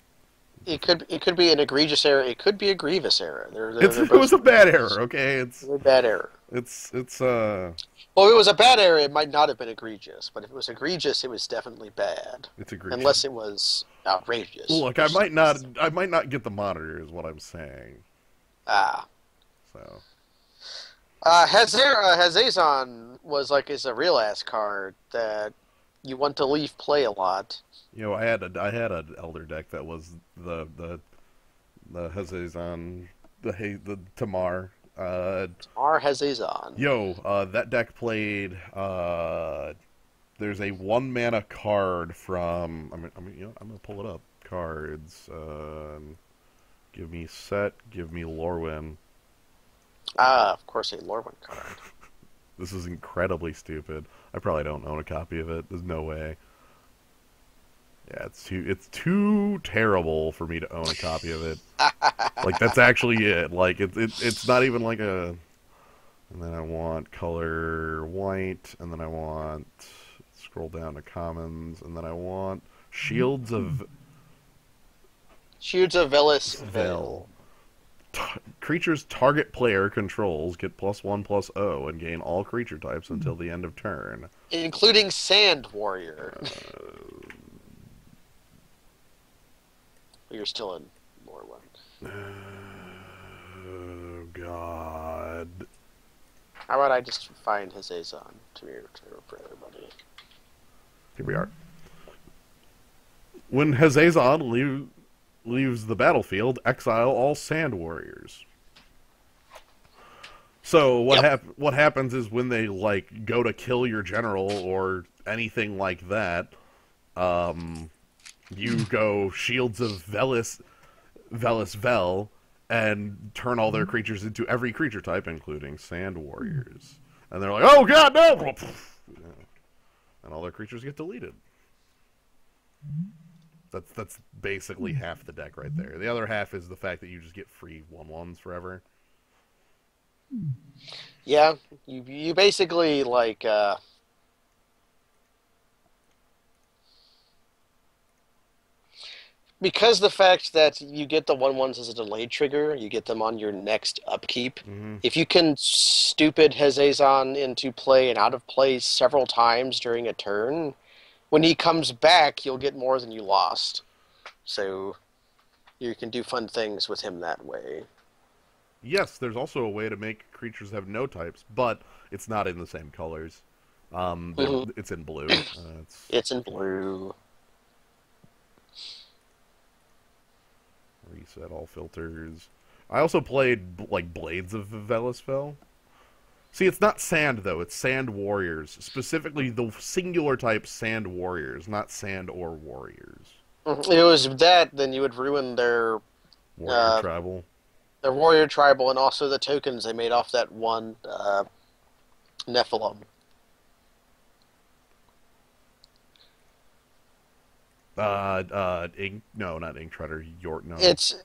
S1: It could be an egregious error. It could be a grievous error.
S2: It was a bad error. Okay,
S1: it's a bad error.
S2: It's
S1: Well, if it was a bad error, it might not have been egregious. But if it was egregious, it was definitely bad.
S2: It's egregious.
S1: Unless it was outrageous.
S2: Look, I might not get the monitor, is what I'm saying.
S1: Ah.
S2: So.
S1: Hazazon is a real ass card that you want to leave play a lot.
S2: You know, I had an Elder deck that was the Hazazon, the Tamar.
S1: Tamar Hazazon.
S2: That deck played. There's a 1-mana card from. I'm gonna pull it up. Cards. Give me Set. Give me Lorwyn.
S1: Of course, a Lorwyn card.
S2: This is incredibly stupid. I probably don't own a copy of it. There's no way. Yeah, it's too terrible for me to own a copy of it. Like, that's actually it. Like, it's not even like a. And then I want color white, and then I want scroll down to commons, and then I want Shields of
S1: Velis Veil.
S2: Creatures target player controls get +1/+0 and gain all creature types until the end of turn,
S1: including Sand Warrior. You're still in Lorwyn.
S2: Oh God!
S1: How about I just find Hazazon for everybody?
S2: Here we are. When Hazazon leaves the battlefield, exile all Sand Warriors. So what happens is when they like go to kill your general or anything like that, you go Shields of Velis Vel and turn all their creatures into every creature type, including Sand Warriors. And they're like, oh God, no! And all their creatures get deleted. That's basically half the deck right there. The other half is the fact that you just get free 1/1s forever.
S1: Yeah, you basically like because the fact that you get the 1/1s as a delayed trigger, you get them on your next upkeep.
S2: Hmm.
S1: If you can stupid Hezazon into play and out of play several times during a turn, when he comes back, you'll get more than you lost. So you can do fun things with him that way.
S2: Yes, there's also a way to make creatures have no types, but it's not in the same colors.
S1: Hmm.
S2: It's in blue. It's
S1: It's in blue.
S2: reset all filters. I also played like Blades of Velisfell. See, it's not sand though; it's sand warriors, specifically the singular type sand warriors, not sand or warriors.
S1: If it was that, then you would ruin
S2: Warrior
S1: uh,
S2: tribal.
S1: their warrior tribal and also the tokens they made off that one Nephilim.
S2: Ink. No, not Ink Treader. York. No,
S1: It's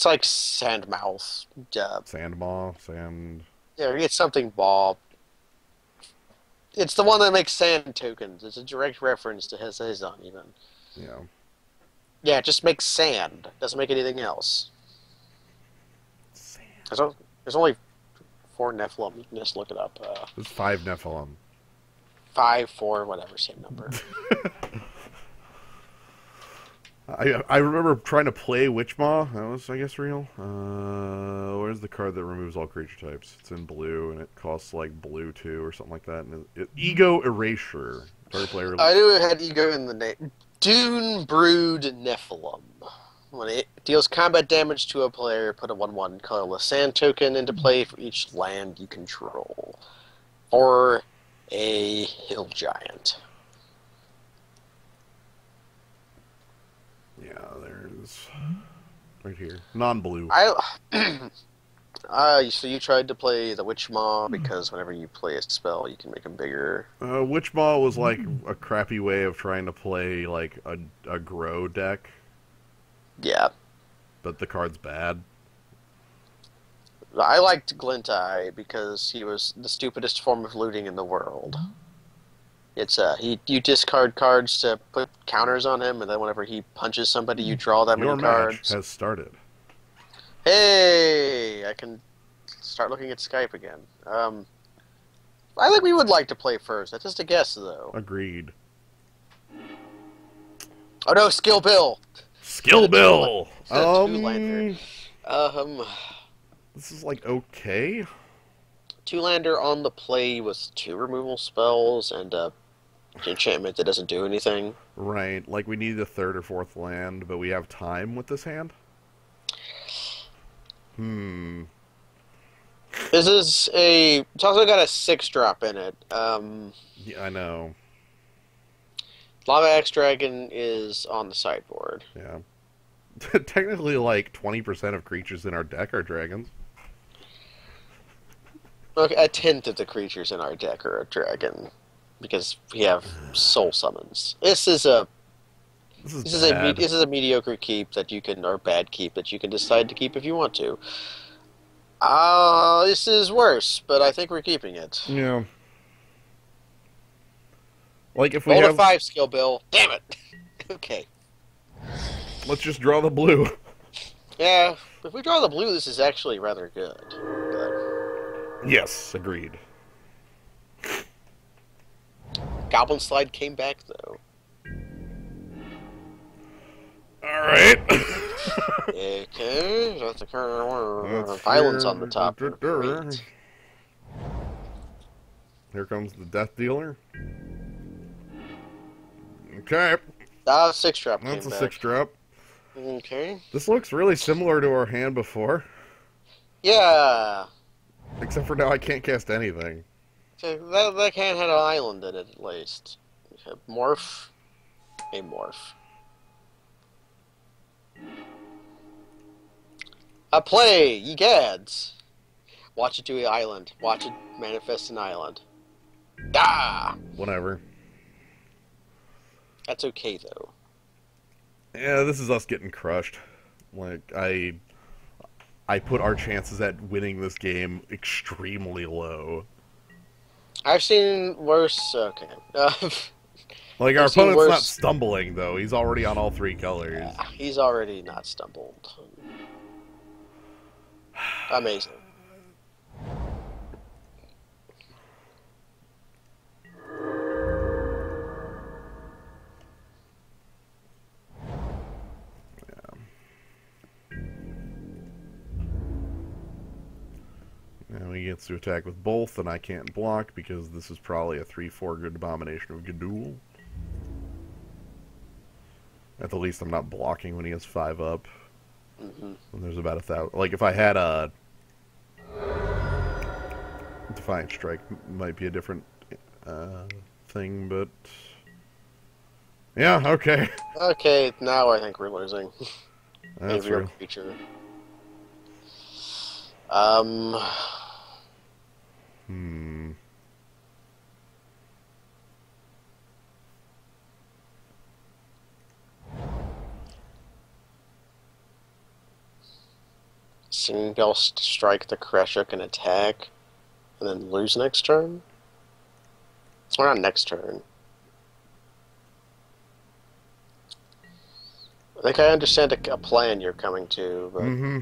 S1: like Sandmouth.
S2: Sandmaw. Sand.
S1: Yeah, it's something Bob. It's the one that makes sand tokens. It's a direct reference to Hezazon even.
S2: Yeah.
S1: Yeah, it just makes sand. Doesn't make anything else.
S2: Sand.
S1: There's only 4 Nephilim. You can just look it up.
S2: There's 5 Nephilim.
S1: 5, 4, whatever, same number.
S2: I remember trying to play Witchmaw. That was, I guess, real. Where's the card that removes all creature types? It's in blue, and it costs like blue 2 or something like that. And Ego Erasure. Target player.
S1: I knew it had ego in the name. Dune Brood Nephilim. When it deals combat damage to a player, put a 1/1 colorless sand token into play for each land you control. Or a hill giant.
S2: Yeah, there's right here. Non-blue.
S1: So you tried to play the Witch Maw because whenever you play a spell, you can make them bigger.
S2: Witchmaw was like a crappy way of trying to play like a grow deck,
S1: Yeah.
S2: but the card's bad.
S1: I liked Glint-Eye because he was the stupidest form of looting in the world. It's you discard cards to put counters on him, and then whenever he punches somebody, you draw that
S2: Your
S1: many
S2: match
S1: cards.
S2: has started.
S1: Hey, I can start looking at Skype again. I think we would like to play first. That's just a guess, though.
S2: Agreed.
S1: Oh no, Skill Bill.
S2: Skill Bill.
S1: Two-lander.
S2: This is like okay.
S1: Two-lander on the play with 2 removal spells and enchantment that doesn't do anything.
S2: Right, like we need a 3rd or 4th land, but we have time with this hand.
S1: This is it's also got a 6-drop in it.
S2: Yeah, I know.
S1: Lava Axe Dragon is on the sideboard.
S2: Yeah. Technically, like 20% of creatures in our deck are dragons.
S1: Okay, a tenth of the creatures in our deck are a dragon because we have soul summons. This is a
S2: Bad.
S1: this is a mediocre keep that you can or bad keep that you can decide to keep if you want to. This is worse, but I think we're keeping it.
S2: Yeah. Like if we
S1: Roll a
S2: have,
S1: 5 skill, Bill. Damn it. Okay.
S2: let's just draw the blue.
S1: Yeah, if we draw the blue, this is actually rather good.
S2: Yes, agreed.
S1: Goblin Slide came back though.
S2: All right.
S1: Okay, that's the current
S2: That's
S1: islands
S2: here.
S1: on the top. Great.
S2: Here comes the Death Dealer. Okay,
S1: 6-drop came
S2: that's a
S1: back.
S2: 6-drop.
S1: Okay.
S2: This looks really similar to our hand before,
S1: Yeah.
S2: except for now I can't cast anything.
S1: So that can have an island in it at least. Morph. A morph. A play, ye gads. Watch it do an island. Watch it manifest an island. Ah!
S2: Whatever.
S1: That's okay though.
S2: Yeah, this is us getting crushed. Like I put our chances at winning this game extremely low.
S1: I've seen worse. Okay.
S2: Like, our
S1: I've seen
S2: opponent's not
S1: worse.
S2: stumbling, though. He's already on all 3 colors.
S1: Yeah, he's already not stumbled. Amazing.
S2: Now he gets to attack with both, and I can't block because this is probably a 3/4 good abomination of Gudul. At the least, I'm not blocking when he has 5 up.
S1: Mm-hmm.
S2: And there's about 1,000. Like, if I had a Defiant Strike, might be a different thing, but yeah, okay.
S1: Okay, now I think we're losing. A
S2: That's
S1: real
S2: right.
S1: creature.
S2: Hmm.
S1: Singing Bell strike the Kreshuk and attack, and then lose next turn? Or not next turn. I think I understand a plan you're coming to, but
S2: Mm-hmm.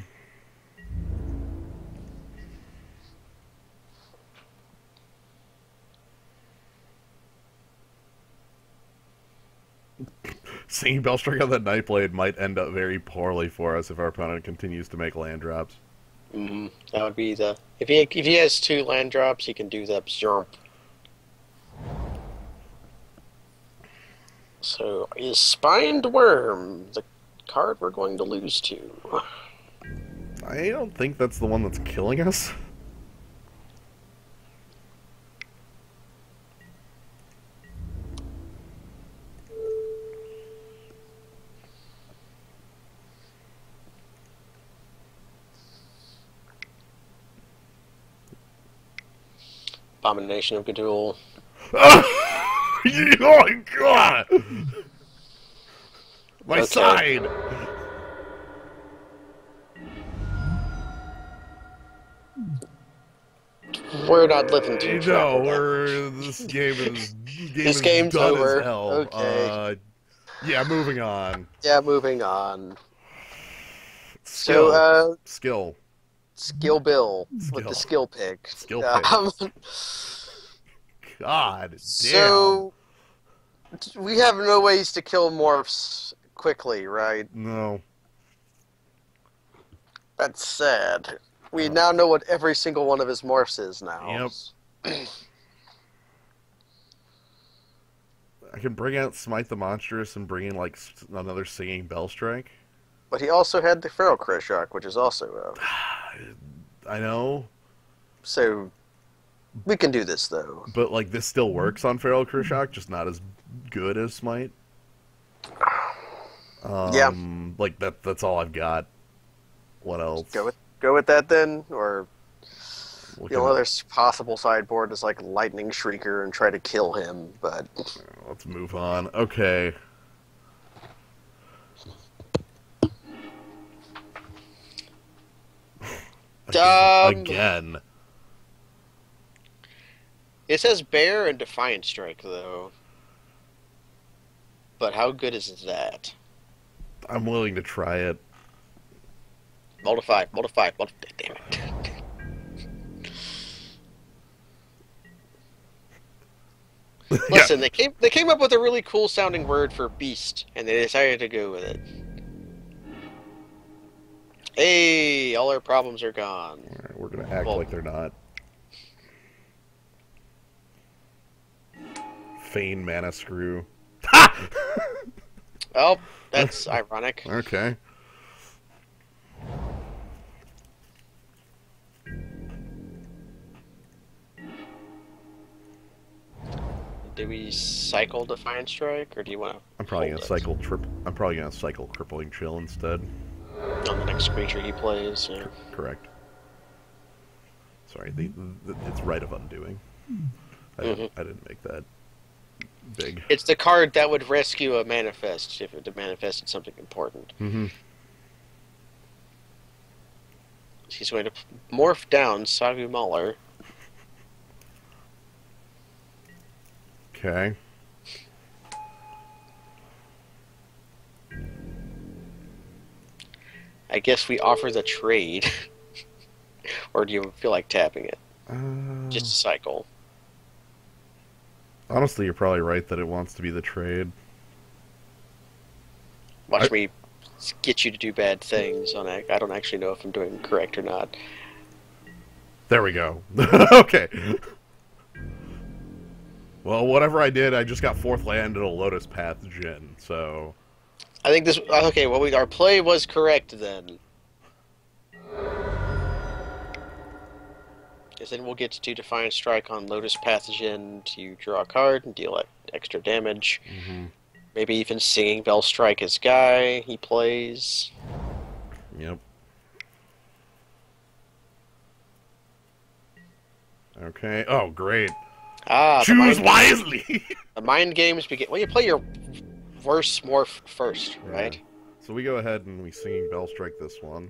S2: Seeing Bellstrike on the Nightblade might end up very poorly for us if our opponent continues to make land drops.
S1: that would be the if he has 2 land drops, he can do the absorb. So is Spined Worm the card we're going to lose to?
S2: I don't think that's the one that's killing us.
S1: Abomination of Gudul.
S2: Oh my god! My
S1: Okay.
S2: side!
S1: We're not living to
S2: You
S1: track
S2: know,
S1: that.
S2: this game is
S1: This game's
S2: done as
S1: over.
S2: hell.
S1: Okay.
S2: Yeah, moving on.
S1: Yeah, moving on. So,
S2: Skill. Skill.
S1: Skill Bill with the
S2: Skill.
S1: skill pick.
S2: Skill pick. God damn.
S1: So, we have no ways to kill morphs quickly, right?
S2: No.
S1: That's sad. We now know what every single one of his morphs is now.
S2: Yep. I can bring out Smite the Monstrous and bring in, like, another Singing Bellstrike.
S1: But he also had the Feral Kreshuk, which is also
S2: I know.
S1: So, we can do this, though.
S2: But, like, this still works on Feral Krishak, just not as good as Smite.
S1: Yeah.
S2: Like, that's all I've got. What else?
S1: Go with that, then? Or
S2: Look
S1: the only other possible sideboard is, like, Lightning Shrieker and try to kill him, but...
S2: Let's move on. Okay. Again.
S1: It says Bear and Defiant Strike, though. But how good is that?
S2: I'm willing to try it.
S1: Multiply. Damn it. Listen, they came up with a really cool sounding word for beast, and they decided to go with it. Hey, all our problems are gone.
S2: Alright, we're gonna act like they're not. Feign Mana Screw.
S1: Oh, that's ironic.
S2: Okay.
S1: Do we cycle Defiant Strike, or do you want to?
S2: I'm probably gonna cycle I'm probably gonna cycle Crippling Chill instead.
S1: On the next creature he plays. Yeah.
S2: Correct. Sorry, it's Rite of Undoing. I didn't make that big.
S1: It's the card that would rescue a manifest if it manifested something important.
S2: Mm-hmm.
S1: He's going to morph down Sagu Mauler.
S2: Okay.
S1: I guess we offer the trade, or do you feel like tapping it?
S2: Uh,
S1: Just a cycle.
S2: Honestly, you're probably right that it wants to be the trade. I,
S1: Watch me get you to do bad things on I don't actually know if I'm doing correct or not.
S2: there we go. Okay. Well, whatever I did, I just got fourth land and a Lotus Path Djinn, so...
S1: I think this okay. Well, our play was correct then, because then we'll get to Defiant Strike on Lotus Pathogen to draw a card and deal extra damage.
S2: Mm-hmm.
S1: Maybe even Singing Bell Strike his guy he plays.
S2: Yep. Okay. Oh, great.
S1: Ah,
S2: Choose wisely!
S1: the mind games begin. Well, you play your worst morph first,
S2: Yeah.
S1: right?
S2: So we go ahead and we Singing Bell Strike this one.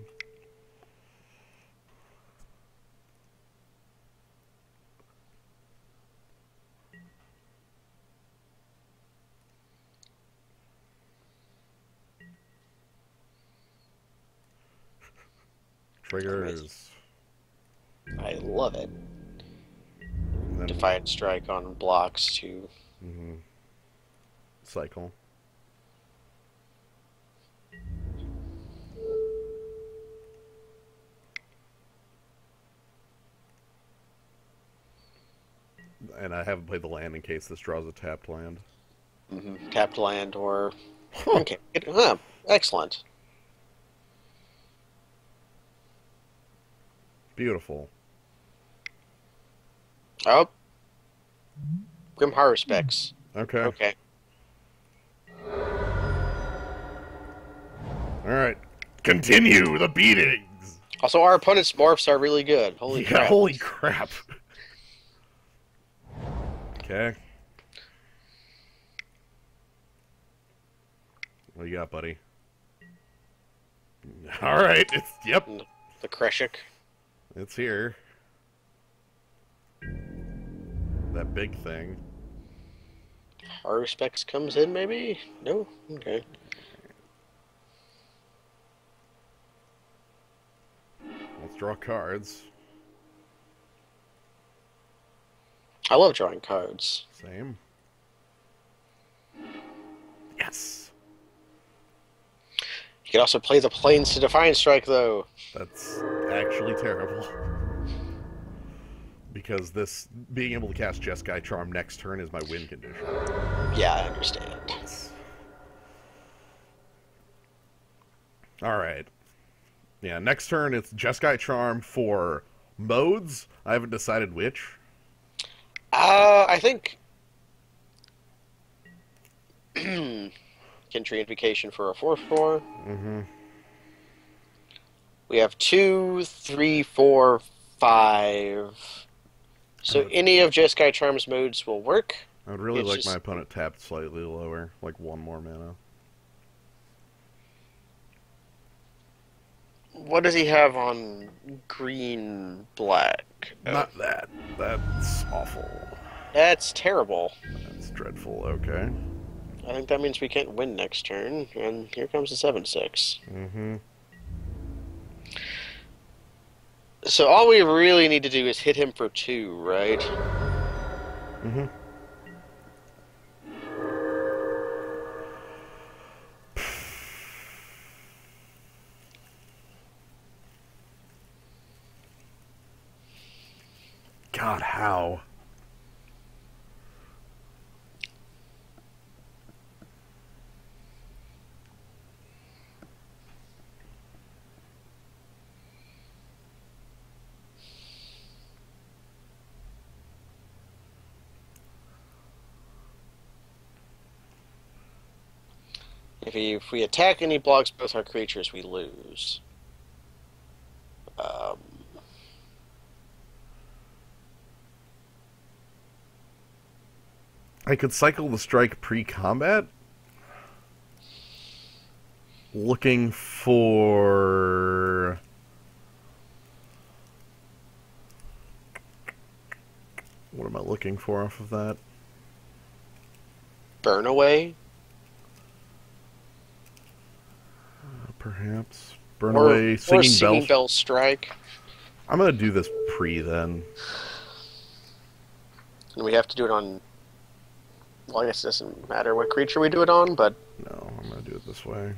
S2: Triggers.
S1: I love it.
S2: And then,
S1: Defiant Strike on blocks to.
S2: mm-hmm. Cycle. And I haven't played the land in case this draws a tapped land.
S1: Tapped land or.
S2: Huh.
S1: Okay. Excellent.
S2: Beautiful.
S1: Oh. Grim Horror Specs.
S2: Okay.
S1: Okay.
S2: Alright. Continue the beatings!
S1: Also, our opponent's morphs are really good. Holy
S2: Yeah,
S1: crap.
S2: holy crap. Okay. What do you got, buddy? Alright, yep.
S1: The Kreshik.
S2: It's here. That big thing.
S1: Horror Specs comes in, maybe? No? Okay.
S2: Let's draw cards.
S1: I love drawing cards.
S2: Same. Yes!
S1: You can also play the Plains to Defiant Strike, though.
S2: That's actually terrible. Because this being able to cast Jeskai Charm next turn is my win condition.
S1: Yeah, I understand.
S2: Alright. Yeah, next turn it's Jeskai Charm for modes. I haven't decided which.
S1: I think... Kintry Invocation for a 4/4.
S2: Mm-hmm.
S1: We have 2, 3, 4, 5. So any of Jeskai Charm's modes will work.
S2: I would really
S1: It's
S2: like
S1: just-
S2: my opponent tapped slightly lower, like one more mana.
S1: What does he have on green black?
S2: Not that. That's awful.
S1: That's terrible.
S2: That's dreadful. Okay.
S1: I think that means we can't win next turn, and here comes the 7/6.
S2: Mm-hmm.
S1: So all we really need to do is hit him for 2, right?
S2: Mm-hmm. God, how?
S1: If we attack and he blocks both our creatures, we lose. Um,
S2: I could cycle the strike pre-combat. Looking for... What am I looking for off of that?
S1: burn away.
S2: Perhaps. Burn away,
S1: Or
S2: singing
S1: Singing
S2: bells.
S1: Bell Strike.
S2: I'm gonna do this pre then.
S1: And we have to do it on. Well, I guess it doesn't matter what creature we do it on, but
S2: No, I'm gonna do it this way.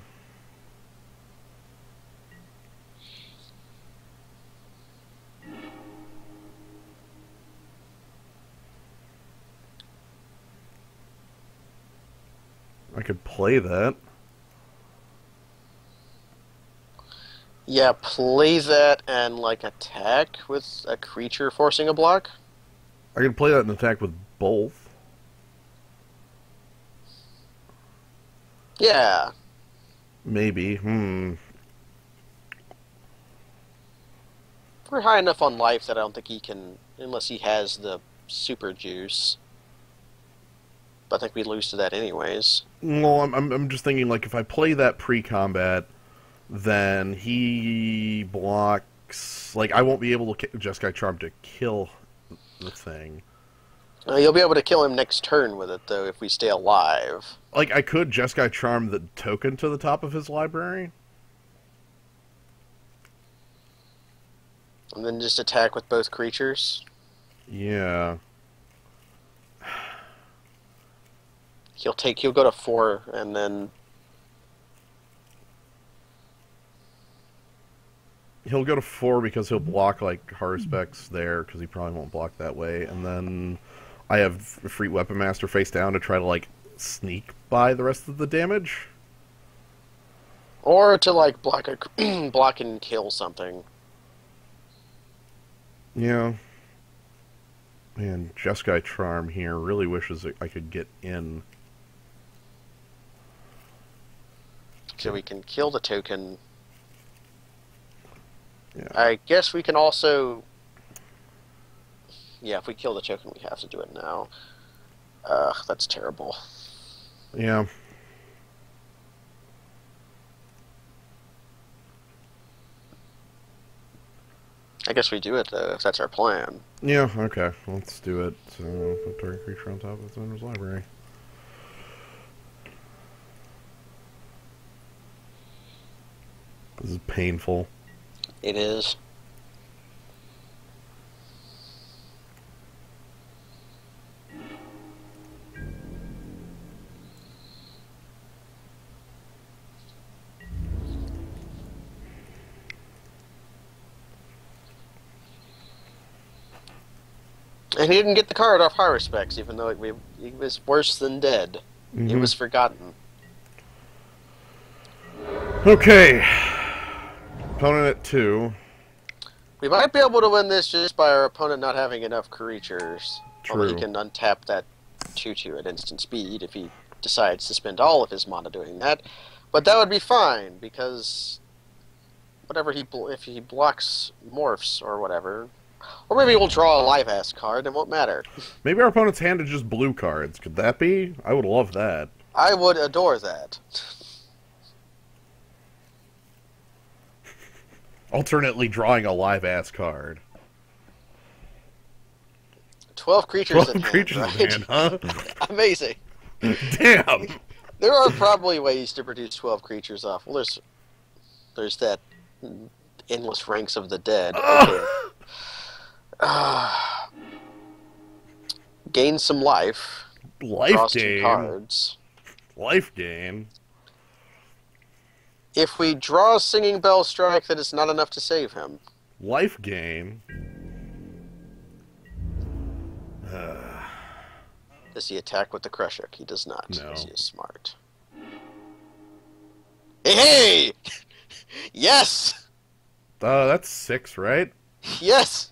S2: I could play that.
S1: yeah, play that and like attack with a creature forcing a block.
S2: I could play that and attack with both.
S1: Yeah,
S2: Maybe.
S1: we're high enough on life that I don't think he can, unless he has the super juice. But I think we lose to that anyways.
S2: Well, I'm just thinking, like, if I play that pre-combat, then he blocks... Like, I won't be able to Jeskai Charm to kill the thing.
S1: You'll be able to kill him next turn with it, though, if we stay alive.
S2: Like, I could Jeskai Charm the token to the top of his library.
S1: And then just attack with both creatures.
S2: Yeah.
S1: He'll go to 4, and then...
S2: He'll go to 4 because he'll block, like, Haruspex there, because he probably won't block that way. And then I have a free Weapon Master face down to try to, like, sneak by the rest of the damage.
S1: Or to, like, block and kill something.
S2: Yeah. Man, Jeskai Charm here really wishes I could get in.
S1: So we can kill the token.
S2: Yeah.
S1: I guess we can also... Yeah, if we kill the token, we have to do it now. Ugh, that's terrible.
S2: Yeah.
S1: I guess we do it, though, if that's our plan.
S2: Yeah, okay. Let's do it. So, put target creature on top of its owner's library. This is painful.
S1: It is. And he didn't get the card off Haruspex, even though he was worse than dead. It was forgotten.
S2: Okay. Opponent at 2.
S1: We might be able to win this just by our opponent not having enough creatures.
S2: True.
S1: Although he can untap that 2/2 at instant speed if he decides to spend all of his mana doing that. But that would be fine, because whatever if he blocks morphs or whatever, or maybe we'll draw a live-ass card, it won't matter.
S2: Maybe our opponent's hand is just blue cards. Could that be? I would love that.
S1: I would adore that.
S2: Alternately drawing a live-ass card.
S1: 12 creatures
S2: 12
S1: in
S2: creatures
S1: hand,
S2: in
S1: right?
S2: hand, huh?
S1: Amazing.
S2: Damn!
S1: There are probably ways to produce 12 creatures off. Well, there's that endless ranks of the dead. Okay. Gain some life.
S2: Life
S1: Draws 2
S2: gain.
S1: cards.
S2: Life gain.
S1: If we draw a Singing Bell Strike, that is not enough to save him.
S2: Life gain.
S1: Does he attack with the Crushhook? He does not,
S2: No.
S1: because he is smart. Hey! Yes!
S2: That's 6, right?
S1: Yes!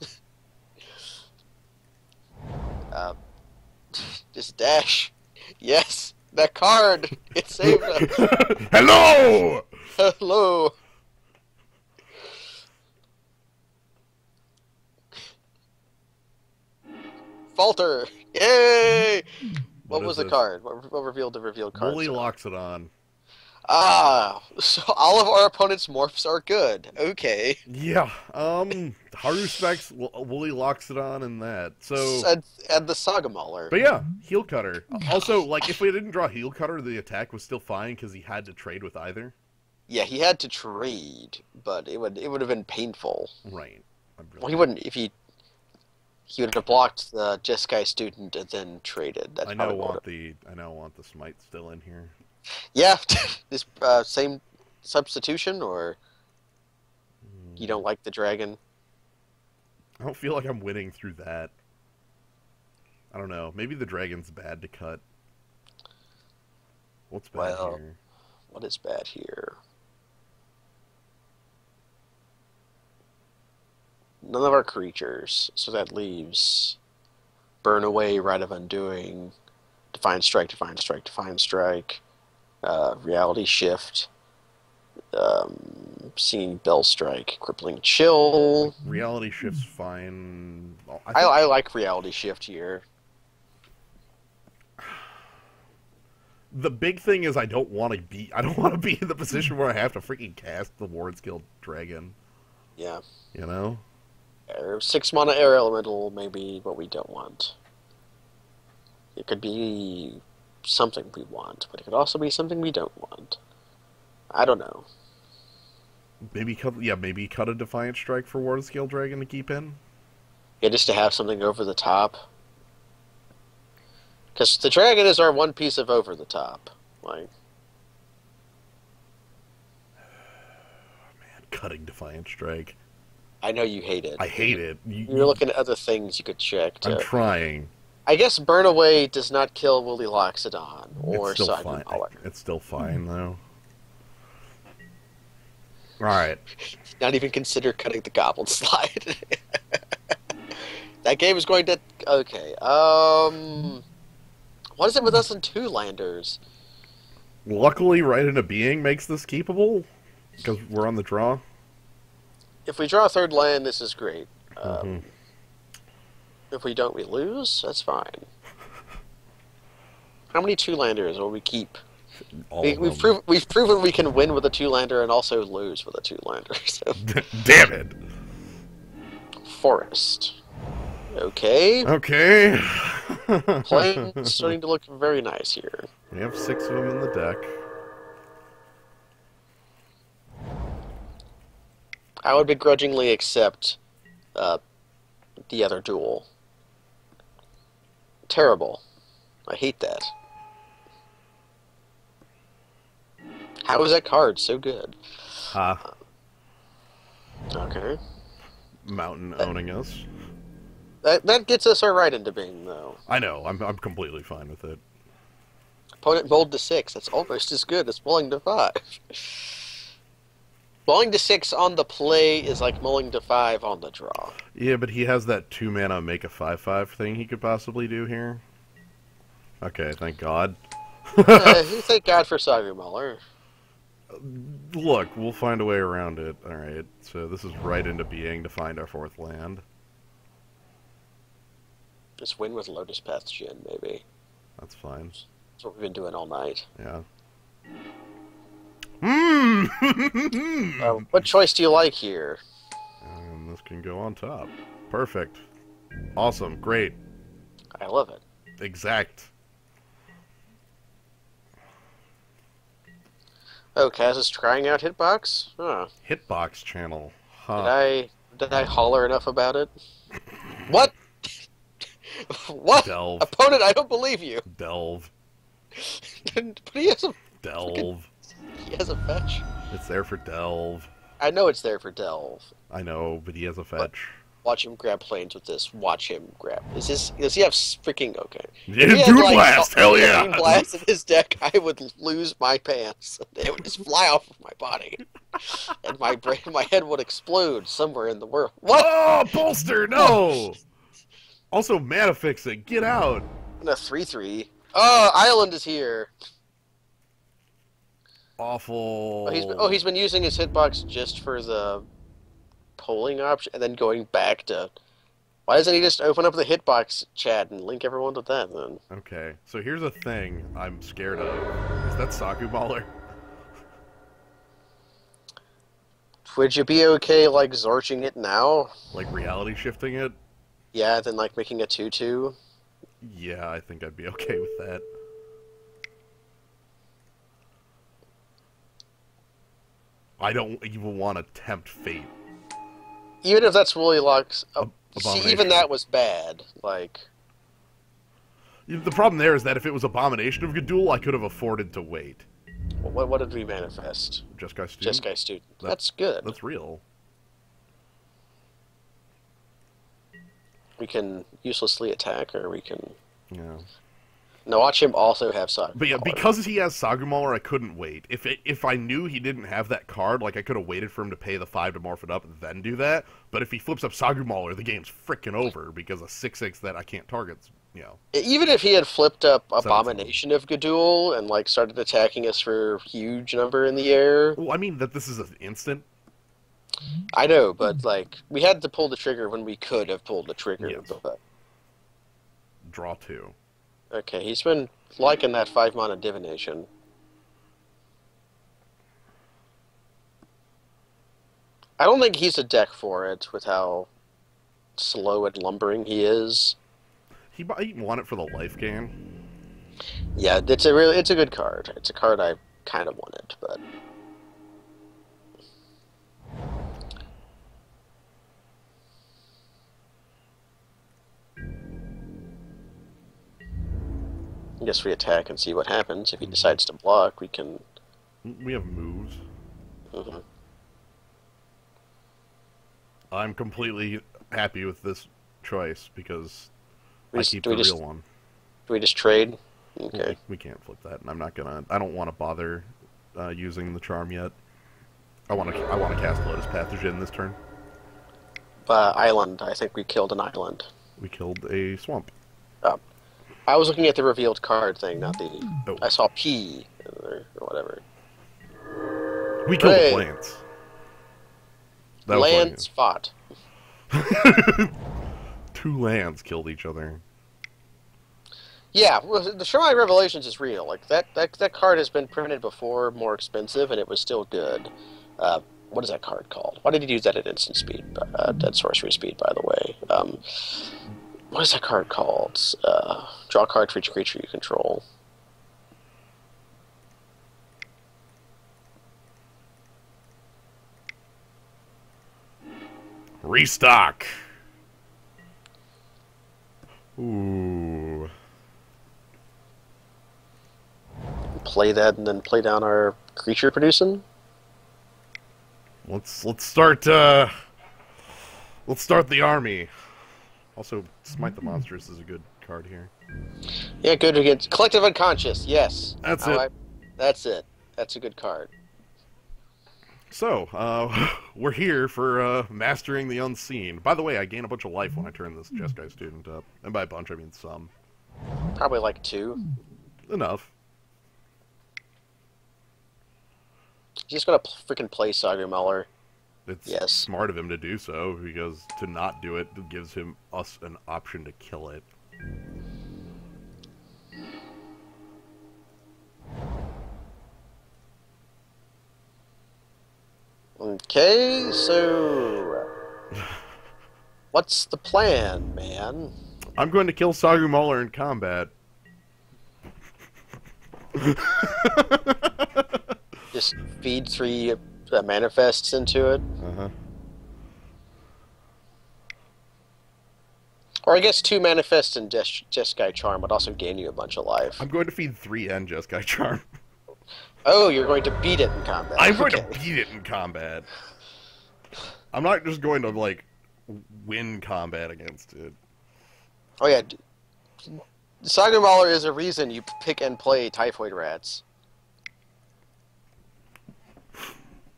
S1: Just dash. Yes! That card! It saved us!
S2: Hello!
S1: Hello! Falter! Yay! What was the
S2: this?
S1: card? What revealed the revealed card?
S2: Bully locks it on.
S1: Ah! So all of our opponent's morphs are good. Okay.
S2: Yeah, Haruspex, Wooly locks it on and that. So,
S1: And the Saga Mauler.
S2: but yeah, Heel Cutter. Also, like, if we didn't draw Heel Cutter, the attack was still fine because he had to trade with either.
S1: Yeah, he had to trade, but it would have been painful.
S2: Right. I
S1: Well,
S2: really
S1: he wouldn't if he would have blocked the Jeskai student and then traded. That's probably what would have.
S2: I now want the smite still in here.
S1: Yeah, this same substitution, or you
S2: Mm,
S1: don't like the dragon?
S2: I don't feel like I'm winning through that. I don't know. Maybe the dragon's bad to cut. What's bad
S1: Well,
S2: here?
S1: what is bad here? None of our creatures, so that leaves Burn Away, Rite of Undoing, Define Strike, Define Strike, Define Strike, Reality Shift, Seeing Bell Strike, Crippling
S2: Like
S1: Chill.
S2: reality shift's fine. Well, I
S1: I,
S2: think
S1: I like Reality Shift here.
S2: the big thing is I don't want to be in the position where I have to freaking cast the Ward's Guild dragon.
S1: Yeah.
S2: You know?
S1: 6 mana Air Elemental may be what we don't want. It could be something we want, but it could also be something we don't want. I don't know.
S2: Maybe cut a Defiant Strike for Ward's Guild dragon to keep in.
S1: Yeah, just to have something over the top. Because the dragon is our one piece of over the top. Like,
S2: Man, cutting Defiant Strike.
S1: I know you hate it.
S2: I hate it.
S1: You're looking at other things you could check
S2: I'm
S1: to.
S2: trying.
S1: I guess Burn Away does not kill Willy Loxodon
S2: It's
S1: or
S2: still
S1: Sagu
S2: fine.
S1: Mauler.
S2: It's still fine though. All right.
S1: Not even consider cutting the Goblin Slide. That game is going to. Okay. What is it with us and two landers?
S2: Luckily, Right Into Being makes this keepable because we're on the draw.
S1: If we draw a third land, this is great.
S2: Mm-hmm.
S1: If we don't, we lose. That's fine. How many two-landers will we keep?
S2: All
S1: We,
S2: of
S1: we've,
S2: them.
S1: we've proven we can win with a two-lander and also lose with a two-lander. So,
S2: Damn it.
S1: Forest. Okay.
S2: Okay.
S1: Playing starting to look very nice here.
S2: We have 6 of them in the deck.
S1: I would begrudgingly accept the other duel. Terrible. I hate that. How is that card so good?
S2: Ha.
S1: Okay.
S2: Mountain owning us.
S1: That gets us our right into being, though.
S2: I know. I'm completely fine with it.
S1: Opponent bowled to 6. That's almost as good as bowling to 5. Bowling to 6 on the play is like bowling to 5 on the draw.
S2: Yeah, but he has that 2 mana make a 5/5 thing he could possibly do here. Okay, thank God.
S1: Thank God for Sagu Muller.
S2: Look, we'll find a way around it. Alright, so this is Right Into Being to find our 4th land.
S1: Just win with Lotus Path Jin, maybe.
S2: That's fine.
S1: That's what we've been doing all night.
S2: Yeah.
S1: What choice do you like here?
S2: And this can go on top. Perfect. Awesome. Great.
S1: I love it.
S2: Exact.
S1: Oh, Kaz is trying out Hitbox? Huh.
S2: Hitbox channel. Huh.
S1: Did I holler enough about it? What? What?
S2: Delve.
S1: Opponent, I don't believe you.
S2: Delve.
S1: But he has a
S2: Delve.
S1: he has a fetch.
S2: It's there for Delve.
S1: I know it's there for Delve.
S2: I know, but he has a fetch.
S1: Watch him grab planes with this. Watch him grab. Does he have freaking okay?
S2: Yeah,
S1: If he had,
S2: Doom Blast! Hell yeah!
S1: Doom Blast in his deck, I would lose my pants. They would just fly off of my body, and my head would explode somewhere in the world. What?
S2: Oh, bolster! No! Also, mana fixing. Get out!
S1: And a 3/3. Oh, Island is here.
S2: Awful.
S1: He's been using his hitbox just for the polling option, and then going back to. Why doesn't he just open up the hitbox chat and link everyone to that then?
S2: Okay, so here's a thing I'm scared of. Is that Saku Baller?
S1: Would you be okay like Zorching it now?
S2: Like reality shifting it?
S1: Yeah, then like making a 2/2.
S2: Yeah, I think I'd be okay with that. I don't even want to tempt fate.
S1: Even if that's Willy Locke's, see, even
S2: Abomination.
S1: that was bad. Like,
S2: The problem there is that if it was Abomination of Gadul, I could have afforded to wait.
S1: what did we manifest?
S2: Just Guy Student?
S1: Jeskai student.
S2: That,
S1: That's good.
S2: that's real.
S1: We can uselessly attack, or we can.
S2: Yeah.
S1: Now watch him also have Saga.
S2: But yeah, because he has Sagumauer, I couldn't wait. If I knew he didn't have that card, like I could have waited for him to pay the 5 to morph it up and then do that. But if he flips up Sagumauer, the game's freaking over because a 6/6 that I can't target. You know,
S1: Even if he had flipped up
S2: 7/7.
S1: Abomination of Gadul and like started attacking us for a huge number in the air,
S2: Well, I mean that this is an instant.
S1: I know, but like we had to pull the trigger when we could have pulled the trigger.
S2: Yes.
S1: But
S2: Draw 2.
S1: okay, he's been liking that 5 mana divination. I don't think he's a deck for it with how slow and lumbering he is.
S2: He might want it for the life gain.
S1: Yeah, it's a good card. It's a card I kind of wanted, but I guess we attack and see what happens. If he decides to block, we can.
S2: We have moves.
S1: Mhm.
S2: I'm completely happy with this choice because
S1: We
S2: I
S1: just,
S2: keep
S1: do
S2: the
S1: we just
S2: real one.
S1: do we just trade?
S2: Well,
S1: Okay.
S2: we can't flip that, and I'm not gonna. I don't want to bother using the charm yet. I want to. I want to cast Lotus Pathogen this turn.
S1: Island. I think we killed an island.
S2: We killed a swamp.
S1: I was looking at the revealed card thing, not the.
S2: Oh.
S1: I saw P or whatever.
S2: We killed
S1: Hey.
S2: the plants. That was
S1: Lands fought.
S2: like, 2 lands killed each other.
S1: Yeah, well, the Shrine Revelations is real. Like that card has been printed before, more expensive, and it was still good. What is that card called? Why did he use that at instant speed? Dead sorcery speed, by the way. What is that card called? Draw a card for each creature you control.
S2: Restock. Ooh.
S1: Play that and then play down our creature producing.
S2: Let's start. Let's start the army. Also, Smite the Monsters is a good card here.
S1: Yeah, good against collective unconscious. Yes,
S2: That's it.
S1: That's it. That's a good card.
S2: So, we're here for mastering the unseen. By the way, I gain a bunch of life when I turn this Jeskai student up, and by a bunch I mean some.
S1: Probably like 2.
S2: Enough.
S1: He's just gonna freaking play Saga Muller.
S2: It's
S1: Yes.
S2: smart of him to do so because to not do it gives us an option to kill it.
S1: Okay, so what's the plan, man?
S2: I'm going to kill Sagumauer in combat.
S1: Just feed 3 manifests into it?
S2: Uh-huh.
S1: Or I guess 2 manifests and Jeskai Charm would also gain you a bunch of life.
S2: I'm going to feed 3 and Jeskai Charm.
S1: Oh, you're going to beat it in combat.
S2: I'm going
S1: Okay.
S2: to beat it in combat. I'm not just going to, like, win combat against it.
S1: Oh yeah, Saga Mauler is a reason you pick and play Typhoid Rats.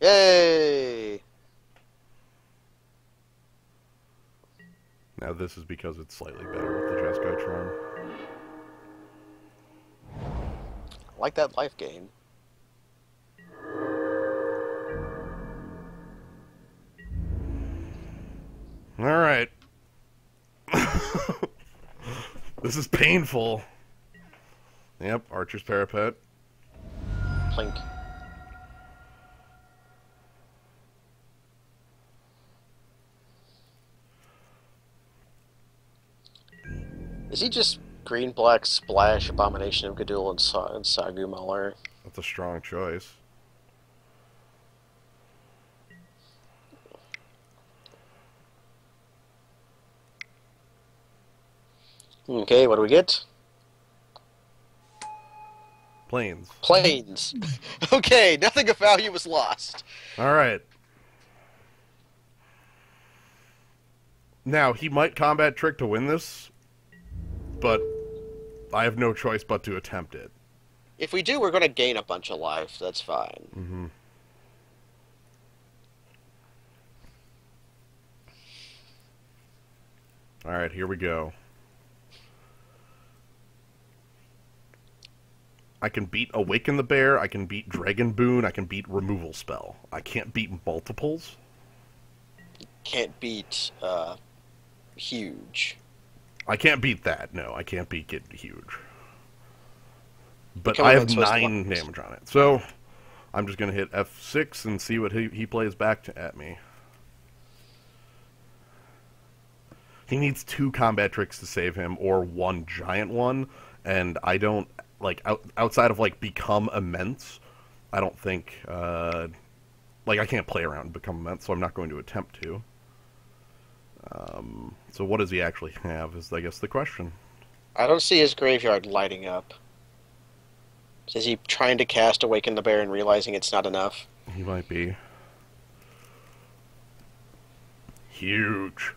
S1: Yay!
S2: Now this is because it's slightly better with the Jeskai Charm.
S1: I like that life gain.
S2: Alright. This is painful. Yep, Archer's Parapet.
S1: Plink. Is he just green-black splash Abomination of Gadul and Sagu Mauler?
S2: That's a strong choice.
S1: Okay, what do we get?
S2: Planes.
S1: Planes. Okay, nothing of value was lost.
S2: All right. Now, he might combat trick to win this, but I have no choice but to attempt it.
S1: If we do, we're going to gain a bunch of life. That's fine.
S2: Mm-hmm. All right, here we go. I can beat Awaken the Bear, I can beat Dragon Boon, I can beat Removal Spell. I can't beat multiples.
S1: Can't beat huge.
S2: I can't beat that, no. I can't beat Get Huge. But
S1: Become
S2: I
S1: a
S2: have
S1: Mentos
S2: 9
S1: Deluxe.
S2: damage on it. So, I'm just going to hit F6 and see what he plays back at me. He needs 2 combat tricks to save him, or 1 giant one, and I don't, like, outside of, like, Become Immense, I don't think, like, I can't play around Become Immense, so I'm not going to attempt to. So what does he actually have is, I guess, the question.
S1: I don't see his graveyard lighting up. Is he trying to cast Awaken the Bear and realizing it's not enough?
S2: He might be. Huge.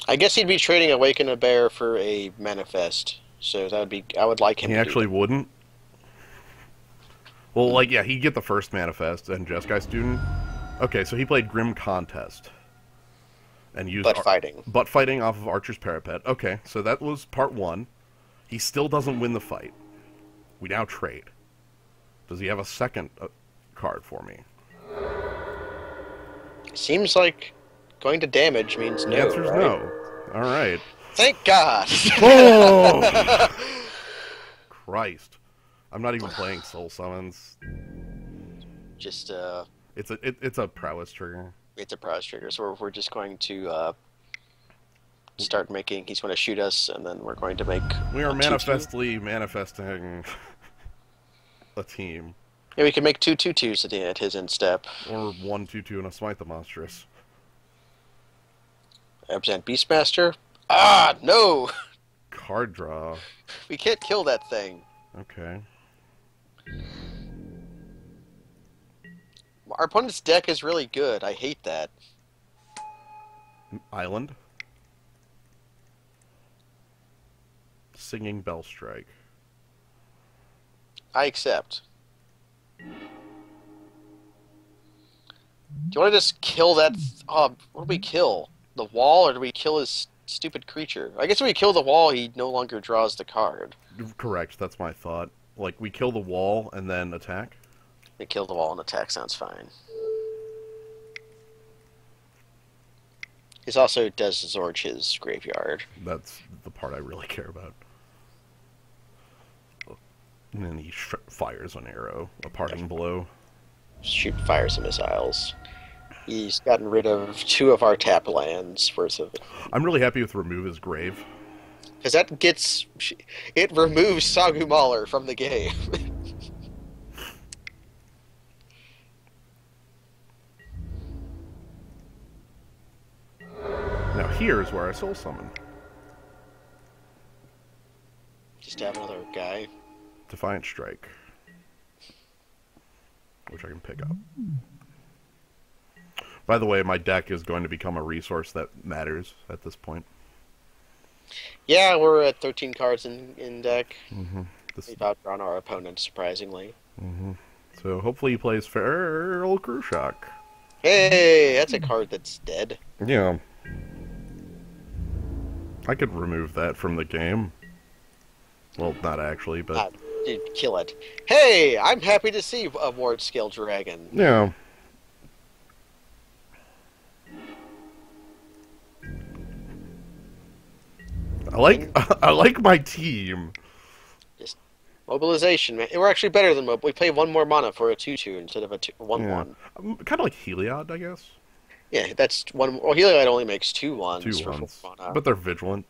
S1: I guess he'd be trading Awaken the Bear for a Manifest. So that would be. I would like him
S2: He
S1: to
S2: actually
S1: do
S2: wouldn't. Well, like, yeah, he'd get the first Manifest and Jeskai Student. Okay, so he played Grim Contest. And used
S1: butt fighting.
S2: butt fighting off of Archer's Parapet. Okay, so that was part 1. He still doesn't win the fight. We now trade. Does he have a second card for me?
S1: Seems like going to damage means
S2: The
S1: no,
S2: answer's
S1: right?
S2: no. Alright.
S1: Thank God!
S2: Oh! Christ. I'm not even playing Soul Summons.
S1: Just,
S2: It's a prowess trigger.
S1: it's a prize trigger, so we're just going to start making. He's going to shoot us, and then we're going to make.
S2: We are
S1: a 2/2.
S2: manifestly manifesting a team.
S1: Yeah, we can make 2/2/2s at his instep.
S2: Or 1/2/2 and a Smite the Monstrous.
S1: Represent Beastmaster. Ah, no!
S2: Card draw.
S1: We can't kill that thing.
S2: Okay.
S1: Our opponent's deck is really good. I hate that.
S2: Island. Singing Bell Strike.
S1: I accept. Do you want to just kill that? Oh, what do we kill? The wall, or do we kill his stupid creature? I guess if we kill the wall, he no longer draws the card.
S2: Correct, that's my thought. Like, we kill the wall and then attack?
S1: We kill the wall and attack sounds fine. He also does Zorge his graveyard.
S2: That's the part I really care about. And then he fires an arrow, a parting blow.
S1: Shoot fires and missiles. He's gotten rid of 2 of our tap lands worth of.
S2: I'm really happy with Remove His Grave.
S1: Because that gets. It removes Sagu Mauler from the game.
S2: Now here's where I Soul Summon.
S1: Just have another guy.
S2: Defiant Strike. Which I can pick up. By the way, my deck is going to become a resource that matters at this point.
S1: Yeah, we're at 13 cards in deck.
S2: Mm-hmm.
S1: We've outdrawn our opponent, surprisingly.
S2: Mm-hmm. So hopefully he plays Feral Cruciak.
S1: Hey, that's a card that's dead.
S2: Yeah. I could remove that from the game. Well, not actually, but...
S1: Ah, dude, kill it. Hey, I'm happy to see a Ward Scale Dragon.
S2: Yeah. I like my team.
S1: Just mobilization, man. We're actually better than we play 1 more mana for a 2/2 instead of a 1/1.
S2: Yeah. Kind of like Heliod, I guess.
S1: Yeah, that's one. Well, Heliod only makes 2 1s
S2: 2
S1: for
S2: ones.
S1: 4 mana.
S2: But they're vigilant.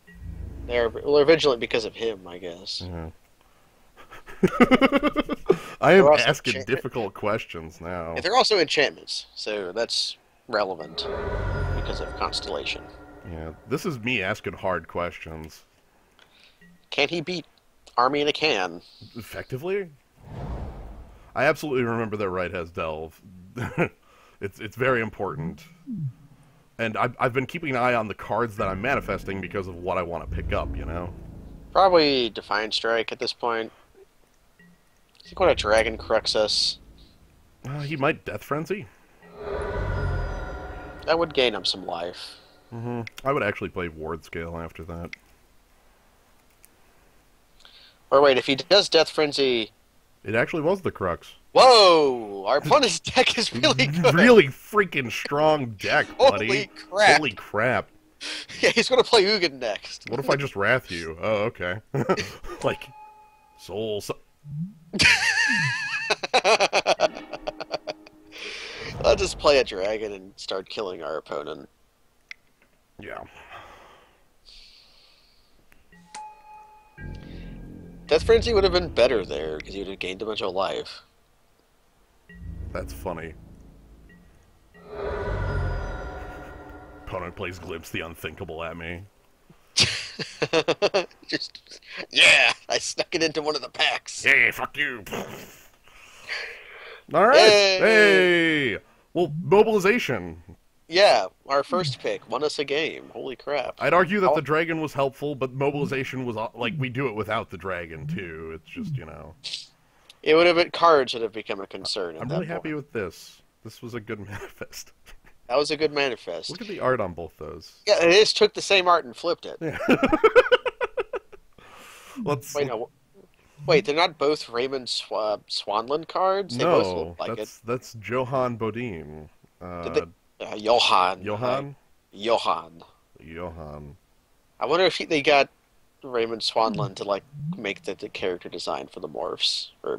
S1: They're vigilant because of him, I guess.
S2: Yeah. I am
S1: They're also
S2: asking difficult questions now.
S1: And they're also enchantments, so that's relevant because of Constellation.
S2: Yeah, this is me asking hard questions.
S1: Can he beat Army in a Can?
S2: Effectively, I absolutely remember that Wright has Delve. It's very important, and I've been keeping an eye on the cards that I'm manifesting because of what I want to pick up. You know.
S1: Probably Defiant Strike at this point. I think when a dragon crux us,
S2: He might Death Frenzy.
S1: that would gain him some life.
S2: I would actually play Ward Scale after that.
S1: Or wait, if he does Death Frenzy...
S2: It actually was the Crux.
S1: Whoa! Our opponent's deck is really good!
S2: Really freaking strong deck, buddy.
S1: Holy crap!
S2: Holy crap.
S1: Yeah, he's gonna play Ugin next.
S2: What if I just Wrath you? Oh, okay. Like, Soul...
S1: I'll just play a dragon and start killing our opponent.
S2: Yeah.
S1: Death Frenzy would have been better there, because he would have gained a bunch of life.
S2: That's funny. Opponent plays Glimpse the Unthinkable at me.
S1: Just, yeah, I snuck it into one of the packs.
S2: Hey, fuck you. Alright.
S1: Hey!
S2: Hey! Well, mobilization.
S1: Yeah, our first pick won us a game. Holy crap.
S2: I'd argue that the dragon was helpful, but mobilization was, like, we do it without the dragon, too. It's just, you know.
S1: It would have been cards that have become a concern at
S2: I'm
S1: that
S2: really
S1: point.
S2: happy with this. This was a good manifest.
S1: That was a good manifest.
S2: Look at the art on both those.
S1: Yeah, it just took the same art and flipped it.
S2: Yeah. Let's...
S1: Wait, no. Wait, they're not both Raymond Swanland cards? They both
S2: No,
S1: look like
S2: that's Johann Bodine.
S1: Did they... Johann.
S2: Johann?
S1: Johann.
S2: Johann.
S1: I wonder if they got Raymond Swanland to like make the character design for the morphs, or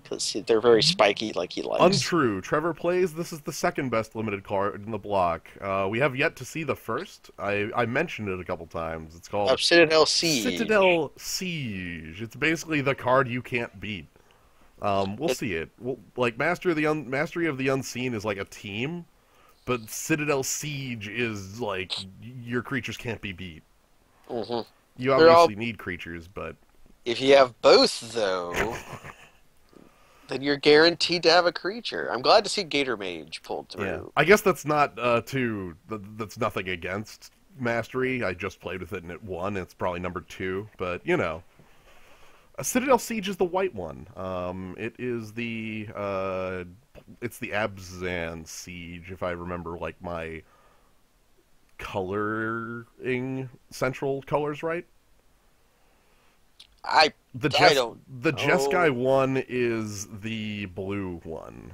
S1: because they're very spiky, like he likes.
S2: Untrue. Trevor plays. This is the second best limited card in the block. We have yet to see the first. I mentioned it a couple times. It's called
S1: Citadel Siege.
S2: Citadel Siege. It's basically the card you can't beat. We'll see it. Like Mastery of the Unseen is like a team, but Citadel Siege is like your creatures can't be beat.
S1: Mm-hmm.
S2: You obviously need creatures, but
S1: if you have both, though, then you're guaranteed to have a creature. I'm glad to see Gator Mage pulled through.
S2: yeah, I guess that's not that's nothing against Mastery. I just played with it and it won. It's probably number 2, but you know. Citadel Siege is the white one. It is it's the Abzan Siege, if I remember, like, my coloring central colors right.
S1: I don't.
S2: The Jeskai one is the blue one.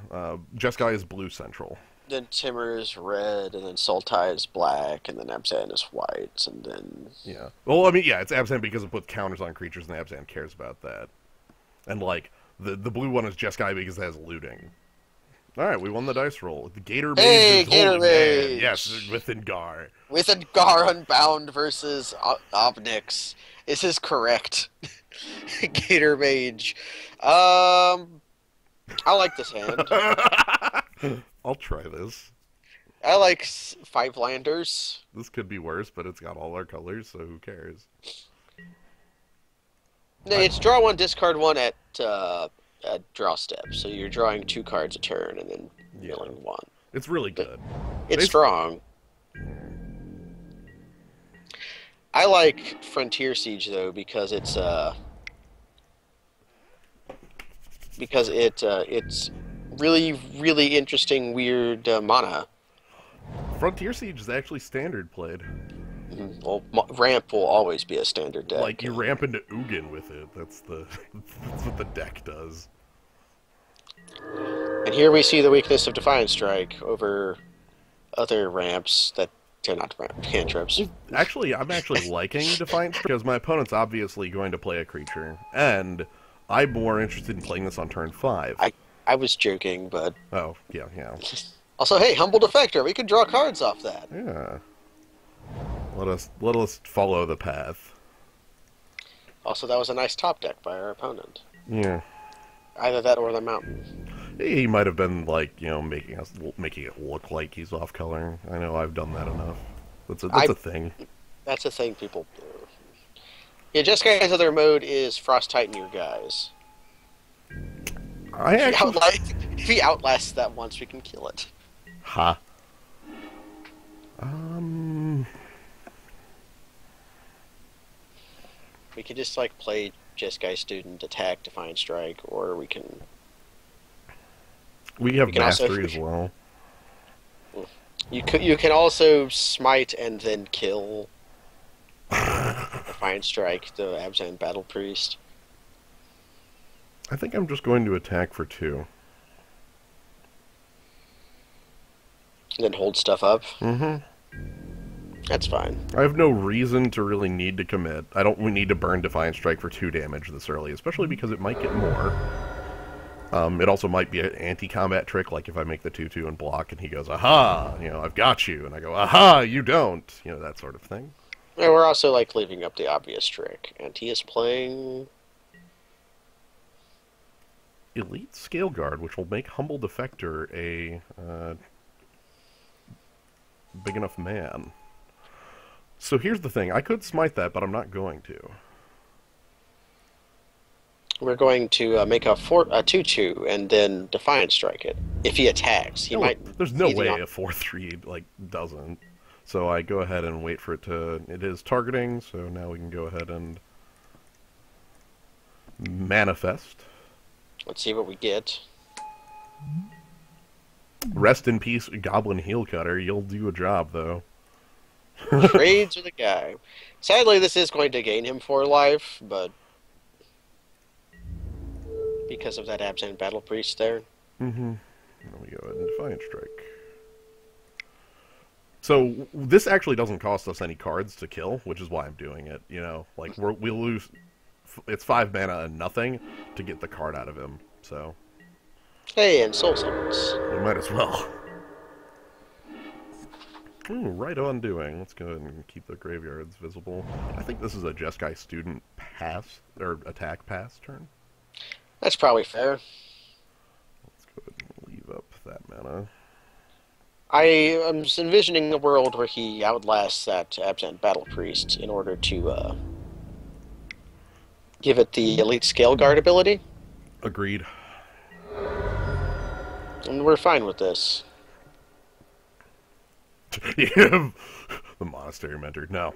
S2: Jeskai is blue central.
S1: Then Timur is red, and then Sultai is black, and then Abzan is white, and then...
S2: Yeah. Well, I mean, yeah, it's Abzan because it puts counters on creatures, and Abzan cares about that. And, like, the blue one is Jeskai because it has looting. Alright, we won the dice roll. The Gator Mage
S1: Hey,
S2: is
S1: Gator
S2: holding
S1: Mage!
S2: man. Yes, with Ingar.
S1: With Gar Unbound versus Obnix. This is correct. Gator Mage. I like this hand.
S2: I'll try this.
S1: I like 5 landers.
S2: This could be worse, but it's got all our colors, so who cares?
S1: No, it's draw 1, discard 1 at draw step. So you're drawing 2 cards a turn and then milling 1.
S2: It's really good.
S1: It's strong. I like Frontier Siege though because it's really interesting weird mana.
S2: Frontier Siege is actually standard played.
S1: Well, ramp will always be a standard deck.
S2: Like, you ramp into Ugin with it. That's what the deck does.
S1: And here we see the weakness of Defiant Strike over other ramps that they're not cantrips.
S2: Actually, I'm actually liking Defiant Strike because my opponent's obviously going to play a creature, and I'm more interested in playing this on turn 5.
S1: I was joking, but...
S2: Oh, yeah.
S1: Also, hey, Humble Defector, we can draw cards off that.
S2: Yeah. Let us follow the path.
S1: Also, that was a nice top deck by our opponent.
S2: Yeah.
S1: Either that or the mountain.
S2: He might have been, like, you know, making it look like he's off color. I know I've done that enough. That's
S1: I
S2: a thing.
S1: That's a thing people do. Yeah, Jeskai other mode is Frost Titan your guys.
S2: I actually,
S1: If he outlasts that once, we can kill it.
S2: ha. Um,
S1: We could just like play Jeskai student, attack, Defiant Strike, or
S2: we
S1: we
S2: have
S1: can also
S2: mastery as well.
S1: you can also smite and then kill Defiant Strike, the Abzan Battle Priest.
S2: I think I'm just going to attack for 2.
S1: And then hold stuff up.
S2: Mm-hmm.
S1: That's fine.
S2: I have no reason to really need to commit. I don't need to burn Defiant Strike for 2 damage this early, especially because it might get more. It also might be an anti-combat trick, like if I make the 2/2 and block, and he goes, "Aha! You know, I've got you," and I go, "Aha! You don't!" You know, that sort of thing.
S1: And we're also like leaving up the obvious trick, and he is playing
S2: Elite Scale Guard, which will make Humble Defector a big enough man. So here's the thing: I could smite that, but I'm not going to.
S1: We're going to make a 2/2 and then Defiant Strike it. If he attacks, he
S2: No,
S1: might.
S2: there's no
S1: be
S2: way
S1: the
S2: a 4/3 like doesn't. So I go ahead and wait for it to. It is targeting, so now we can go ahead and manifest.
S1: Let's see what we get.
S2: Rest in peace, Goblin Heel Cutter. You'll do a job, though.
S1: Trades with a guy. Sadly, this is going to gain him 4 life, but because of that Absent Battle Priest there.
S2: Mm-hmm. Let me go ahead and Defiant Strike. So this actually doesn't cost us any cards to kill, which is why I'm doing it. You know, like we lose. It's 5 mana and nothing to get the card out of him. So
S1: Hey, and Soul Summons.
S2: we might as well. Ooh, right on doing. Let's go ahead and keep the graveyards visible. I think this is a Jeskai student pass or attack pass turn.
S1: That's probably fair.
S2: Let's go ahead and leave up that mana.
S1: I am envisioning a world where he outlasts that Absent Battle Priest in order to give it the Elite Scale Guard ability.
S2: Agreed.
S1: And we're fine with this.
S2: Yeah, the Monastery Mentor. No,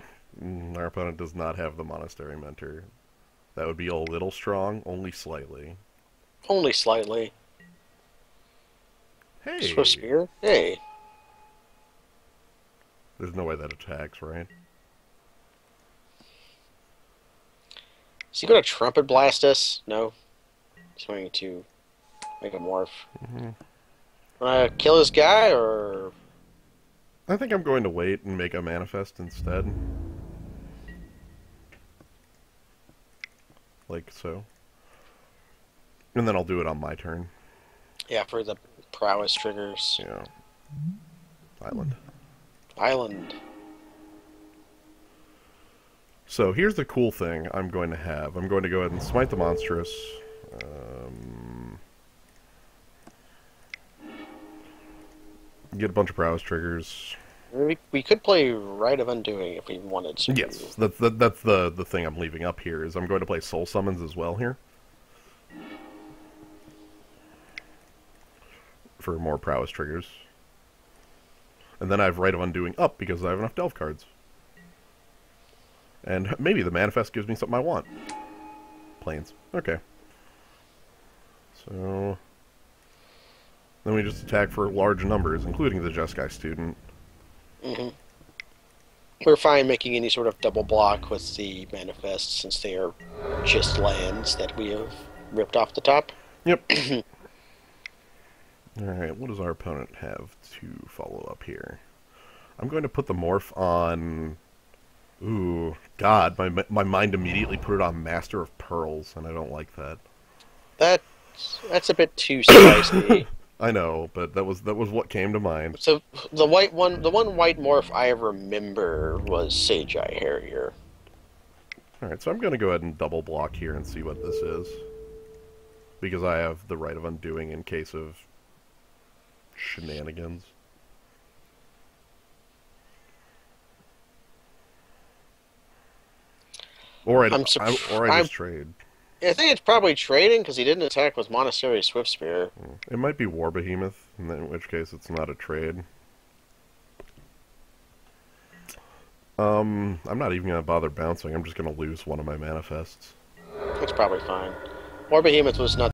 S2: our opponent does not have the Monastery Mentor. That would be a little strong, only slightly.
S1: Only slightly.
S2: Hey!
S1: Swift Spear? Hey.
S2: There's no way that attacks, right?
S1: Is he going to Trumpet Blast us? No. He's going to make a morph.
S2: Mm-hmm.
S1: Want to kill this guy, or...
S2: I think I'm going to wait and make a manifest instead. Like so. And then I'll do it on my turn.
S1: Yeah, for the prowess triggers.
S2: Yeah. Island.
S1: Island.
S2: So here's the cool thing I'm going to have. I'm going to go ahead and smite the monstrous. Get a bunch of prowess triggers.
S1: We could play Rite of Undoing if we wanted to.
S2: Yes, that's the thing I'm leaving up here, is I'm going to play Soul Summons as well here. For more prowess triggers. And then I have Rite of Undoing up because I have enough Delve cards. And maybe the Manifest gives me something I want. Plains. Okay. So... then we just attack for large numbers, including the Jeskai student.
S1: Mm-hmm. We're fine making any sort of double block with the Manifest, since they are just lands that we have ripped off the top.
S2: Yep. Alright, what does our opponent have to follow up here? I'm going to put the morph on... Ooh, God, my mind immediately put it on Master of Pearls, and I don't like that.
S1: That's a bit too spicy.
S2: I know, but that was what came to mind.
S1: So the one white morph I remember was Sage Eye Harrier.
S2: Alright, so I'm going to go ahead and double block here and see what this is. Because I have the Rite of Undoing in case of shenanigans.
S1: I'm
S2: or I
S1: I'm
S2: just trade.
S1: I think it's probably trading because he didn't attack with Monastery Swift Spear.
S2: It might be War Behemoth, in which case it's not a trade. I'm not even gonna bother bouncing. I'm just gonna lose one of my manifests.
S1: It's probably fine. War Behemoth was not